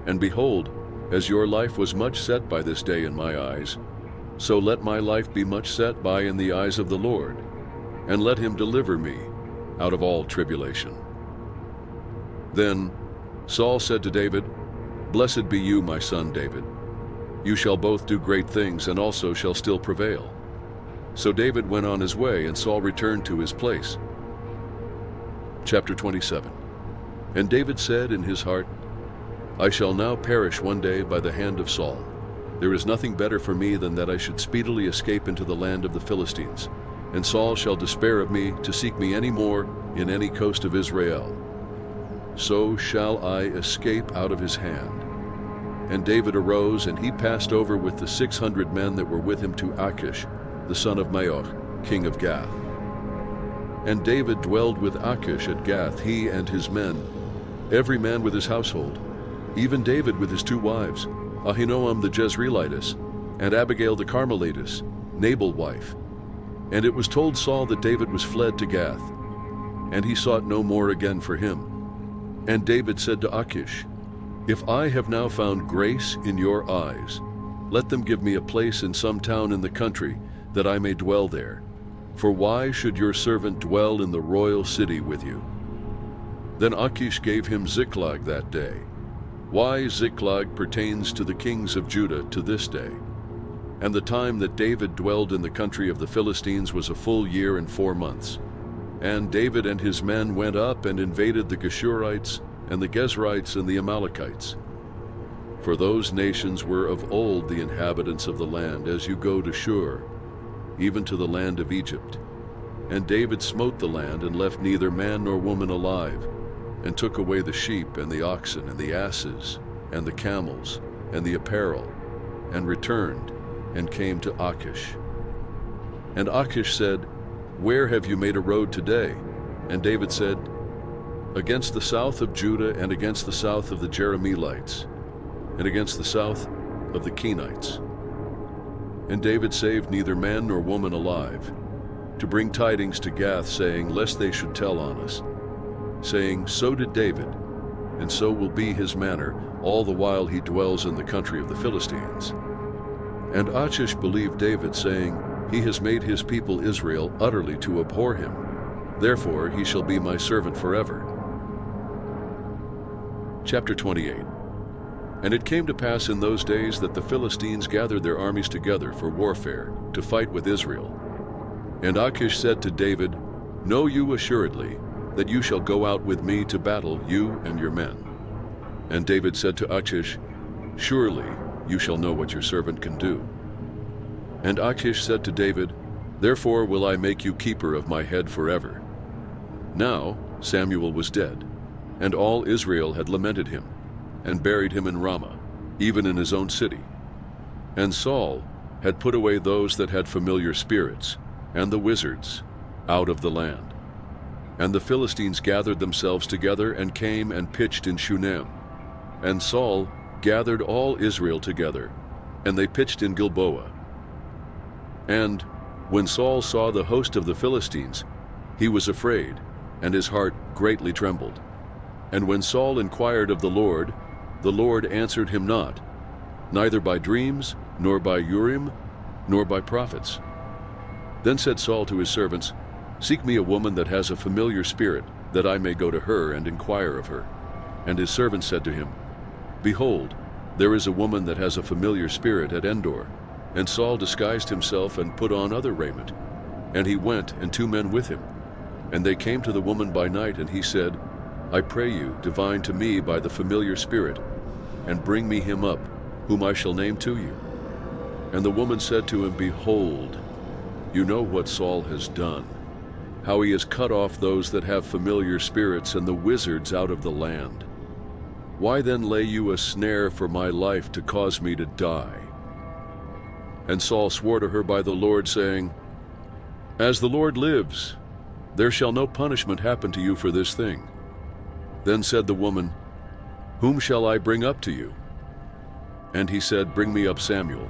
And behold, as your life was much set by this day in my eyes, so let my life be much set by in the eyes of the Lord, and let him deliver me out of all tribulation. Then Saul said to David, Blessed be you, my son David. You shall both do great things, and also shall still prevail. So David went on his way, and Saul returned to his place. Chapter 27. And David said in his heart, I shall now perish one day by the hand of Saul. There is nothing better for me than that I should speedily escape into the land of the Philistines, and Saul shall despair of me to seek me any more in any coast of Israel. So shall I escape out of his hand. And David arose, and he passed over with the 600 men that were with him to Achish, the son of Maoch, king of Gath. And David dwelled with Achish at Gath, he and his men, every man with his household, even David with his 2 wives, Ahinoam the Jezreelitess, and Abigail the Carmelitess, Nabal's wife. And it was told Saul that David was fled to Gath, and he sought no more again for him. And David said to Achish, If I have now found grace in your eyes, let them give me a place in some town in the country, that I may dwell there. For why should your servant dwell in the royal city with you? Then Achish gave him Ziklag that day. Why Ziklag pertains to the kings of Judah to this day. And the time that David dwelled in the country of the Philistines was a full year and 4 months. And David and his men went up and invaded the Geshurites and the Gezrites and the Amalekites. For those nations were of old the inhabitants of the land, as you go to Shur, even to the land of Egypt. And David smote the land, and left neither man nor woman alive, and took away the sheep and the oxen and the asses and the camels and the apparel, and returned and came to Achish. And Achish said, Where have you made a road today? And David said, Against the south of Judah, and against the south of the Jerahmeelites, and against the south of the Kenites. And David saved neither man nor woman alive, to bring tidings to Gath, saying, Lest they should tell on us, saying, So did David, and so will be his manner, all the while he dwells in the country of the Philistines. And Achish believed David, saying, He has made his people Israel utterly to abhor him. Therefore he shall be my servant forever. Chapter 28. And it came to pass in those days that the Philistines gathered their armies together for warfare, to fight with Israel. And Achish said to David, Know you assuredly that you shall go out with me to battle, you and your men. And David said to Achish, Surely you shall know what your servant can do. And Achish said to David, Therefore will I make you keeper of my head forever. Now Samuel was dead, and all Israel had lamented him, and buried him in Ramah, even in his own city. And Saul had put away those that had familiar spirits, and the wizards, out of the land. And the Philistines gathered themselves together, and came and pitched in Shunem. And Saul gathered all Israel together, and they pitched in Gilboa. And when Saul saw the host of the Philistines, he was afraid, and his heart greatly trembled. And when Saul inquired of the Lord answered him not, neither by dreams, nor by Urim, nor by prophets. Then said Saul to his servants, Seek me a woman that has a familiar spirit, that I may go to her and inquire of her. And his servants said to him, Behold, there is a woman that has a familiar spirit at Endor. And Saul disguised himself and put on other raiment. And he went, and 2 men with him. And they came to the woman by night, and he said, I pray you, divine to me by the familiar spirit, and bring me him up, whom I shall name to you. And the woman said to him, Behold, you know what Saul has done, how he has cut off those that have familiar spirits and the wizards out of the land. Why then lay you a snare for my life to cause me to die? And Saul swore to her by the Lord, saying, As the Lord lives, there shall no punishment happen to you for this thing. Then said the woman, Whom shall I bring up to you? And he said, Bring me up Samuel.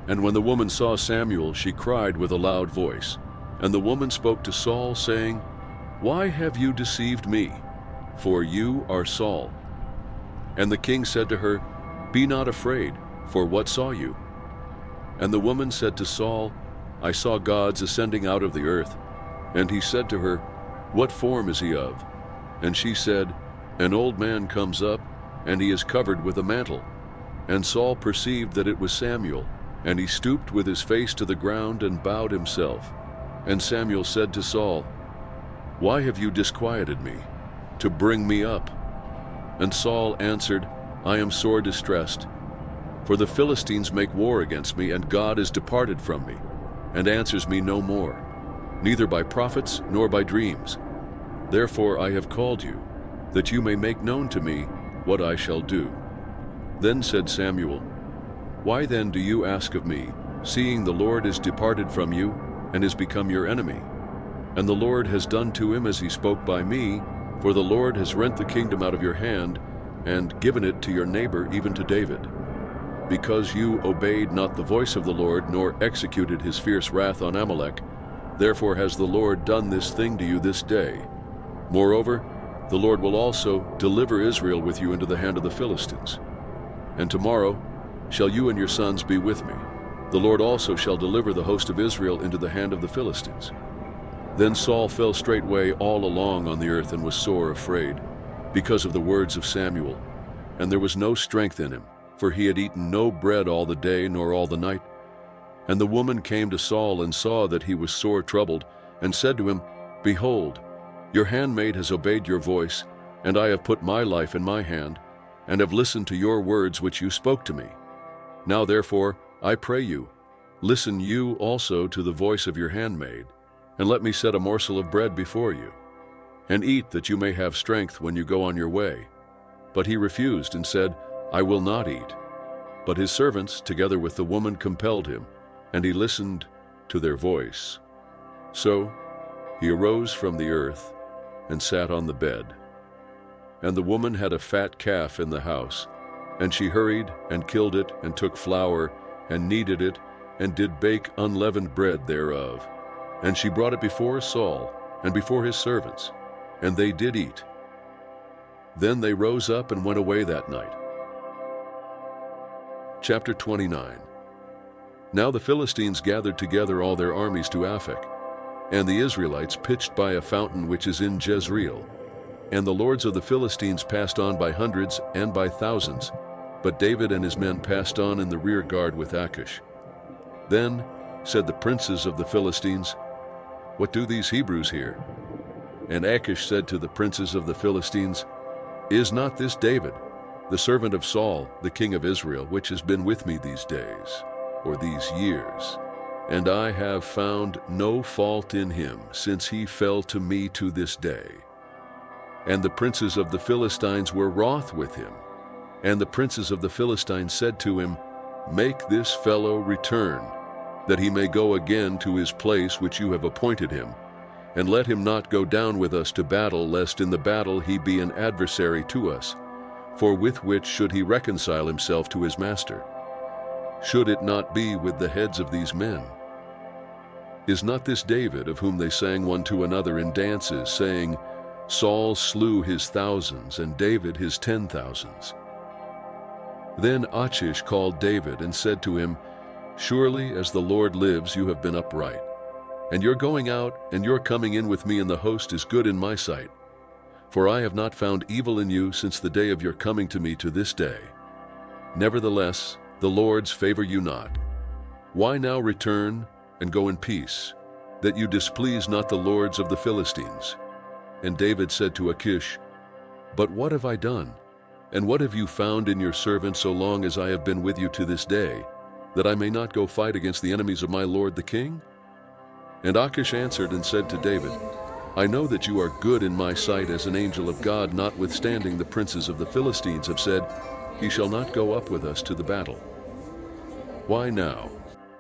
And when the woman saw Samuel, she cried with a loud voice. And the woman spoke to Saul, saying, Why have you deceived me? For you are Saul. And the king said to her, Be not afraid, for what saw you? And the woman said to Saul, I saw gods ascending out of the earth. And he said to her, What form is he of? And she said, An old man comes up, and he is covered with a mantle. And Saul perceived that it was Samuel, and he stooped with his face to the ground and bowed himself. And Samuel said to Saul, Why have you disquieted me, to bring me up? And Saul answered, I am sore distressed, for the Philistines make war against me, and God is departed from me, and answers me no more, neither by prophets nor by dreams. Therefore I have called you, that you may make known to me what I shall do. Then said Samuel, Why then do you ask of me, seeing the Lord is departed from you, and is become your enemy? And the Lord has done to him as he spoke by me, for the Lord has rent the kingdom out of your hand, and given it to your neighbor, even to David. Because you obeyed not the voice of the Lord, nor executed his fierce wrath on Amalek, therefore has the Lord done this thing to you this day. Moreover, the Lord will also deliver Israel with you into the hand of the Philistines. And tomorrow shall you and your sons be with me. The Lord also shall deliver the host of Israel into the hand of the Philistines. Then Saul fell straightway all along on the earth, and was sore afraid, because of the words of Samuel. And there was no strength in him, for he had eaten no bread all the day nor all the night. And the woman came to Saul, and saw that he was sore troubled, and said to him, Behold, your handmaid has obeyed your voice, and I have put my life in my hand, and have listened to your words which you spoke to me. Now therefore, I pray you, listen you also to the voice of your handmaid, and let me set a morsel of bread before you, and eat, that you may have strength when you go on your way. But he refused, and said, I will not eat. But his servants, together with the woman, compelled him, and he listened to their voice. So he arose from the earth, and sat on the bed. And the woman had a fat calf in the house, and she hurried, and killed it, and took flour, and kneaded it, and did bake unleavened bread thereof. And she brought it before Saul, and before his servants, and they did eat. Then they rose up and went away that night. Chapter 29. Now the Philistines gathered together all their armies to Aphek, and the Israelites pitched by a fountain which is in Jezreel. And the lords of the Philistines passed on by hundreds and by thousands, but David and his men passed on in the rear guard with Achish. Then said the princes of the Philistines, What do these Hebrews here? And Achish said to the princes of the Philistines, Is not this David, the servant of Saul, the king of Israel, which has been with me these days, or these years? And I have found no fault in him, since he fell to me to this day. And the princes of the Philistines were wroth with him. And the princes of the Philistines said to him, Make this fellow return, that he may go again to his place which you have appointed him, and let him not go down with us to battle, lest in the battle he be an adversary to us. For with which should he reconcile himself to his master? Should it not be with the heads of these men? Is not this David, of whom they sang one to another in dances, saying, Saul slew his thousands, and David his 10,000s? Then Achish called David and said to him, Surely as the Lord lives, you have been upright, and your going out and your coming in with me in the host is good in my sight. For I have not found evil in you since the day of your coming to me to this day. Nevertheless, the Lord's favor you not, Why now return and go in peace, that you displease not the lords of the Philistines? And David said to Achish, But what have I done? And what have you found in your servant so long as I have been with you to this day, that I may not go fight against the enemies of my lord the king? And Achish answered and said to David, I know that you are good in my sight as an angel of God, notwithstanding the princes of the Philistines have said, He shall not go up with us to the battle. Why now?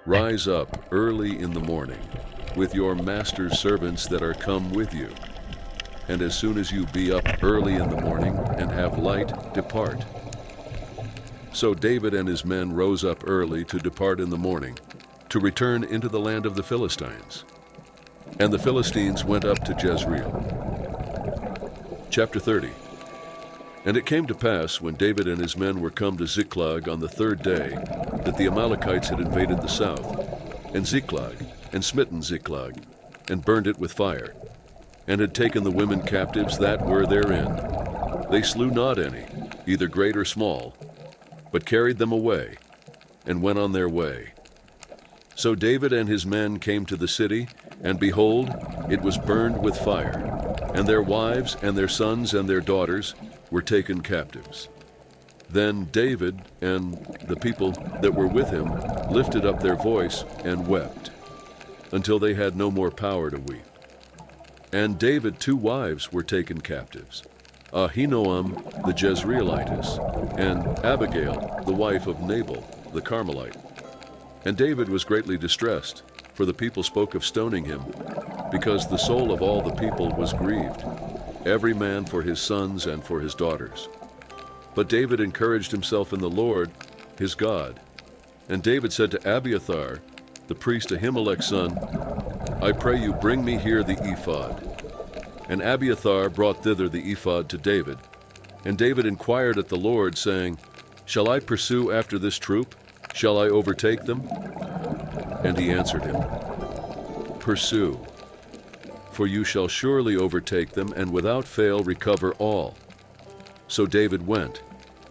Rise up early in the morning with your master's servants that are come with you. And as soon as you be up early in the morning and have light, depart. So David and his men rose up early to depart in the morning, to return into the land of the Philistines. And the Philistines went up to Jezreel. Chapter 30. And it came to pass, when David and his men were come to Ziklag on the third day, that the Amalekites had invaded the south, and Ziklag, and smitten Ziklag, and burned it with fire, and had taken the women captives that were therein. They slew not any, either great or small, but carried them away, and went on their way. So David and his men came to the city, and behold, it was burned with fire, and their wives and their sons and their daughters were taken captives. Then David and the people that were with him lifted up their voice and wept, until they had no more power to weep. And David 2 wives were taken captives, Ahinoam the Jezreelitess, and Abigail the wife of Nabal the Carmelite. And David was greatly distressed, for the people spoke of stoning him, because the soul of all the people was grieved, every man for his sons and for his daughters. But David encouraged himself in the Lord, his God. And David said to Abiathar, the priest Ahimelech's son, I pray you bring me here the ephod. And Abiathar brought thither the ephod to David. And David inquired at the Lord, saying, Shall I pursue after this troop? Shall I overtake them? And he answered him, Pursue, for you shall surely overtake them, and without fail recover all. So David went,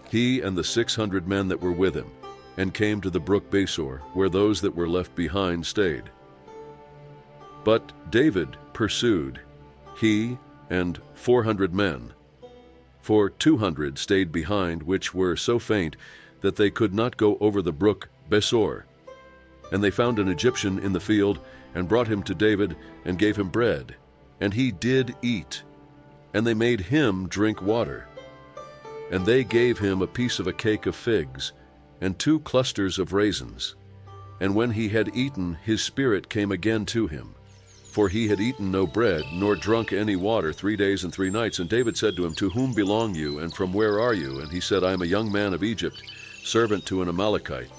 he and the 600 men that were with him, and came to the brook Besor, where those that were left behind stayed. But David pursued, he and 400 men, for 200 stayed behind, which were so faint that they could not go over the brook Besor. And they found an Egyptian in the field, and brought him to David, and gave him bread. And he did eat. And they made him drink water. And they gave him a piece of a cake of figs, and 2 clusters of raisins. And when he had eaten, his spirit came again to him. For he had eaten no bread, nor drunk any water 3 days and 3 nights. And David said to him, To whom belong you, and from where are you? And he said, I am a young man of Egypt, servant to an Amalekite.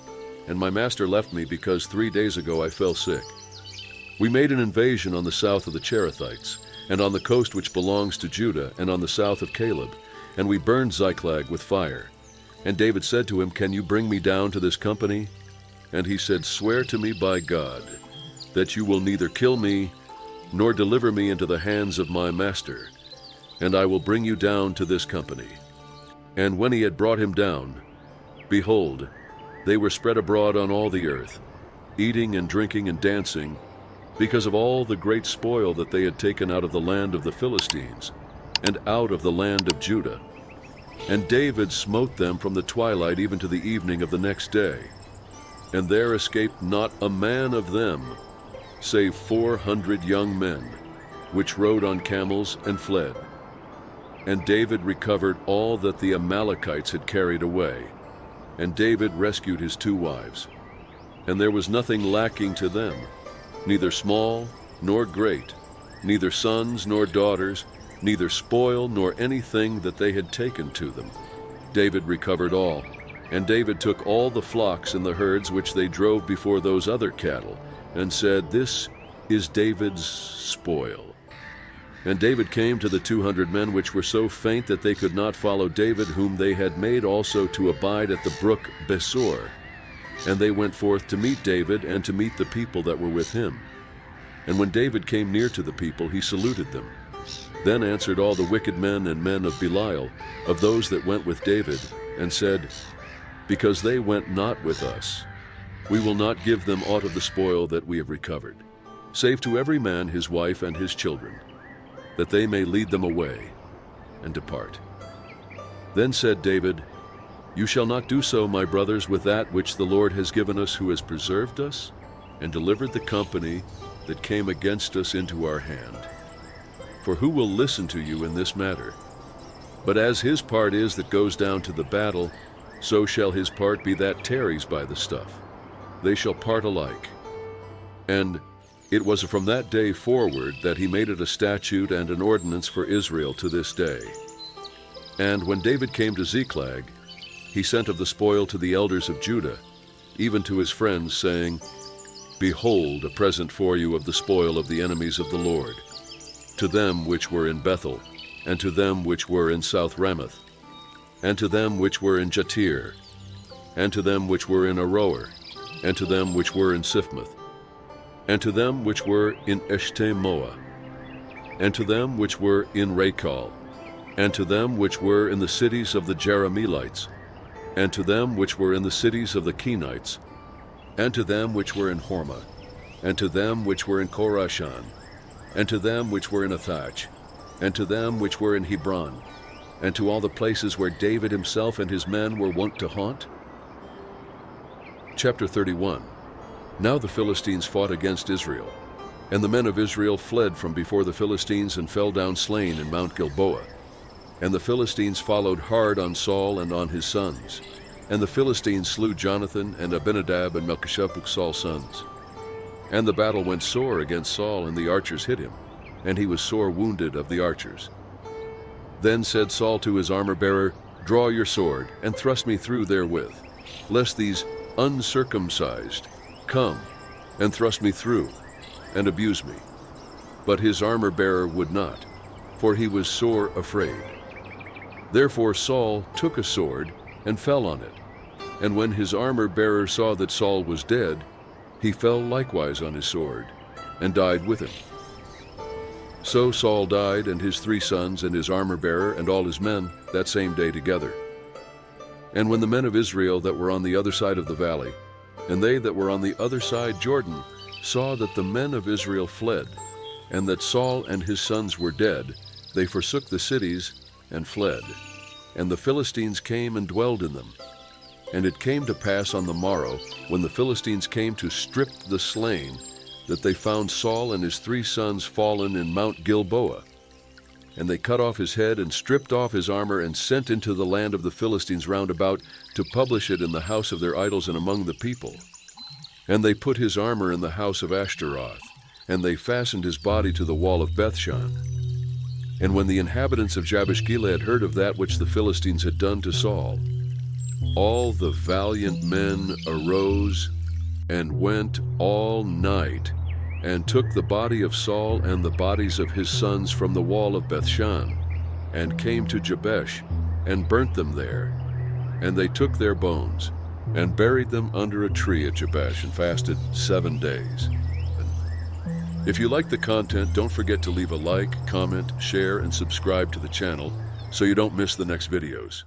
And my master left me, because 3 days ago I fell sick. We made an invasion on the south of the Cherethites, and on the coast which belongs to Judah, and on the south of Caleb. And we burned Ziklag with fire. And David said to him, Can you bring me down to this company? And he said, Swear to me by God, that you will neither kill me, nor deliver me into the hands of my master, and I will bring you down to this company. And when he had brought him down, behold, they were spread abroad on all the earth, eating and drinking and dancing, because of all the great spoil that they had taken out of the land of the Philistines, and out of the land of Judah. And David smote them from the twilight even to the evening of the next day. And there escaped not a man of them, save 400 young men, which rode on camels and fled. And David recovered all that the Amalekites had carried away. And David rescued his 2 wives. And there was nothing lacking to them, neither small nor great, neither sons nor daughters, neither spoil nor anything that they had taken to them. David recovered all. And David took all the flocks and the herds which they drove before those other cattle, and said, This is David's spoil. And David came to the 200 men which were so faint that they could not follow David, whom they had made also to abide at the brook Besor. And they went forth to meet David, and to meet the people that were with him. And when David came near to the people, he saluted them. Then answered all the wicked men and men of Belial, of those that went with David, and said, Because they went not with us, We will not give them aught of the spoil that we have recovered, save to every man his wife and his children, that they may lead them away and depart. Then said David, You shall not do so, my brothers, with that which the Lord has given us, who has preserved us and delivered the company that came against us into our hand. For who will listen to you in this matter? But as his part is that goes down to the battle, so shall his part be that tarries by the stuff. They shall part alike. And it was from that day forward that he made it a statute and an ordinance for Israel to this day. And when David came to Ziklag, he sent of the spoil to the elders of Judah, even to his friends, saying, Behold, a present for you of the spoil of the enemies of the Lord, to them which were in Bethel, and to them which were in South Ramoth, and to them which were in Jatir, and to them which were in Aroer, and to them which were in Siphmoth, and to them which were in Eshtemoa, and to them which were in Rachal, and to them which were in the cities of the Jerahmeelites, and to them which were in the cities of the Kenites, and to them which were in Hormah, and to them which were in Korashan, and to them which were in Athach, and to them which were in Hebron, and to all the places where David himself and his men were wont to haunt? Chapter 31. Now the Philistines fought against Israel, and the men of Israel fled from before the Philistines and fell down slain in Mount Gilboa. And the Philistines followed hard on Saul and on his sons. And the Philistines slew Jonathan and Abinadab and Melchisheph, Saul's sons. And the battle went sore against Saul, and the archers hit him, and he was sore wounded of the archers. Then said Saul to his armor-bearer, Draw your sword, and thrust me through therewith, lest these uncircumcised come and thrust me through, and abuse me. But his armor-bearer would not, for he was sore afraid. Therefore Saul took a sword and fell on it. And when his armor-bearer saw that Saul was dead, he fell likewise on his sword, and died with him. So Saul died, and his 3 sons, and his armor-bearer, and all his men, that same day together. And when the men of Israel that were on the other side of the valley, and they that were on the other side Jordan, saw that the men of Israel fled, and that Saul and his sons were dead, they forsook the cities and fled. And the Philistines came and dwelled in them. And it came to pass on the morrow, when the Philistines came to strip the slain, that they found Saul and his 3 sons fallen in Mount Gilboa. And they cut off his head and stripped off his armor, and sent into the land of the Philistines round about, to publish it in the house of their idols and among the people. And they put his armor in the house of Ashtaroth, and they fastened his body to the wall of Bethshan. And when the inhabitants of Jabesh-Gilead heard of that which the Philistines had done to Saul, all the valiant men arose and went all night, and took the body of Saul and the bodies of his sons from the wall of Bethshan, and came to Jabesh, and burnt them there. And they took their bones, and buried them under a tree at Jabesh, and fasted 7 days. If you like the content, don't forget to leave a like, comment, share, and subscribe to the channel so you don't miss the next videos.